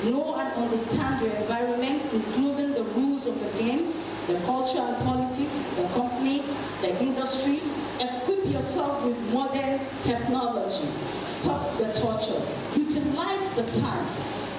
know and understand your environment, including the rules of the game, the culture and politics, the company, the industry. Equip yourself with modern technology. Stop the torture. Utilize the time,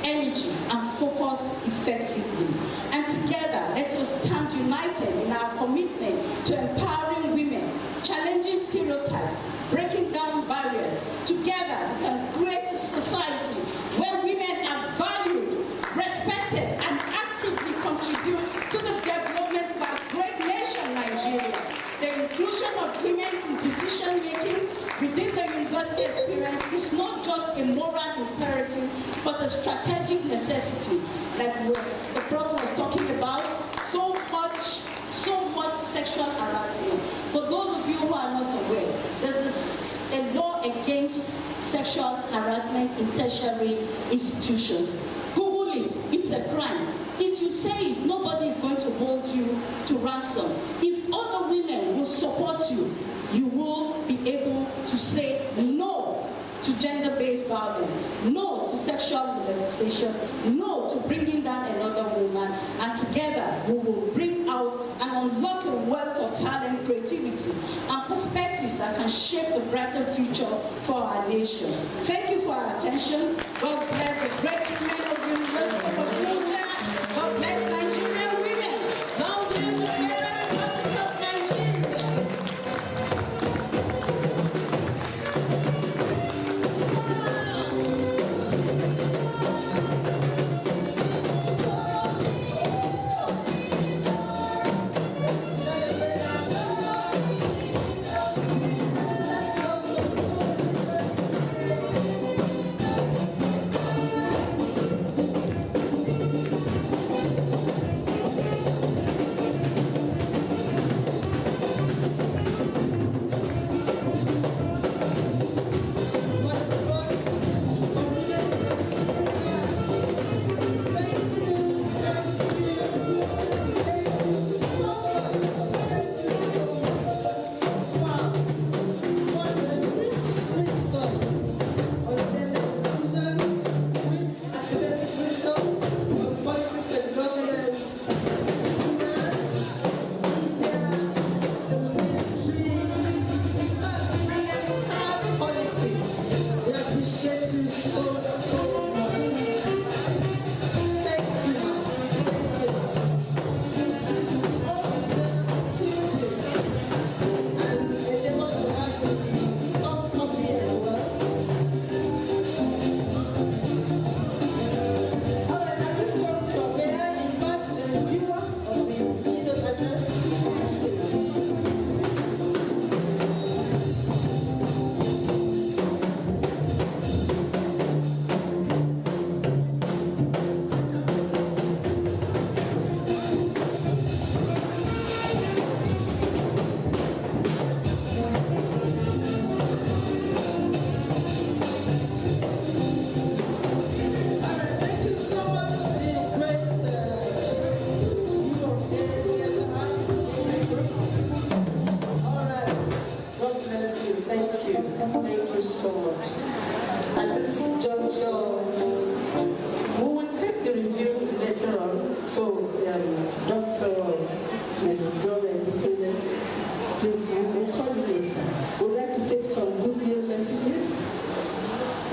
energy, and focus effectively. And together, let us stand united in our commitment to empowering women, challenging stereotypes, breaking down barriers. Together, we can create a society where women are valued, respected, and actively contribute to the development of our great nation, Nigeria. The inclusion of women in decision-making within the university experience is not just a moral imperative, but a strategic necessity. Like what the Prof was talking about, so much sexual harassment. For those of you who are not aware, there's a law against sexual harassment in tertiary institutions. Google it, it's a crime. If you say it, nobody is going to hold you to ransom. If other women will support you, you will be able to say no to gender-based violence, no to sexual molestation, no to bringing down another woman, and together we will bring out and unlock a wealth of talent, creativity, and perspective that can shape a brighter future for our nation. Thank you for our attention. God bless the great women of the University of Abuja. God bless Nigerian women. Long live the Federal Republic of Nigeria.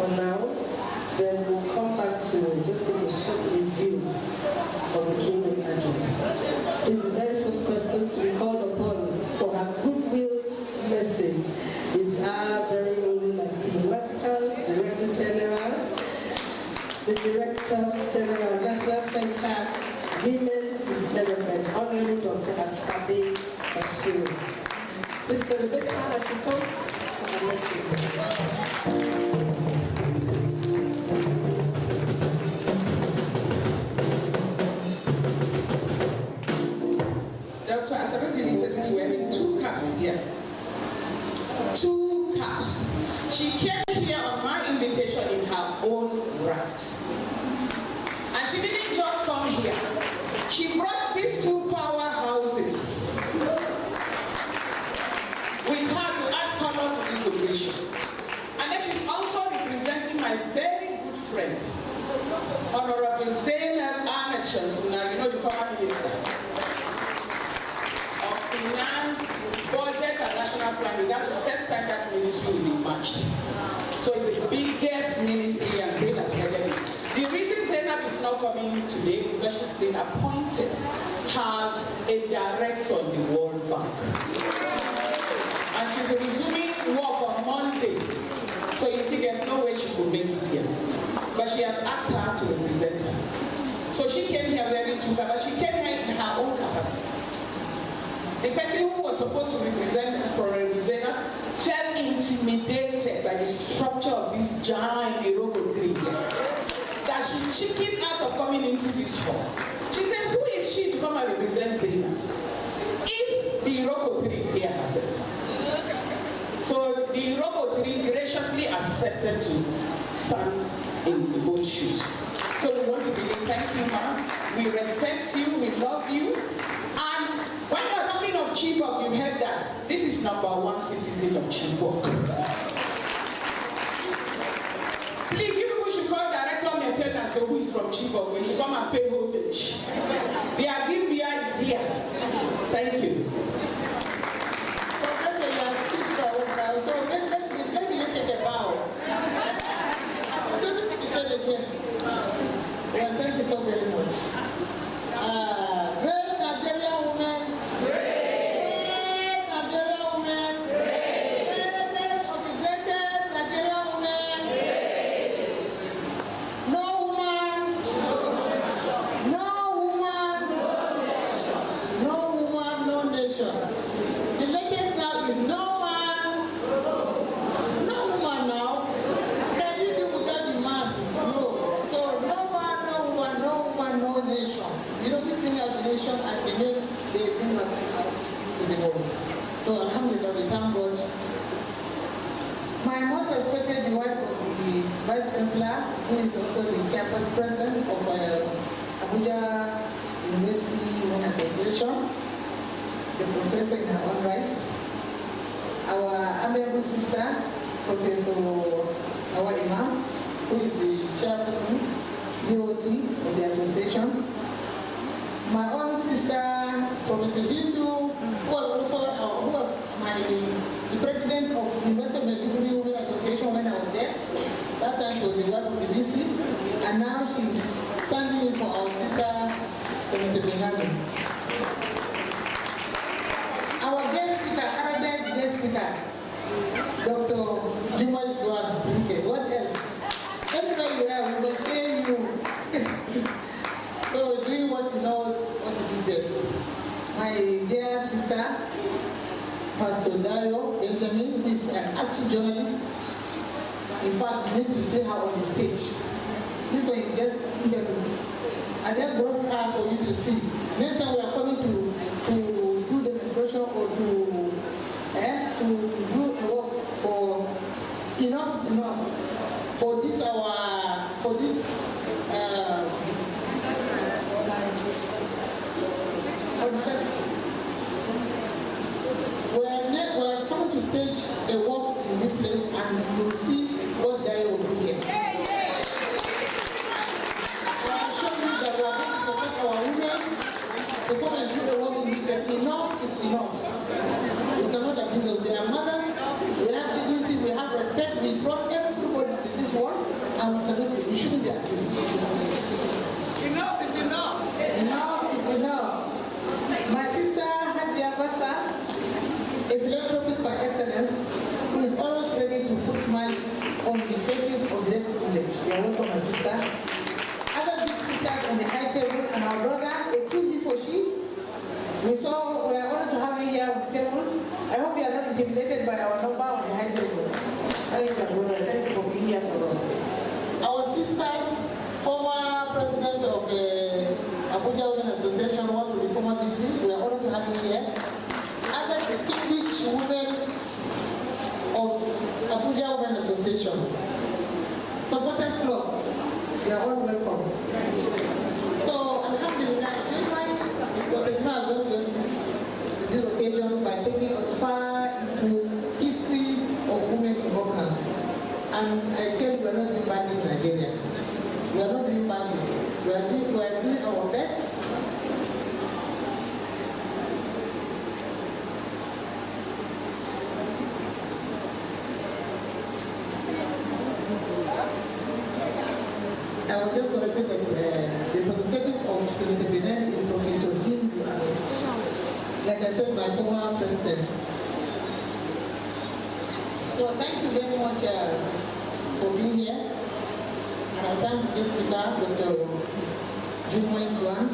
for now. Then we'll come back to just take a short review of the keynote address. He's the very first person to be called upon for her goodwill message. Is our very own diplomatical Director General, the Director General, National Center Women Development, Honorable Dr. Asabe Bashir. Mr. Rebecca, as she comes, Dr. Asabe Bashir is wearing two caps here. Two caps. She came here on my invitation in her own right. And she didn't just come here. She brought these two powerhouses with her to add color to this occasion. And then she's also representing my very good friend, Honorable Zainab Ahmed Shamsuna, you know, the former minister of Finance, Budget and National Planning. That's the first time that ministry will be matched. So it's the biggest ministry, and Zainab headed it. The reason Zainab is not coming today is because she's been appointed as a director in the World Bank. And she's resuming work on Monday. So you see, there's no way she could make it here. But she has asked her to represent her. So she came here wearing two caps, but she came here in her own capacity. The person who was supposed to represent her felt intimidated by the structure of this giant Iroko tree that she chickened out of coming into this hall. She said, who is she to come and represent Zainab if the Iroko tree is here herself? So the Iroko tree graciously accepted to stand in both shoes. So we want to really thank you, ma'am. We respect you, we love you. And when you're talking of Chibok, you've heard that this is #1 citizen of Chibok. Please, you people should call Director of Maintenance who is from Chibok. We should come and pay homage. The Agibia is here. Thank you. Professor, you have speech for us now, so let me take a bow. So let me say it again. Well, thank you so very much. Great Nigerian women. Great Nigerian women. Greatest of the greatest Nigerian women. No woman. No woman. No woman, no nation. The latest now is no man. No woman now. Can you do without the man? No. So no man, no woman, no woman, no nation. You don't bring out the nation and the name they bring us out to the world. So alhamdulillah, we thank God. My most respected wife of the Vice Chancellor, who is also the chairperson president of Abuja University Women Association, the professor in her own right. Our amiable sister, Professor Auwa Imam, who is the chairperson, DOT of the association. My own sister, Professor Bindu, who was also the president of University of Maiduguri Women Association when I was there. That time she was the wife of the VC, and now she's standing in for our sister, Senator Benjamin. Our guest speaker, arrogant guest speaker, Dr. Jumal Duan, please. What else? Anywhere you are, we will say you. So doing what you know what to do best. My dear sister, Pastor Dario Benjamin, who is an astute journalist. In fact, you need to see her on the stage. This one is just interview. I just brought her for you to see. Next time we are coming to do demonstration or to do a work for enough is enough. For this we're coming to stage a walk in this place, and you'll see what they will do here. I'll show you that we are going to support our women to come and do the work in this place. Enough is enough. We cannot abuse them. They are mothers, we have dignity, we have respect. We brought everybody to this work. We shouldn't be accused. Enough is enough. Enough is enough. My sister Hadia Basa, a philanthropist by excellence, who is always ready to put smiles on the faces of the less privileged. You are welcome, my sister. Other big sisters on the high table, and our brother, a 2G for she. We are honored to have you here on the table. I hope you are not intimidated by our number on the high table. Thank you, brother. Thank you for being here for us. Our sisters, former president of the Abuja Women Association, one of the former DC, we are honored to have you here. Other distinguished women of Abuja Women Association. Supporters Club, you are all welcome. So, alhamdulillah, the Regina has done justice this occasion by taking us far into history of women in governance. And I tell you, we are not doing badly in Nigeria. We are not doing badly. We are doing our best. I was just corrected that the representative of Senator Benin is Professor Hindu. Like I said, my former president. So thank you very much for being here. And I thank the speaker, Dr. Jumoy Kwan,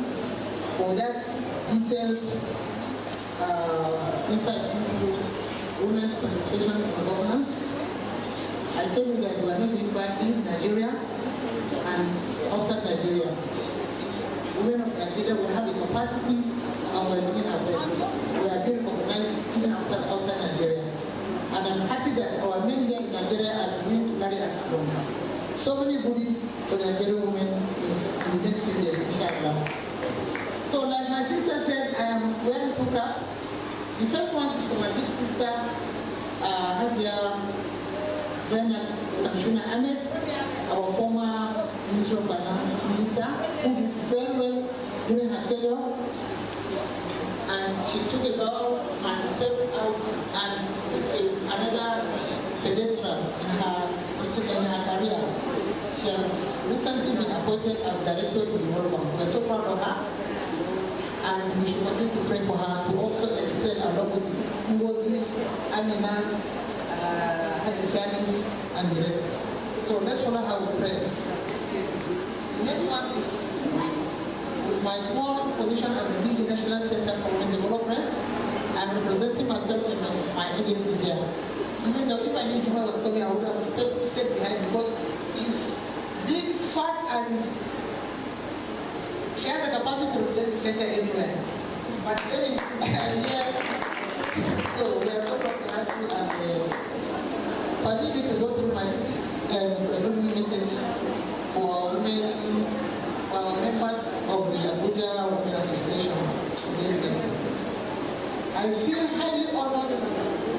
for that detailed insight into women's participation in governance. I tell you that we are not doing badly in Nigeria and outside Nigeria. Women of Nigeria, we have the capacity and we are doing our best. We are being organized even outside Nigeria. And I'm happy that our men here in Nigeria are going to carry us along. So many goodies for Nigerian women in the next few days, inshallah. So like my sister said, I am wearing two caps. The first one is for my big sister, Hadia Zainab Samshuna Ahmed, our former Minister of Finance Minister, who did very well during her tenure. And she took a bow and stepped out and took another pedestal in her career. She has recently been appointed as Director in the World Bank. We're so proud of her. And we should continue to pray for her to also excel along with the Ngozi's, Amina's, Hadishanis, and the rest. So let's follow her with prayers. The next one is my small position at the DG National Center for Women Development. I'm representing myself in my agency here. Even though if I knew Juma was coming, I would have stayed behind because she's big, fat, and she has the capacity to represent the center anywhere. But anyway, yeah. So we are so proud to have you and permit me to go through my message for women, members of the Abuja Women Association. I feel highly honored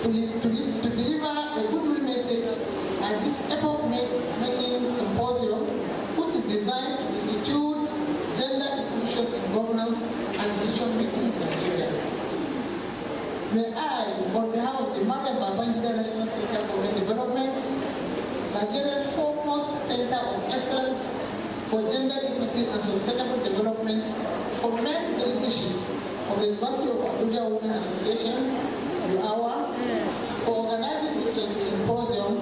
to deliver a goodwill message at this epoch-making symposium, which is designed to institute gender inclusion in governance and decision-making in Nigeria. May I, on behalf of the Madam Babangida National Center for Women Development, Nigeria's foremost center of excellence for gender equity and sustainable development, commend the leadership of the University of Abuja Women Association, the Auwa, for organizing this symposium,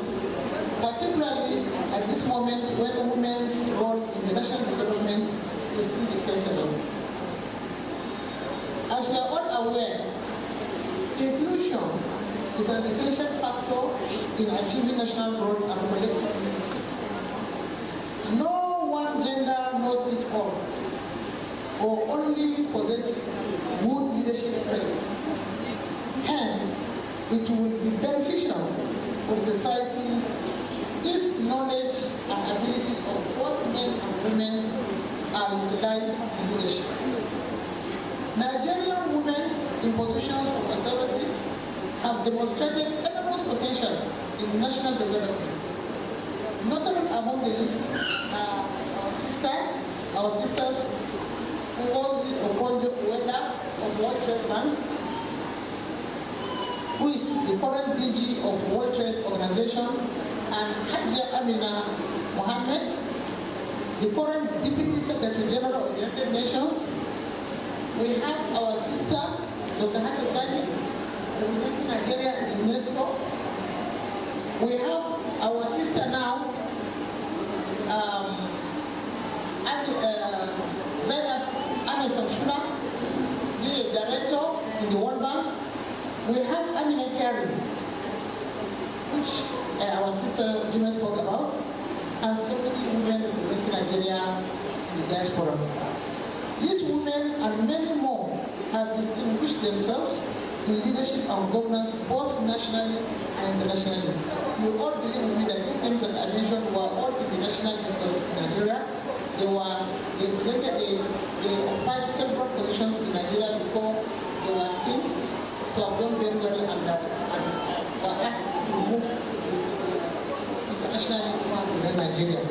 particularly at this moment when women's role in the national development is indispensable. As we are all aware, inclusion is an essential factor in achieving national growth and collective unity. No one gender knows it all, or only possess good leadership traits. Hence, it will be beneficial for the society if knowledge and abilities of both men and women are utilized in leadership. Nigerian women in positions of authority have demonstrated enormous potential in national development. Notable among the list are our sisters, Ngozi Okonjo-Iweala of World Trade Bank, who is the current DG of World Trade Organization, and Hajia Amina Mohammed, the current Deputy Secretary General of the United Nations. We have our sister, Dr. Hatusani, representing Nigeria and UNESCO. We have our sister now, Zainab Ahmed Samshuna, the director in the World Bank. We have Amina Kari, which our sister Juma spoke about, and so many women representing Nigeria in the diaspora. These women and many more have distinguished themselves in leadership and governance both nationally and internationally. You all believe with me that these names that I mentioned were all in the national discourse in Nigeria. They occupied several positions in Nigeria before they were seen to have done very well and were asked to move internationally to Nigeria.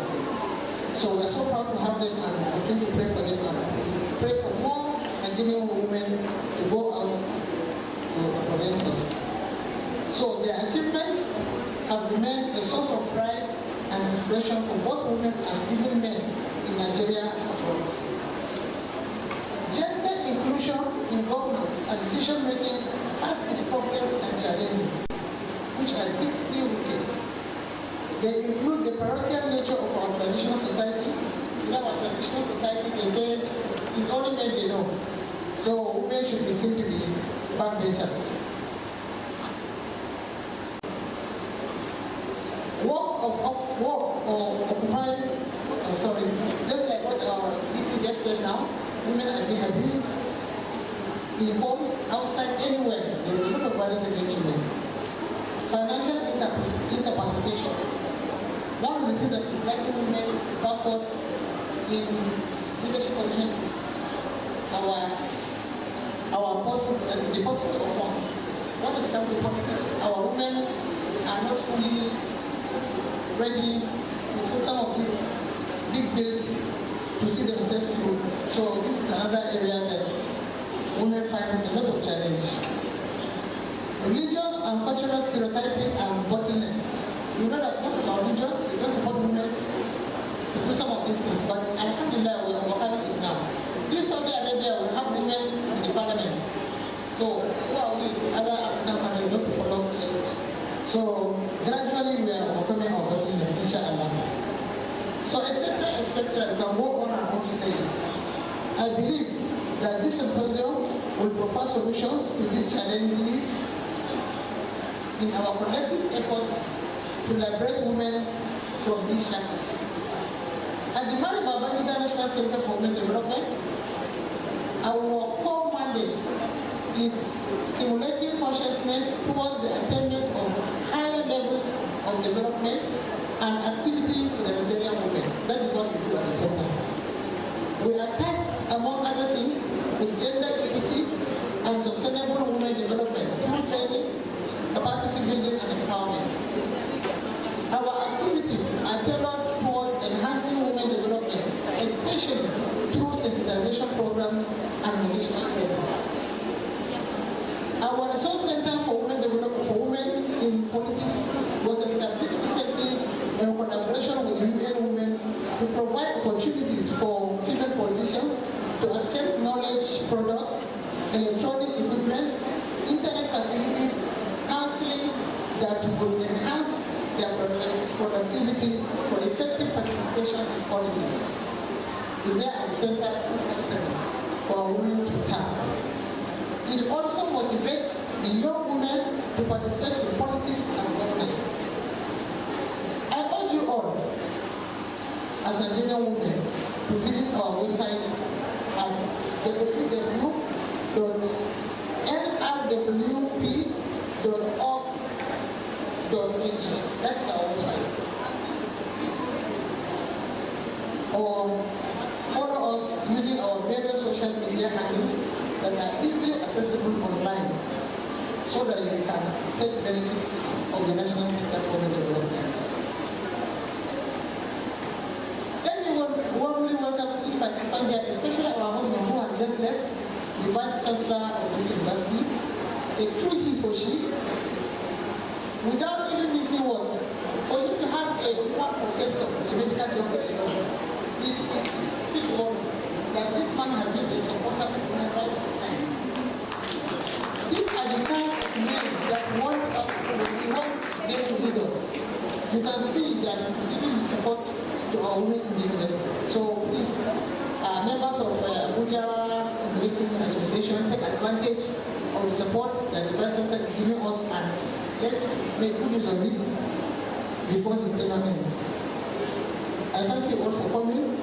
So we're so proud to have them and continue to pray for them and pray for more Nigerian women to go out to represent us. So their achievements have remained a source of pride and inspiration for both women and even men in Nigeria and abroad. Gender inclusion in governance and decision-making has its problems and challenges, which are deeply rooted. They include the parochial nature of our traditional society. In our traditional society, they say it's only men they know. So women should be seen to be backbenchers. Just like what our DC just said now, women are being abused in homes, outside, anywhere. There is a lot of violence against women. Financial incapacitation. One of the things that is dragging women backwards in leadership position is our person, the politics of us. What is coming to politics? Our women are not fully ready to put some of these big bills to see themselves through. So this is another area that women find a lot of challenge. Religious and cultural stereotyping and bottlenecks. You know that most of our religions, they don't support women to do some of these things, but alhamdulillah, we are overcoming it now. If Saudi Arabia will have women in the parliament, so who are we, other African countries, not to follow suit? So gradually we are overcoming our bottlenecks, inshallah. So etc., we can go on and on to say it. I believe that this symposium will provide solutions to these challenges in our collective efforts to liberate women from these shackles. At the Mariba International Center for Women Development, our core mandate is stimulating consciousness towards the attainment of higher levels of development and activity for the Nigerian women. That is what we do at the center. We are tasked, among other things, with gender equity and sustainable women development through training, capacity building, and empowerment. Our activities are tailored towards enhancing women development, especially through sensitization programs and vocational training. Our resource center for women development for women in politics was established recently in collaboration with UN Women to provide opportunities for female politicians to access knowledge products, electronic equipment, internet facilities, counseling that will enhance their productivity for effective participation in politics. Is there a center for women to tap? It also motivates the young women to participate in politics and governance. I urge you all, as Nigerian women, to visit our website at www.nrwp.org.ag. That's our website. Or follow us using our various social media handles that are easily accessible online so that you can take benefits of the National Center for Women Development. Let me warmly welcome each participant here, especially our husband who has just left, the Vice Chancellor of this university, a true he for she, without even missing words. For you to have a one professor, a medical doctor, is you can see that he's giving his support to our women in the university. So please, members of Abuja University Women Association, take advantage of the support that the Vice Chancellor is giving us, and let's make good use of it before his tenure ends. I thank you all for coming.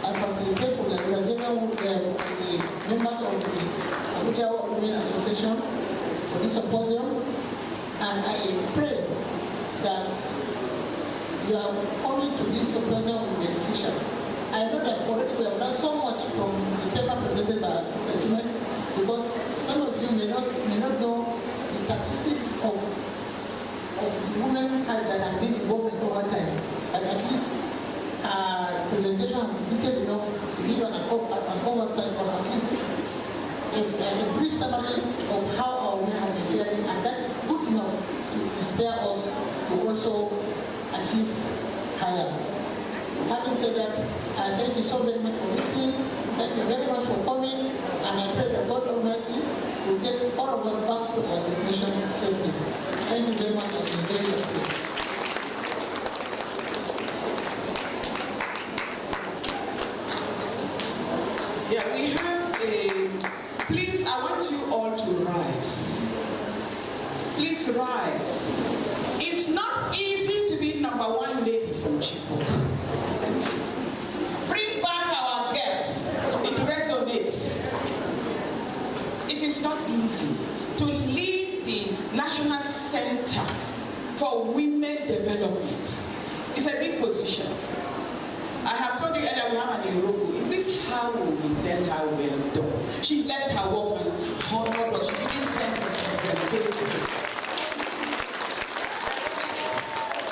I facilitate for the general the members of the Abuja Women Association for this symposium, and I pray that you are coming to this symposium will be beneficial. I know that already we have done so much from the paper presented by Sister Jume, because some of you may not know the statistics of the women that have been involved in over time, but at least presentation has been detailed enough to give an oversight, or at least a brief summary of how our women have been faring, and that is good enough to inspire us to also achieve higher. Having said that, I thank you so very much for listening. Thank you very much for coming, and I pray that God Almighty will take all of us back to our destinations safely. Thank you very much, and enjoy your stay. Yeah, we have a... Please, I want you all to rise. Please rise. It's not easy to be #1 lady from Chibok. Bring back our girls. It resonates. It is not easy to lead the National Center for Women Development. It's a big position. I have told you earlier we have an Irogo. Is this how we will tell her well done? She left her work and honored us. She didn't send representative.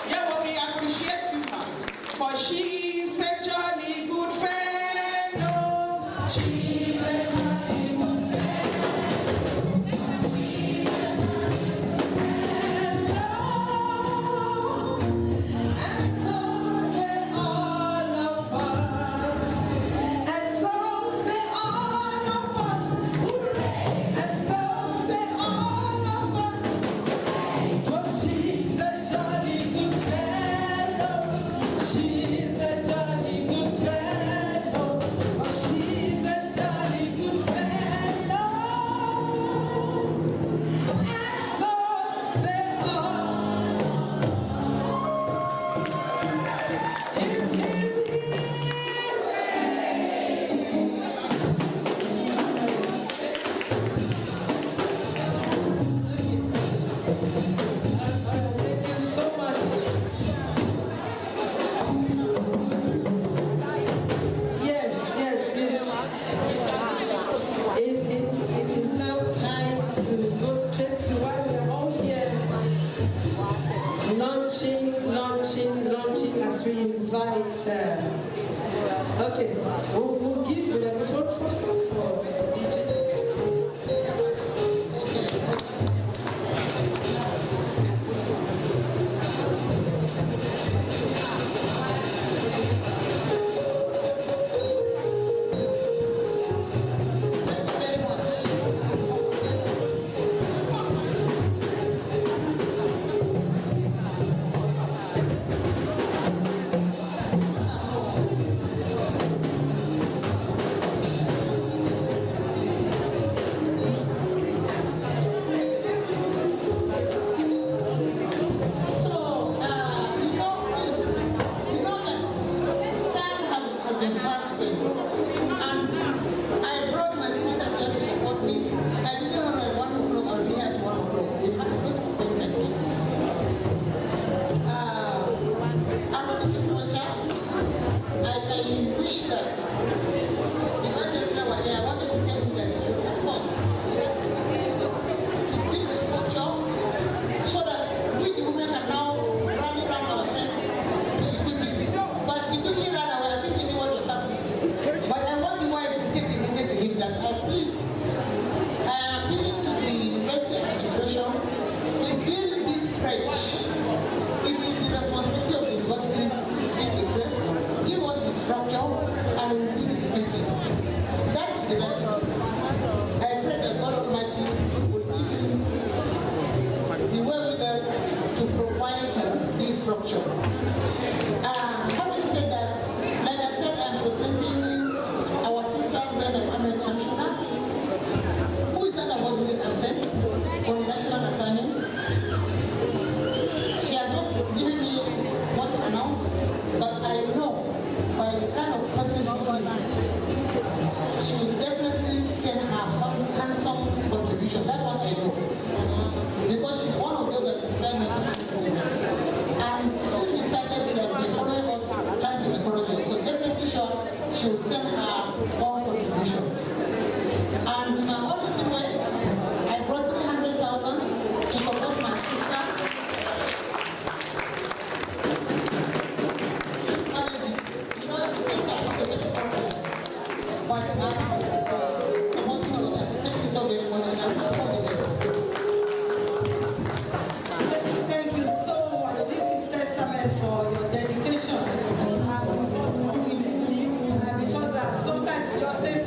Yeah, well, we appreciate you, ma'am. For she's a jolly good fellow. She's a jolly good fellow. And so say all of us. And so say all of us. Hooray! And so say all of us. For she's a jolly good fellow. She's a jolly good fellow. For she's a jolly good fellow. And so say all. Hip, hip, hip. Thank you so much. Yes. It is now time to go straight to why we are all here. Launching as we invite. Okay, we'll give the microphone first for DJ. Give us the structure and we will do the she will send her own contribution. And in my own little way, I brought 300,000 to support my sister. Please manage it. You know, sometimes the best company. But I have someone to know that. Thank you so very much. And I'm support the Thank you so much. This is testament for your dedication and for us women. And because sometimes you just say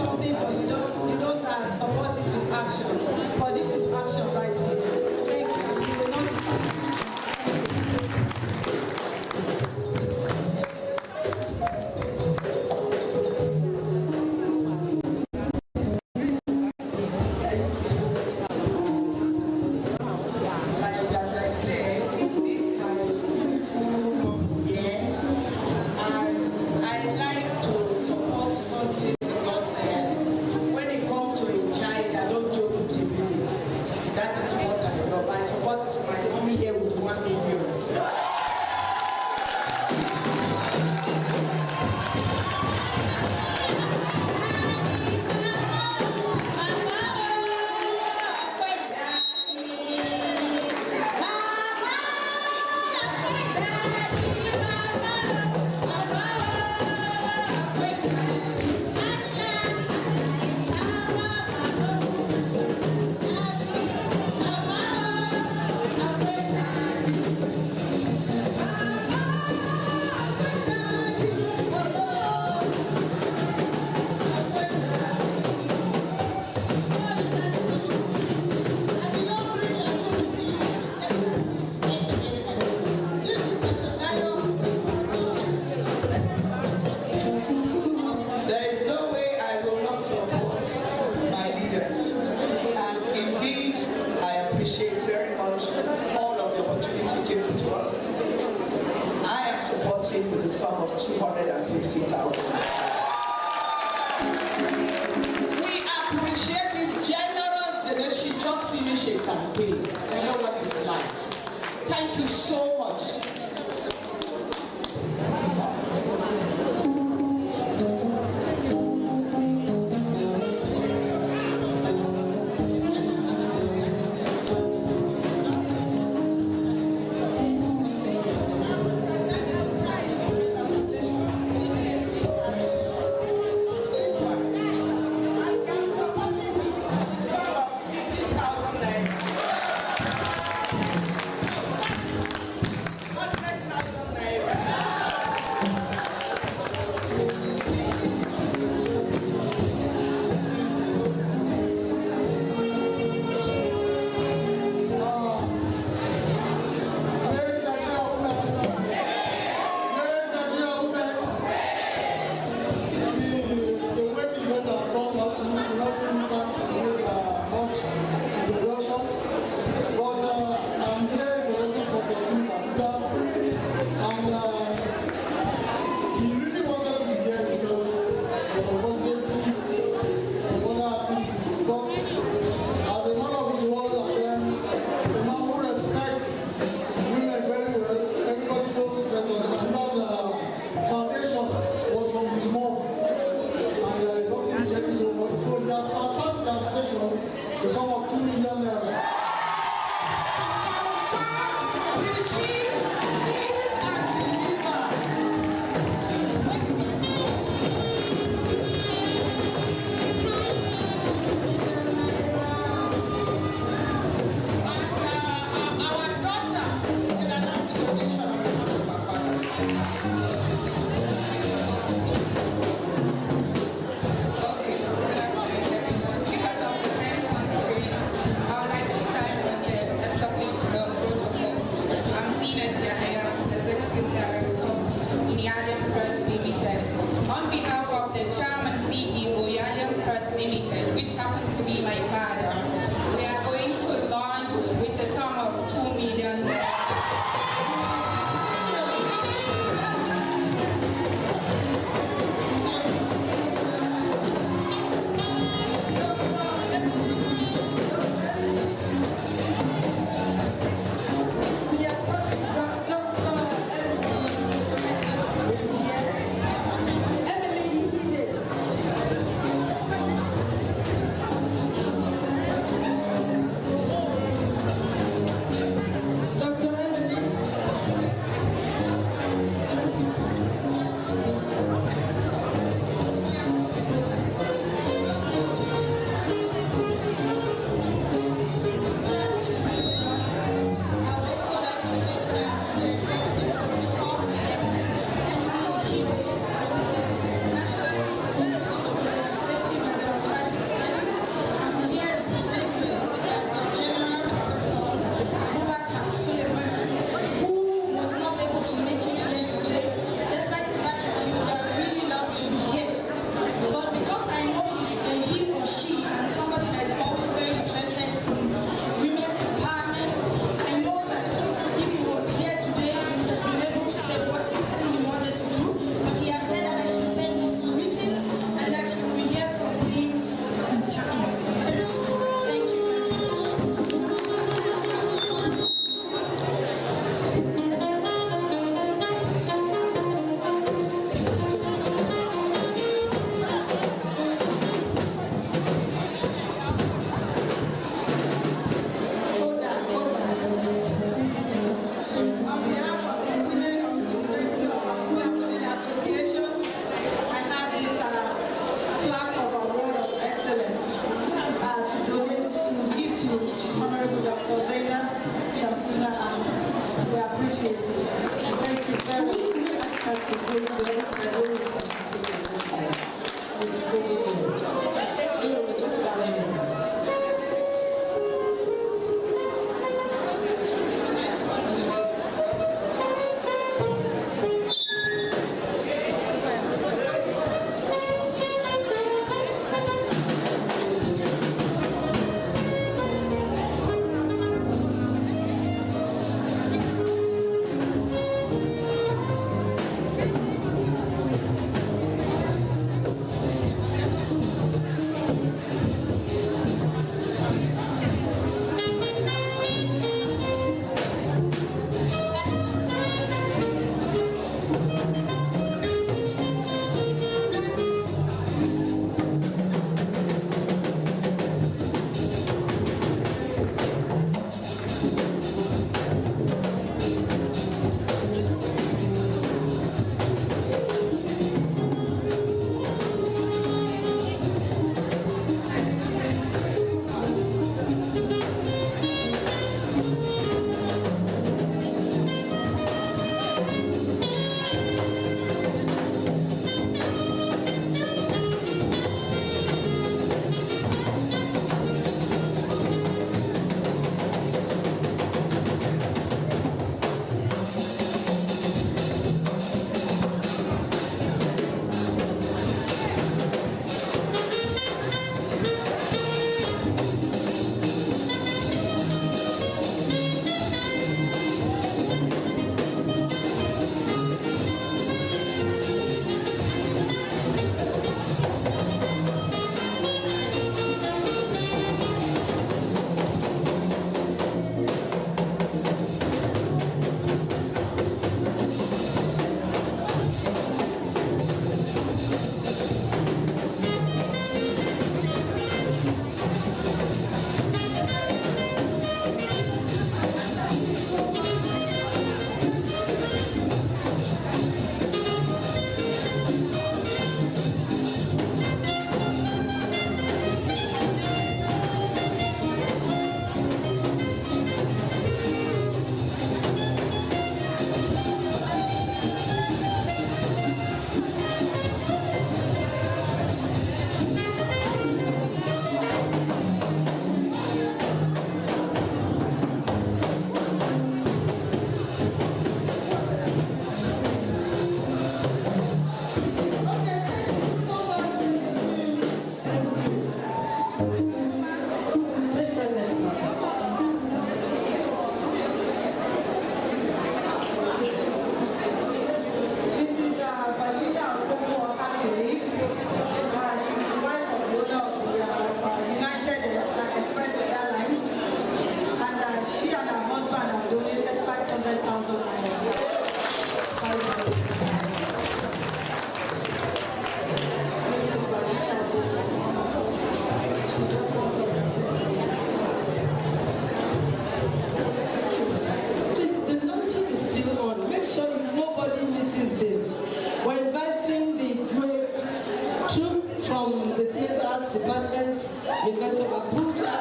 Arts Department, University of Abuja.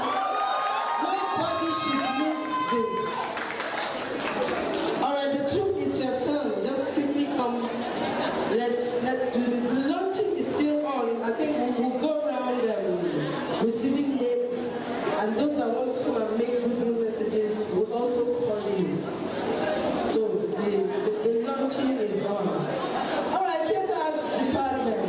Nobody should miss this. All right, the troop, it's your turn. Just quickly come. Let's do this. The launching is still on. I think we'll go around receiving names, and those that want to come and make goodwill messages will also call in. So the launching is on. All right, Theatre Arts Department.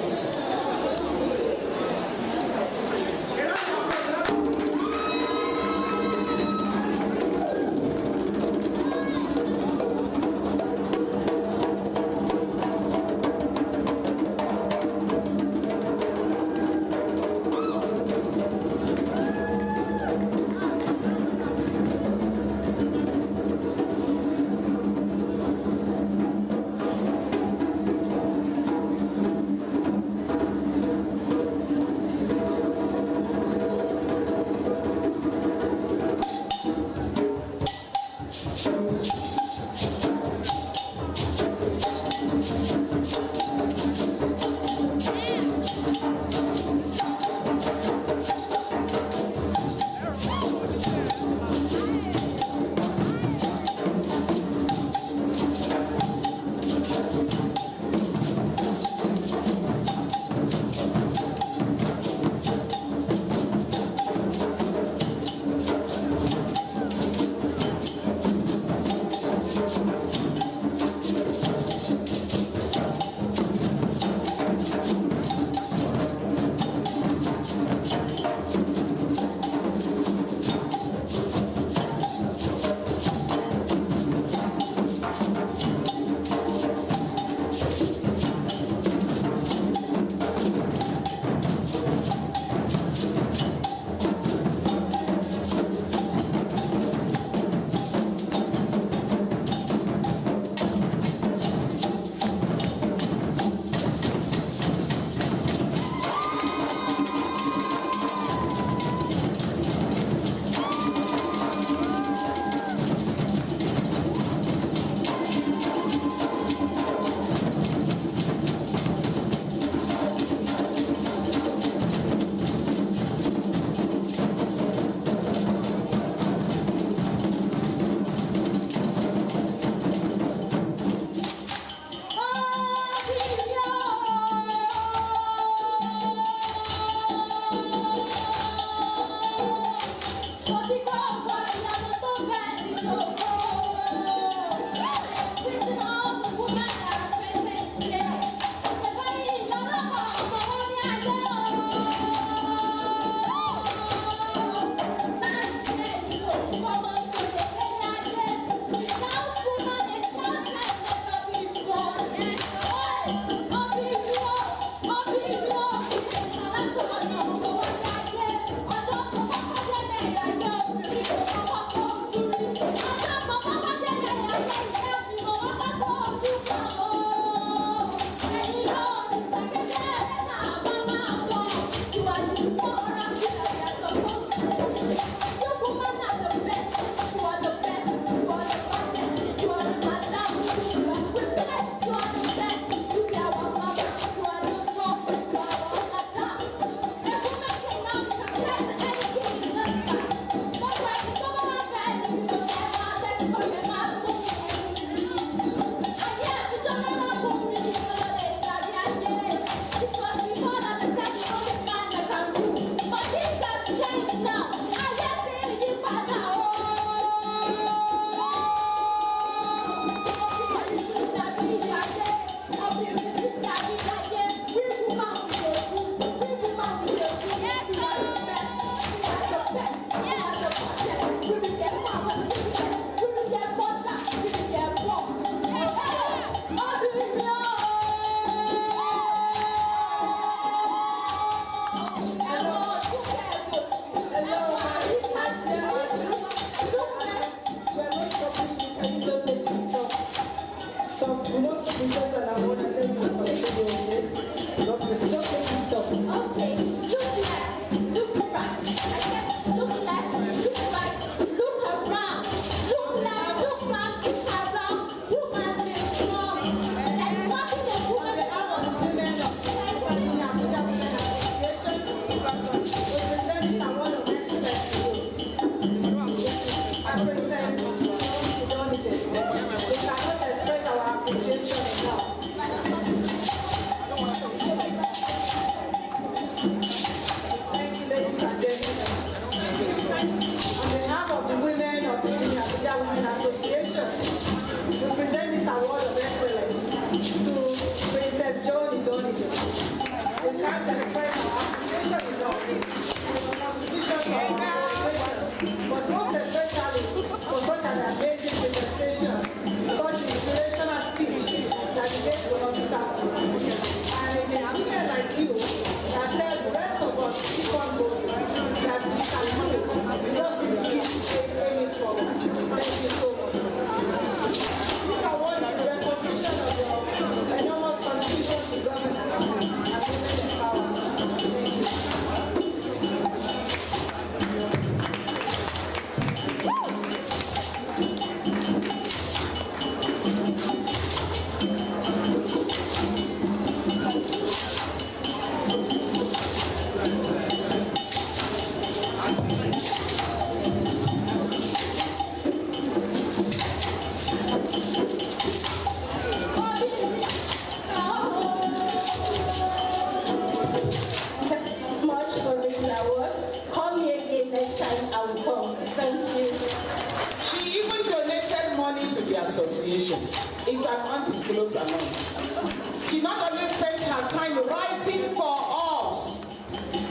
Association. It's an undisclosed amount. She not only spent her time writing for us,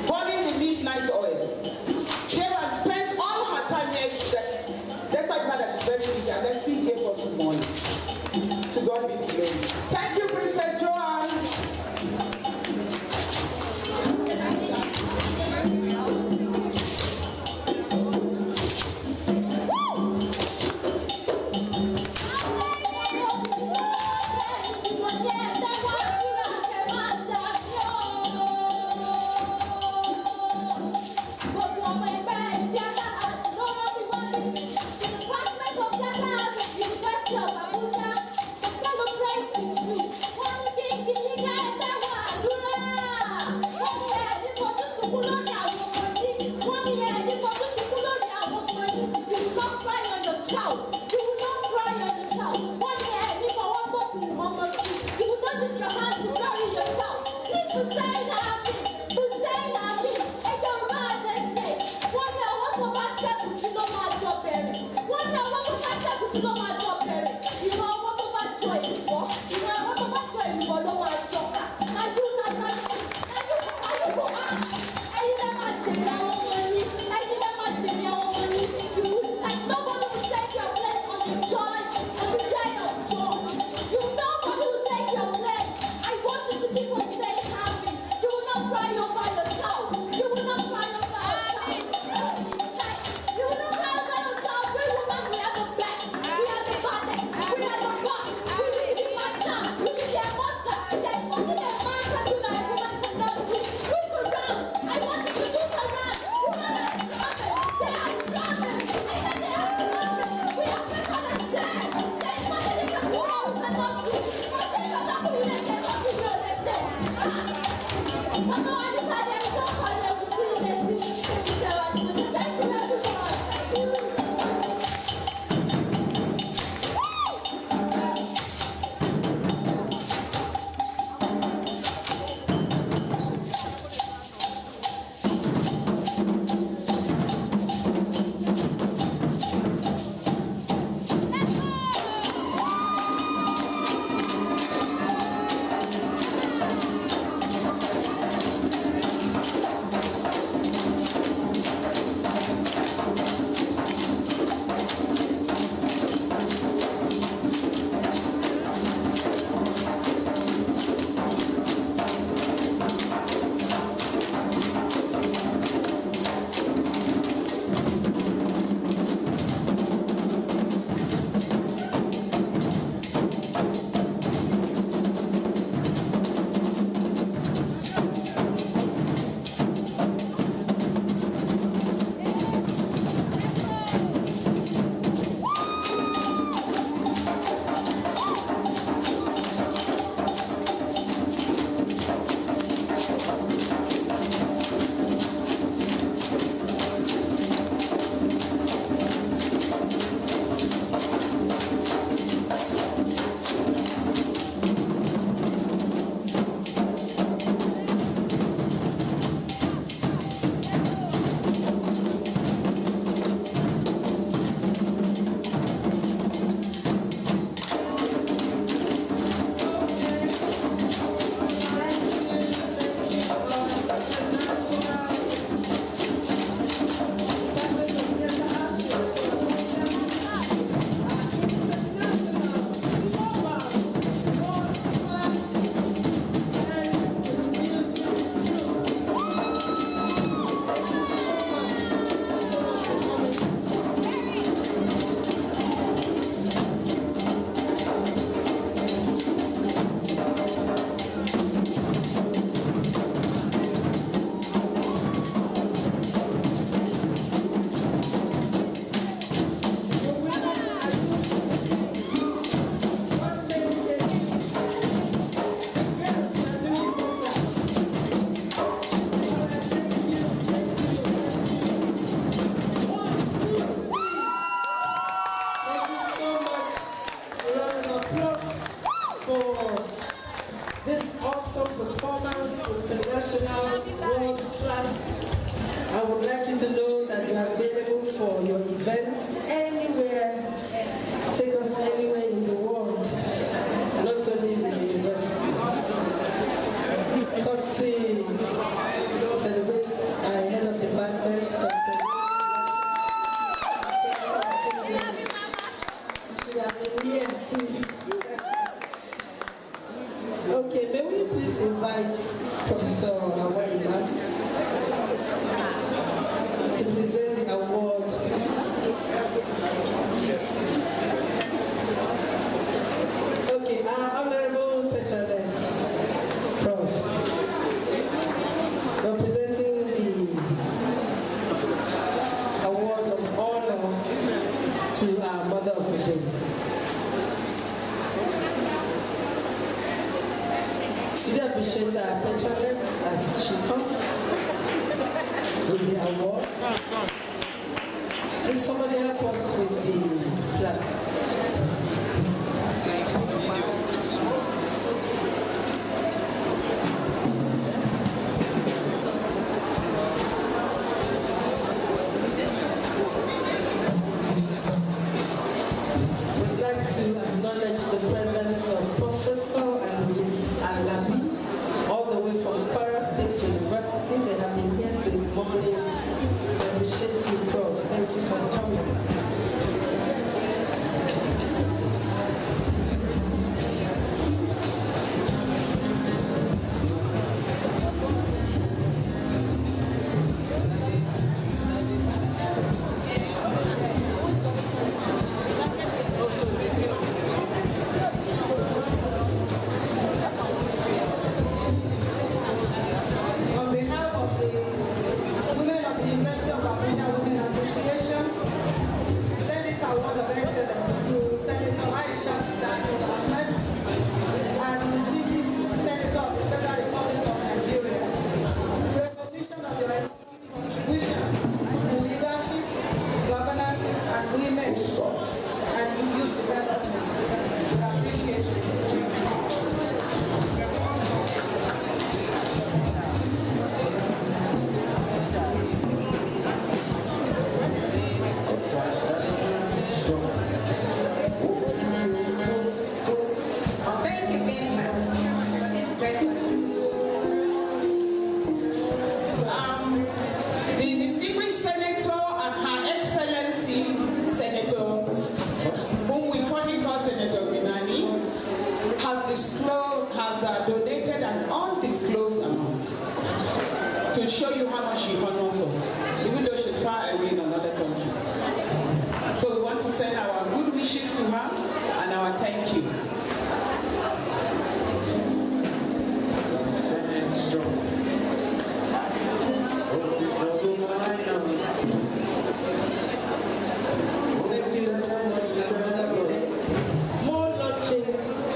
burning the midnight oil, came and spent all her time here. Despite that she's very busy, and then she gave us some money. To God be the glory. Thank you, Princess Joanne. for your events anywhere. Take us anywhere you with the award. Please somebody help us with the plaque. We'd like to acknowledge the presence of Professor and Mrs. Alabi, all the way from Kwara State University. They have been here since morning. I appreciate you, Prof. Thank you for coming. On behalf of the women of the University of Abuja Women Association, send this award of excellence to Senator Aisha Daniel Ahmed and distinguished Senator of the Federal Republic of Nigeria. The recognition of your enormous contributions in leadership, governance, and women and youth development. We appreciate you. Thank you very much for this great contribution. The distinguished senator and Her Excellency Senator, whom we fondly call Senator Binani, has donated an undisclosed amount to show you how much she honors us, even though she's far away in another country. So we want to send our good wishes to her and our thank you. Thank you so much, my brother. More launching.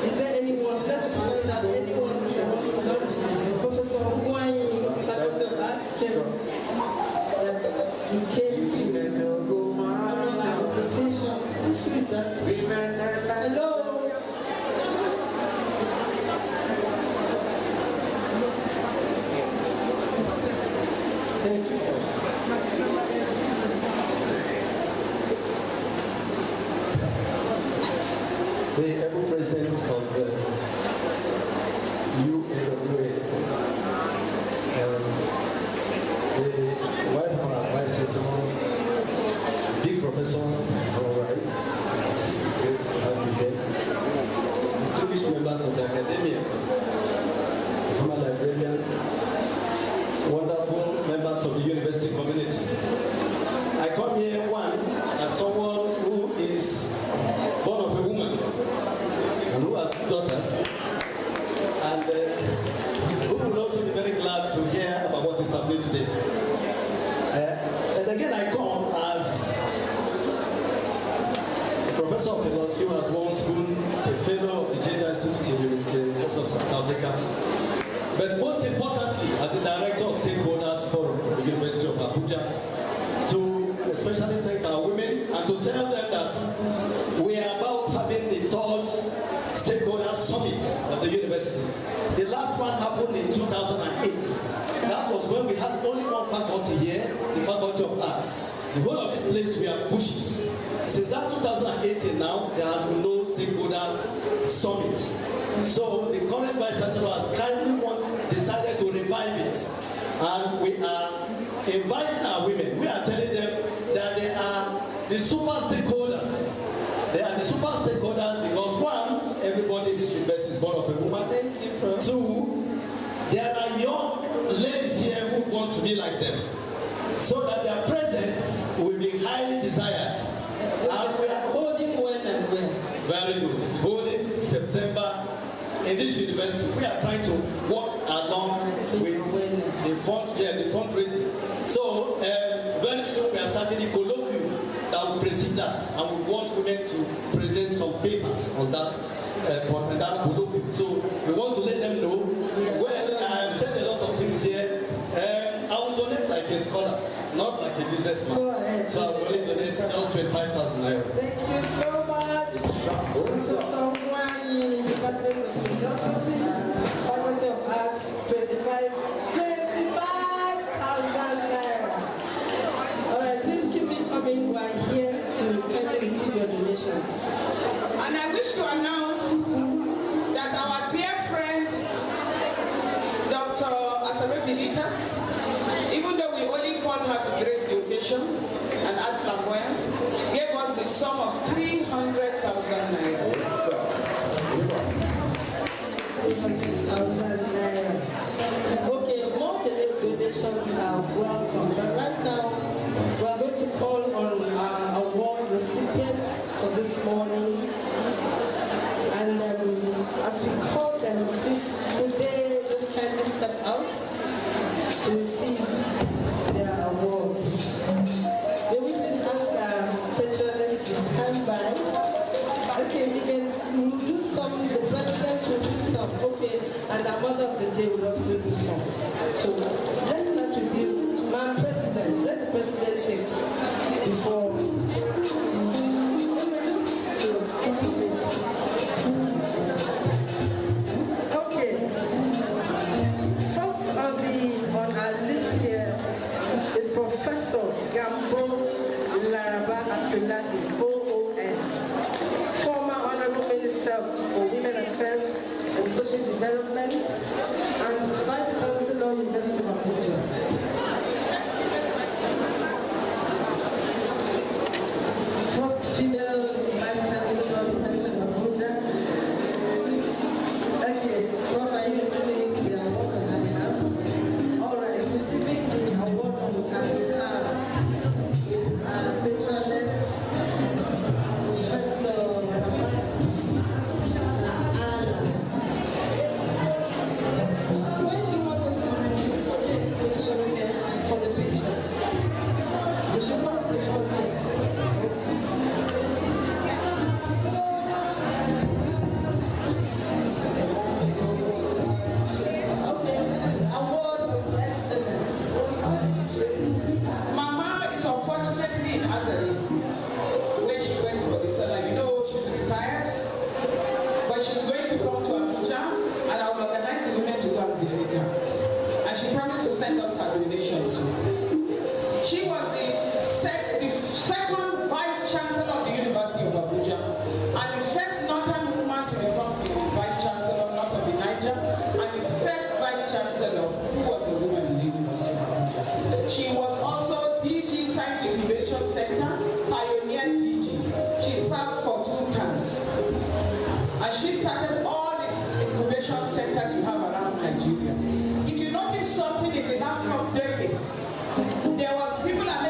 Is there anyone? Let's just find out anyone who wants to launch. Professor Wine, Faculty of Arts, came that he came to honor our invitation. Who is that? Hello. Thank you. The able president of UAWA, the wife of our vice chancellor, big professor, all right, great to have you here. Distinguished members of the academia, former librarians, wonderful members of the university community. I come here, one, as someone who is born of a woman and who has two daughters, and who will also be very glad to hear about what is happening today. And again, I come as a professor of philosophy who has once been a fellow of the Gender Institute in the University of South Africa, but most importantly, as the director of Stakeholders Forum at the University of Abuja, to especially thank our women and to tell them that we are about having the third Stakeholders Summit at the university. The last one happened in 2008. That was when we had only one faculty here, the Faculty of Arts. The whole of this place were bushes. Since that 2018 now, there has been no Stakeholders Summit. So the current Vice Chancellor has kindly decided to revive it. And we are inviting our women. We are telling them that they are the super stakeholders. They are the super stakeholders because one, everybody in this university is born of a woman. Two, there are young ladies here who want to be like them. So that their presence will be highly desired. And we are Holding when and when? very good. It's holding September in this university. We are trying to work along with the fundraising. So very soon we are starting the colloquium that will precede that, and we want women to present some papers on that colloquium. So we want to let them know. Well, I have said a lot of things here. I will donate like a scholar. Yes, ma'am. Go ahead. So I'm going to donate just 25,000 naira. Thank you so much. Mr. Songwani, Department of Philosophy, Faculty of Arts, 25,000 naira. All right, please keep it coming. We're here to kindly receive your donations. And I wish to announce that our dear friend, Dr. Asabe Bilitas, even though we only called her to grace the occasion and add flamboyance, gave us the sum of 300,000 naira. 300,000 naira. Okay, more donations are welcome. But right now, we are going to call on our award recipients for this morning. And as we call them, please, would they just kindly step out to receive their awards? May we please ask our patrons to stand by? Okay, we'll do some, the president will do some, okay, and our mother of the day will also do some. So let's start with you, Madam President. Let the president take before. Okay. First on our list here is Professor Gambo Laraba Abdullahi, OON, former Honorable Minister for Women Affairs and Social Development and Vice Chancellor, University of Abuja. First female Vice Chancellor, University of Abuja. Okay, what are you receiving the award on that now? All right, receiving the award on that now is patroness Professor Anna. When do you want us to read this? Okay, this position okay for the pictures. You should come to the front here. Award of Excellence. Mama is unfortunately in Azari, where she went for the salon. You know, she's retired, but she's going to come to Abuja, and I'll organize the women to go and visit her. And she promised to send us her donation too. She was the second Vice Chancellor of the University of Abuja, and the first Northern woman to become the Vice Chancellor, not of the Niger, and the first Vice Chancellor who was a woman in the University of Abuja. She was also DG Science Innovation Center, pioneer DG. She served for 2 terms. And she started all these incubation centers you have around Nigeria. If you notice something in the last decade, there was people at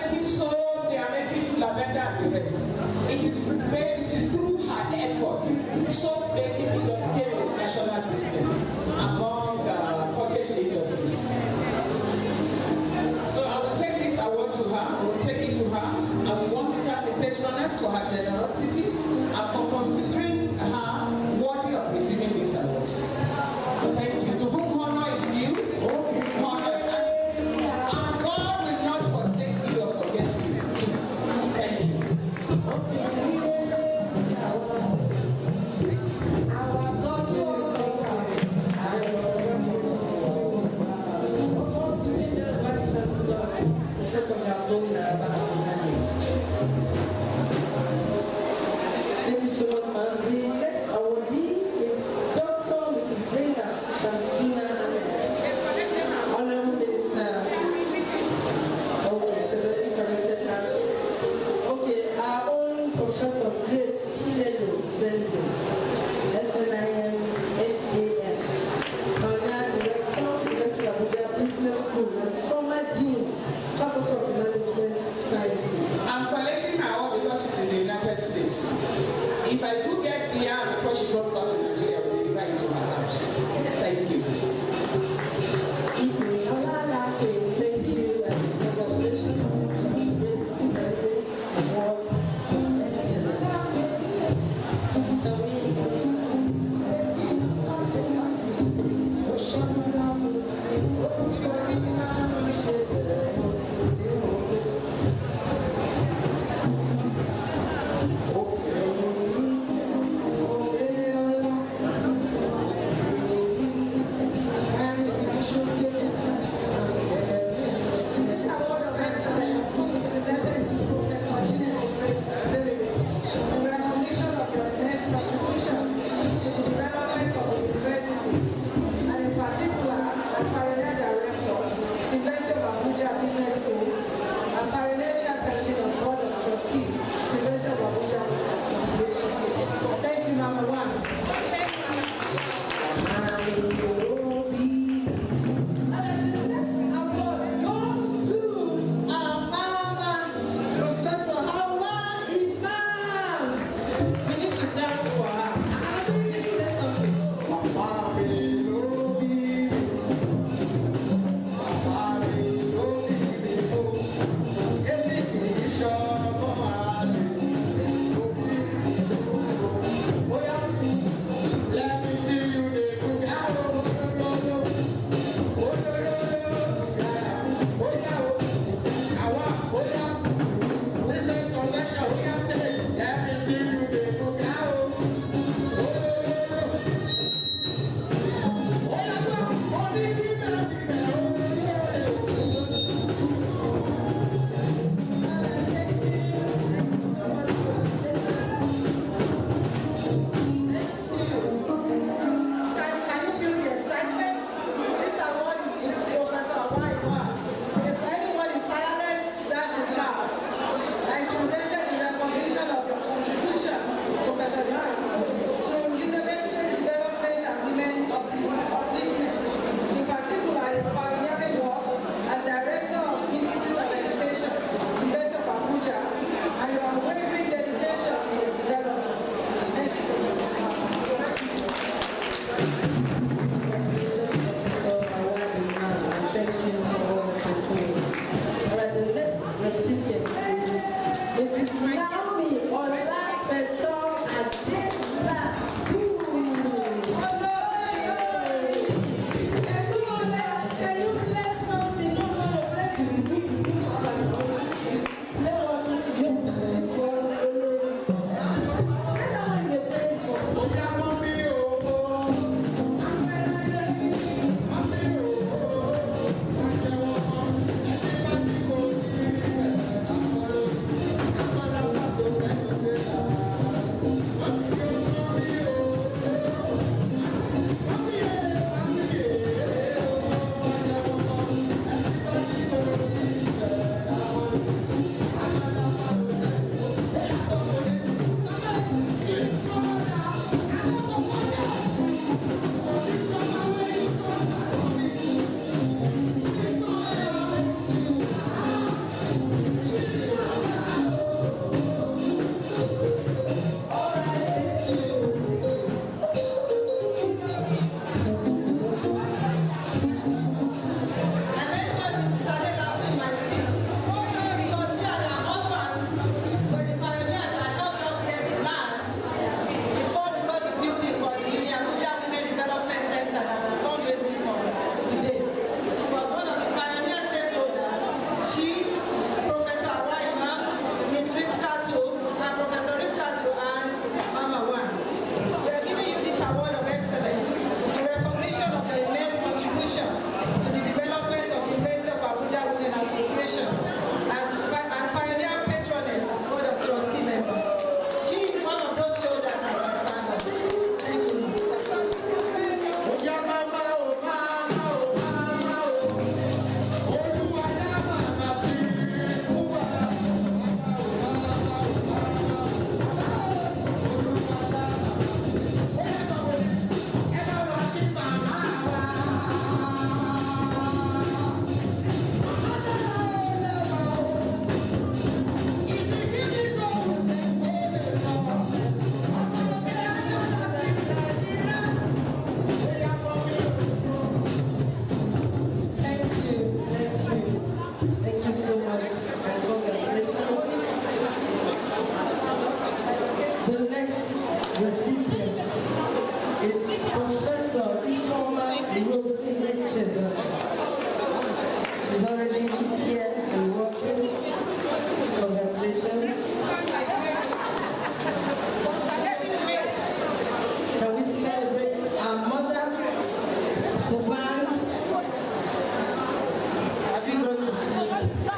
She's already here and working. Congratulations. Can we celebrate our mother, the band? Have you gone to sleep?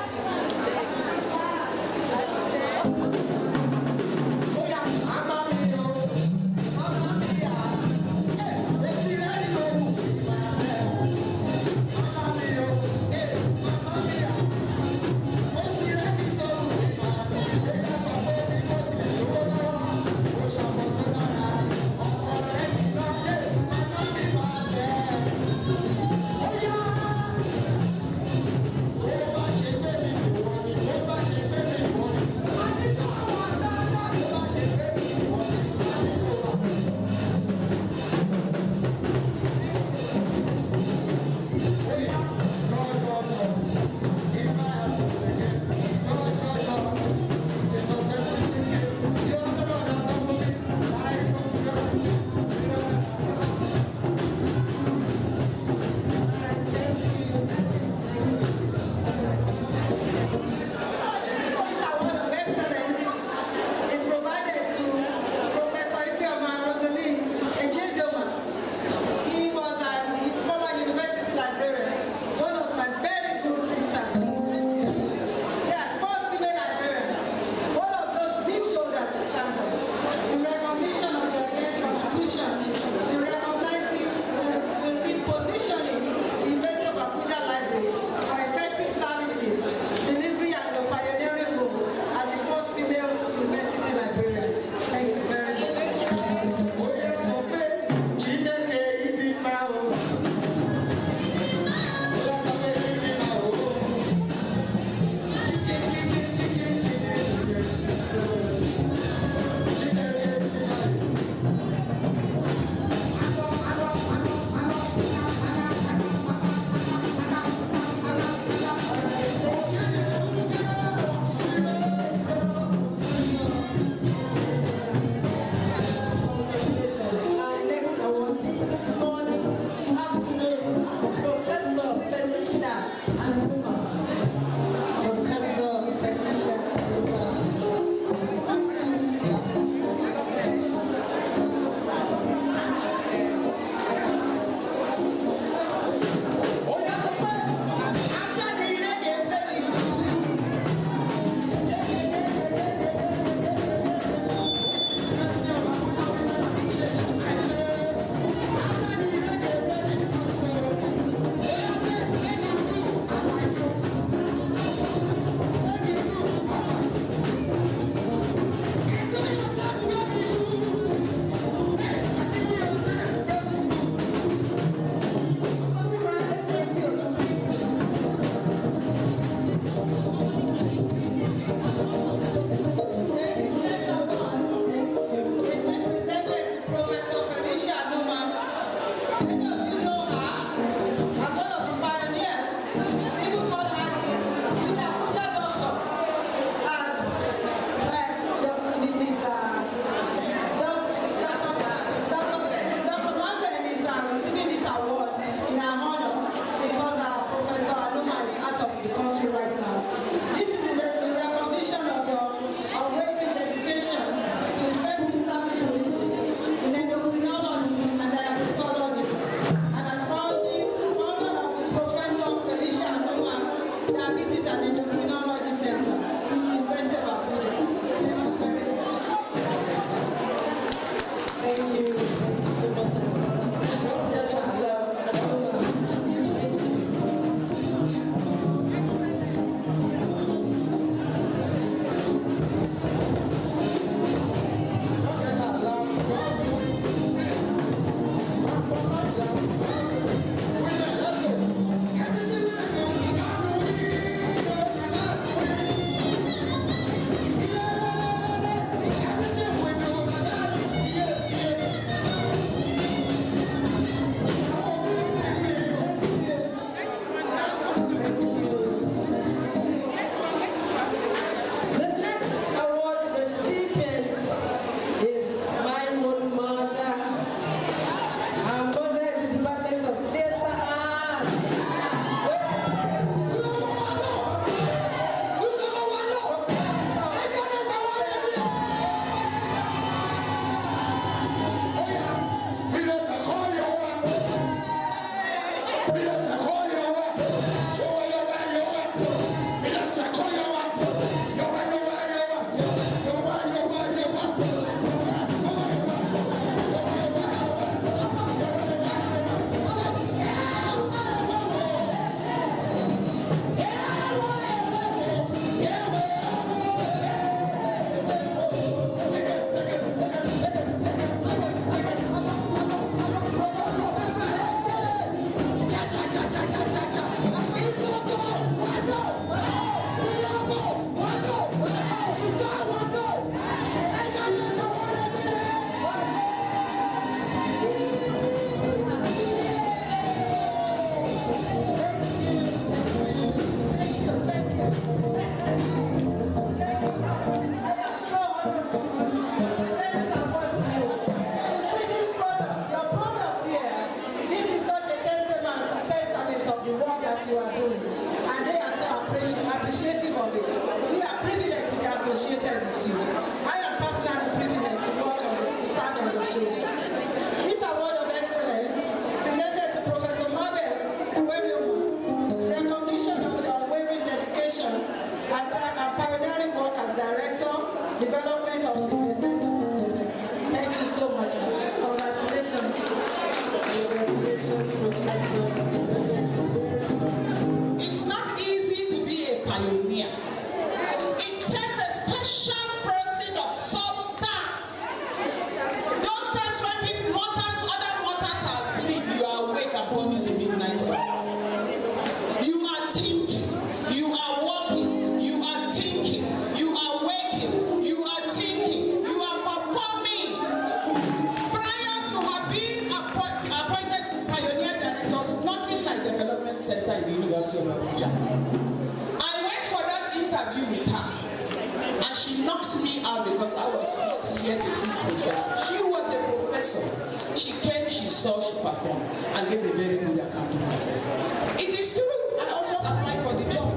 You are walking, you are thinking, you are waking, you are thinking, you are performing. Prior to her being appointed pioneer directors, nothing like development center in the University of Abuja. I went for that interview with her, and she knocked me out because I was not yet a full professor. She was a professor. She came, she saw, she performed, and gave a very good account of herself. It is true. I also applied for the job.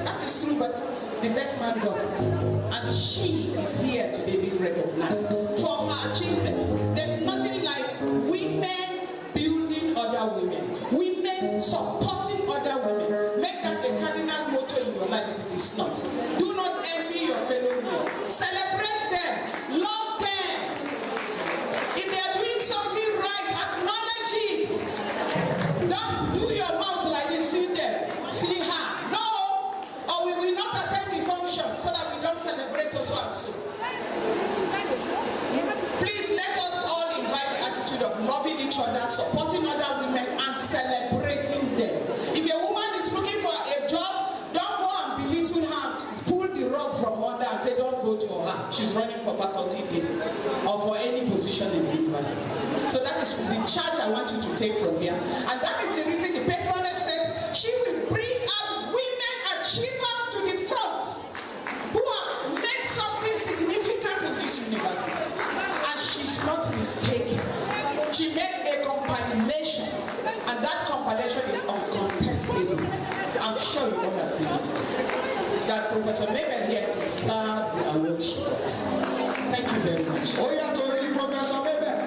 That is true, but the best man got it. And she is here today being recognized for her achievement. There's nothing like women building other women, women supporting other women. Make that a cardinal motto in your life if it is not. Do not envy your fellow women. Celebrate them. Love them. If they are doing something right, acknowledge it. Don't do your mouth like this. See them. See her. No. Or we will not attend the function so that we don't celebrate us and so. Please let us all invite the attitude of loving each other, supporting other women, and celebrating them. If a woman is looking for a job, don't go and belittle her, pull the rug from under and say don't vote for her. She's running for faculty dean or for any position in the university. So that is the charge I want you to take from here. And that is the reason the patroness said she will bring out women achievers to the front who have made something significant in this university. And she's not mistaken. She made a compilation, and that compilation is uncontestable. I'm sure you know that that Professor Mabel here deserves the award she got. Thank you very much. Oh, yeah, to Professor Mabel.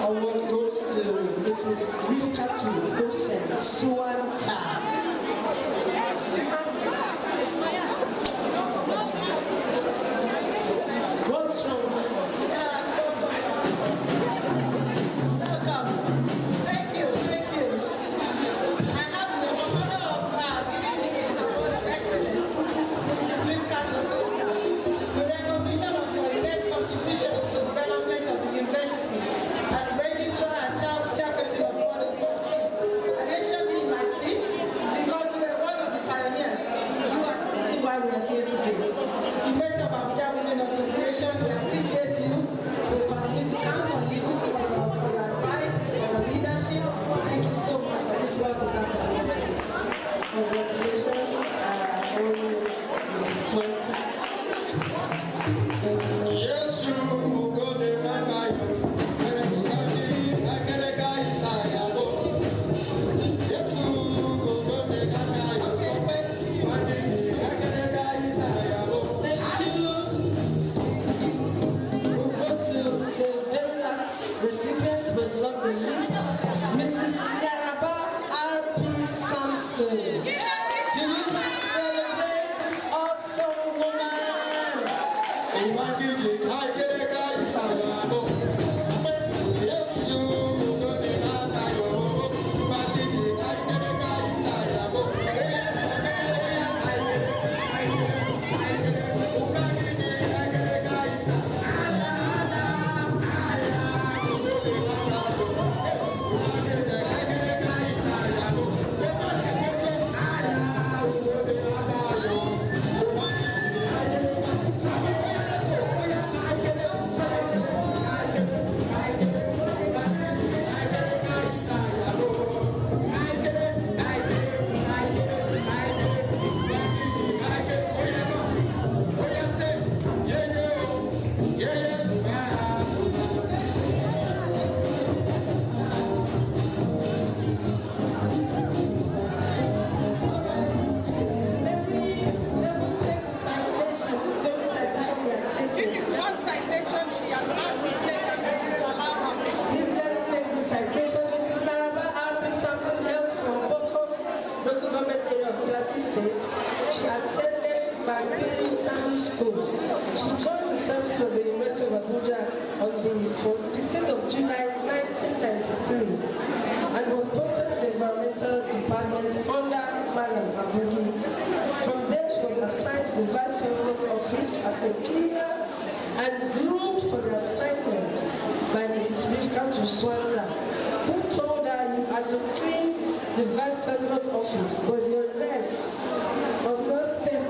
Award goes to Mrs. Rifkatu Hossein Suwanta. What's wrong? Welcome. Thank you. I have the honor of giving the award of excellence, Mrs. Rifkatu Hossein, the recognition of your immense contribution to the development of the university as registrar and chairperson of board of trustees. I mentioned you in my speech because you were one of the pioneers. You are the reason why we are here today. The University of Abuja Women Association, we appreciate you. We continue to count on you for your advice, for your leadership. Thank you so much for this well-deserved award. Congratulations, Mrs. Suwanta. Yes, you go to my recipient, but not the least, Mrs. Yaraba R.P. Sampson. Can you please celebrate this awesome woman? She joined the service of the University of Abuja on the 16th of July 1993 and was posted to the environmental department under Madam Abuja. From there, she was assigned to the Vice Chancellor's office as a cleaner and groomed for the assignment by Mrs. Rivka Tuswanta, who told her you had to clean the Vice Chancellor's office, but your legs must not step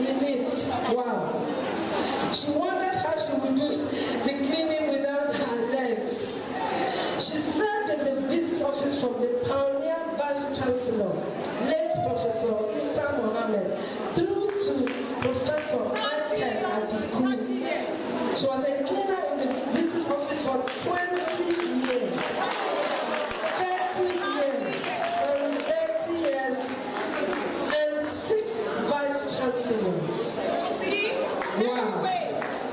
in it. Wow. She wondered how she would do the cleaning without her legs. She served in the business office from the pioneer Vice Chancellor, late Professor Issa Mohammed, through to Professor Michael Adiku. She was a cleaner in the business office for 20 years. 30 years, and 6 vice chancellors. Wow.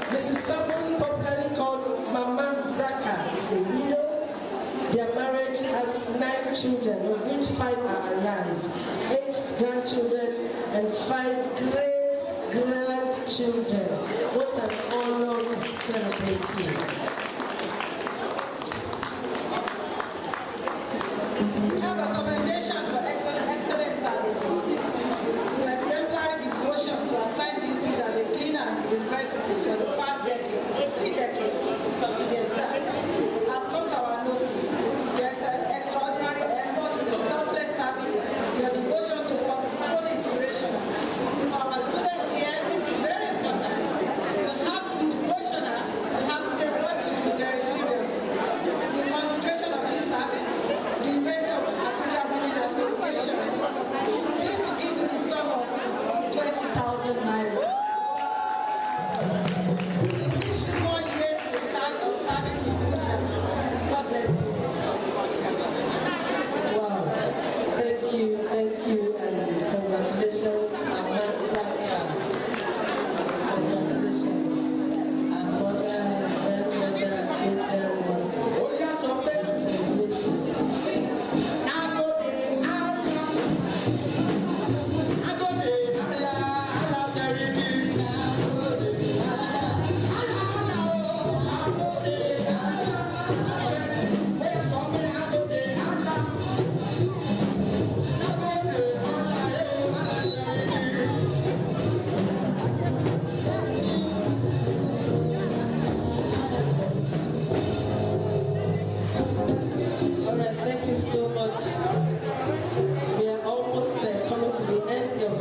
Mrs. Sampson, popularly called Mama Zaka, is a widow. Their marriage has 9 children, of which 5 are alive, 8 grandchildren, and 5 great-grandchildren. What an honor to celebrate you. We have a commendation for excellent service. Your exemplary devotion to assigned duties as a cleaner at the university for the past decade, 3 decades, to be exact, has come to our notice. Your extraordinary efforts in the selfless service, your devotion to work is truly inspirational. For our students here, this is very important. You have to be devotional. You have to take what you do very seriously. In consideration of this service, the University of Abuja Women Association is pleased to give you the sum of 20,000 naira. We wish you more years to serve of service in good health. God bless you. Wow. Thank you, and congratulations, Ahmad Zaka. Congratulations. Our mother, grandmother, great-grandmother. Oh, yeah, so let's celebrate you. All right, thank you so much. We are almost coming to the end of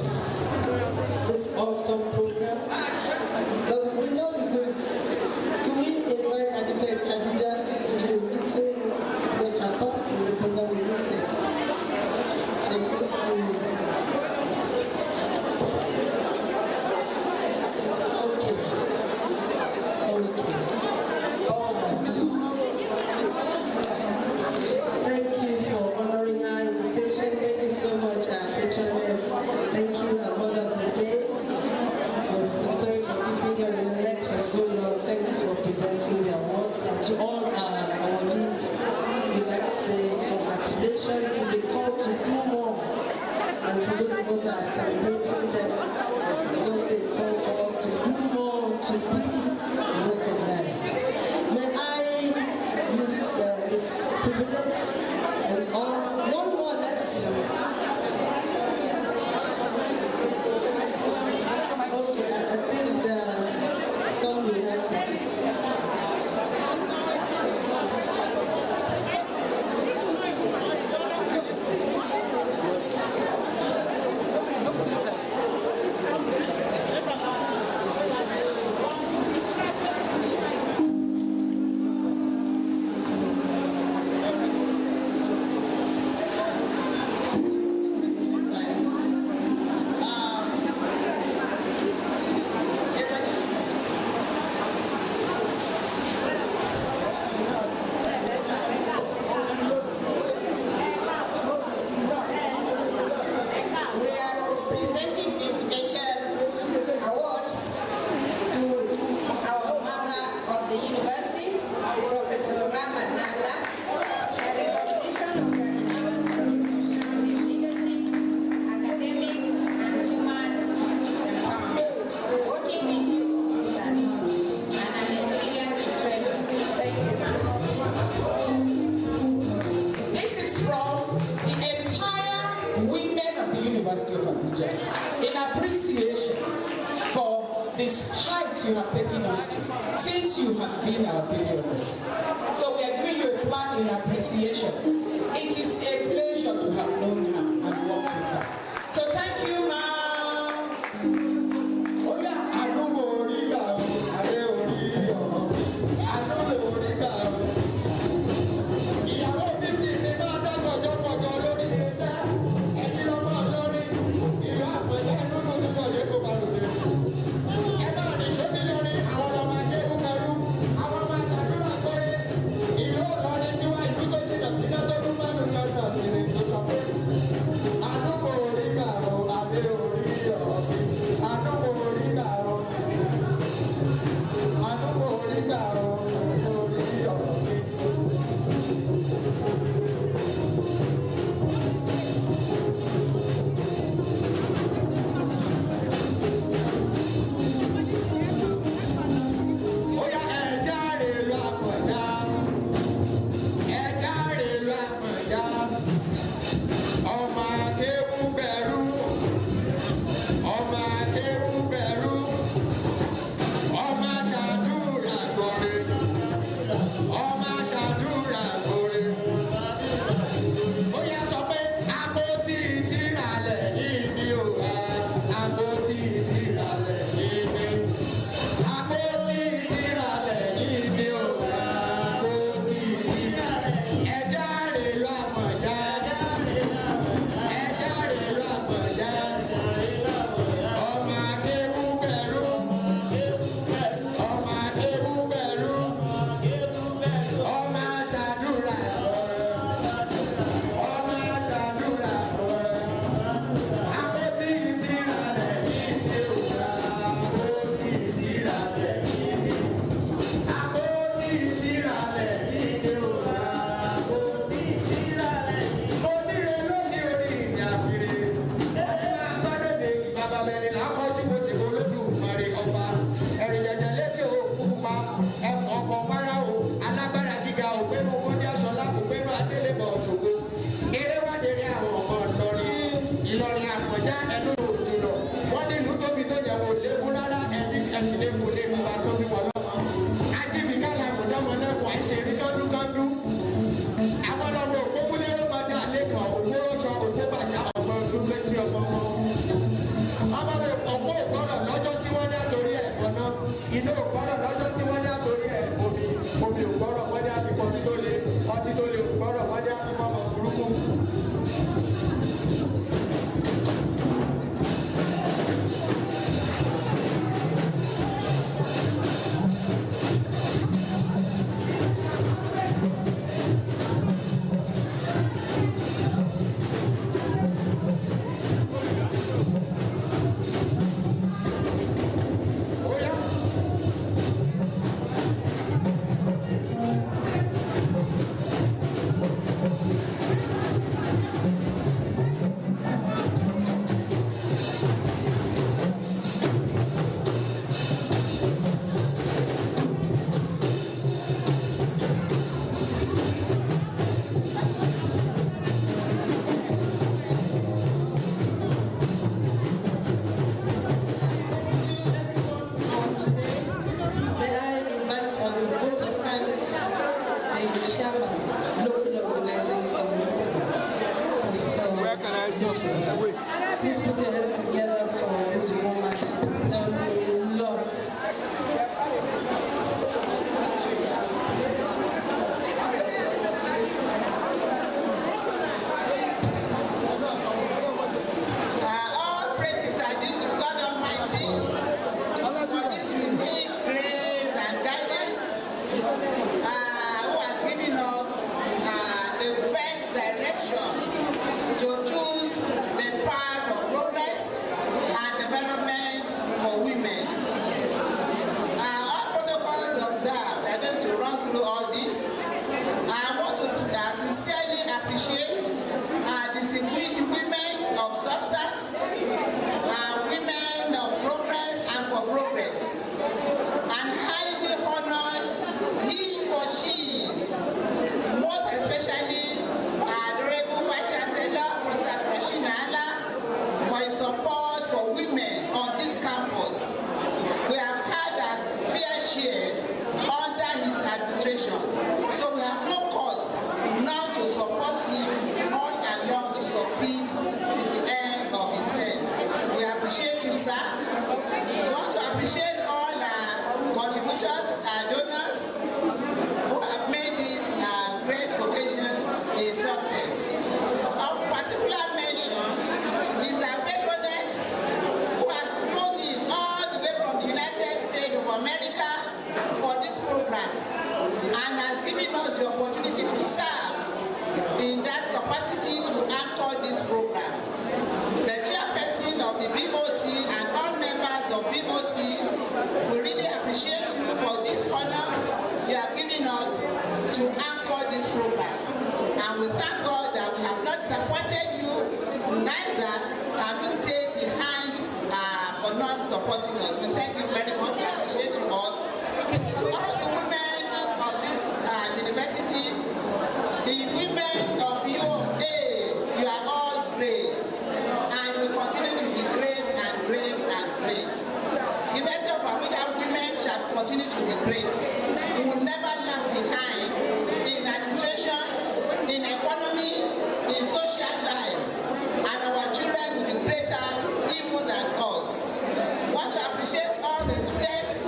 this awesome program. But we know we could. Do we invite Adita Khadija to the meeting? Because her part in the program we didn't take. She was supposed to. Okay. All right. Thank you for honoring our invitation. Thank you so much, our patroness. Thank you, our mother of the day. I'm sorry for keeping you on your legs for so long. Thank you for presenting the awards. And to all our awardees, we'd like to say congratulations. It's a call to do more. And for those of us that are celebrating them, it's also a call for us to do more, to be recognized. May I use this privilege and one more left. Okay, I think the song we have. you have taken us to, since you have been our patrons. So we are giving you a plaque in appreciation. It is a pleasure to have known her and worked with her. So thank you, ma'am. Please put your hands together for this woman. She's done a lot. All praises are due to God Almighty for this unique grace and guidance, who has given us the best direction to choose the path of progress and development for women. All protocols observed, I don't need to run through all this. I want to sincerely appreciate distinguished women of substance, women of progress and for progress, and highly honored he for she's, most especially Adorable Vice Chancellor, Professor Freshina Allah, for his support for women on this campus. We have had as appreciate all contributors, donors who have made this great occasion a success. Of particular mention is our patroness who has flown in all the way from the United States of America for this program and has given us the opportunity to serve in that capacity to anchor this program. The chairperson of the BOT and all members of BOT, we really appreciate you for this honor you have given us to anchor this program. And we thank God that we have not disappointed you, neither have you stayed behind for not supporting us. We thank you very much. We appreciate you all. To all the women of this university, the women of UA, you are all great. And will continue to be great and great and great. The University of Abuja women shall continue to be great. We will never lag behind in administration, in economy, in social life, and our children will be greater even than us. I want to appreciate all the students,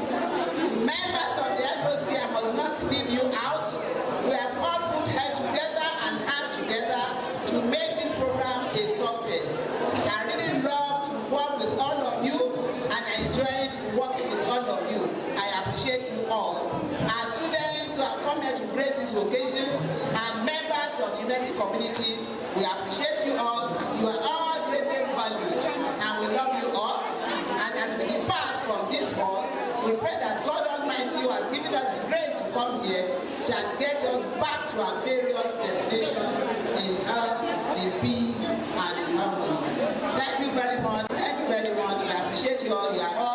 members of the LOC. I must not leave you out. We have all put heads together and hands together to make this program a success. I really love to work with all of you, and I enjoyed working with all of you. I appreciate you all. Our students who have come here to grace this occasion and members of the university community, we appreciate you all. You are all greatly valued, and we love you all. And as we depart from this hall, we pray that God Almighty, who has given us the grace to come here, shall get us back to our various destinations in earth, in peace, and in harmony. Thank you very much. Thank you very much. We appreciate you all. You are all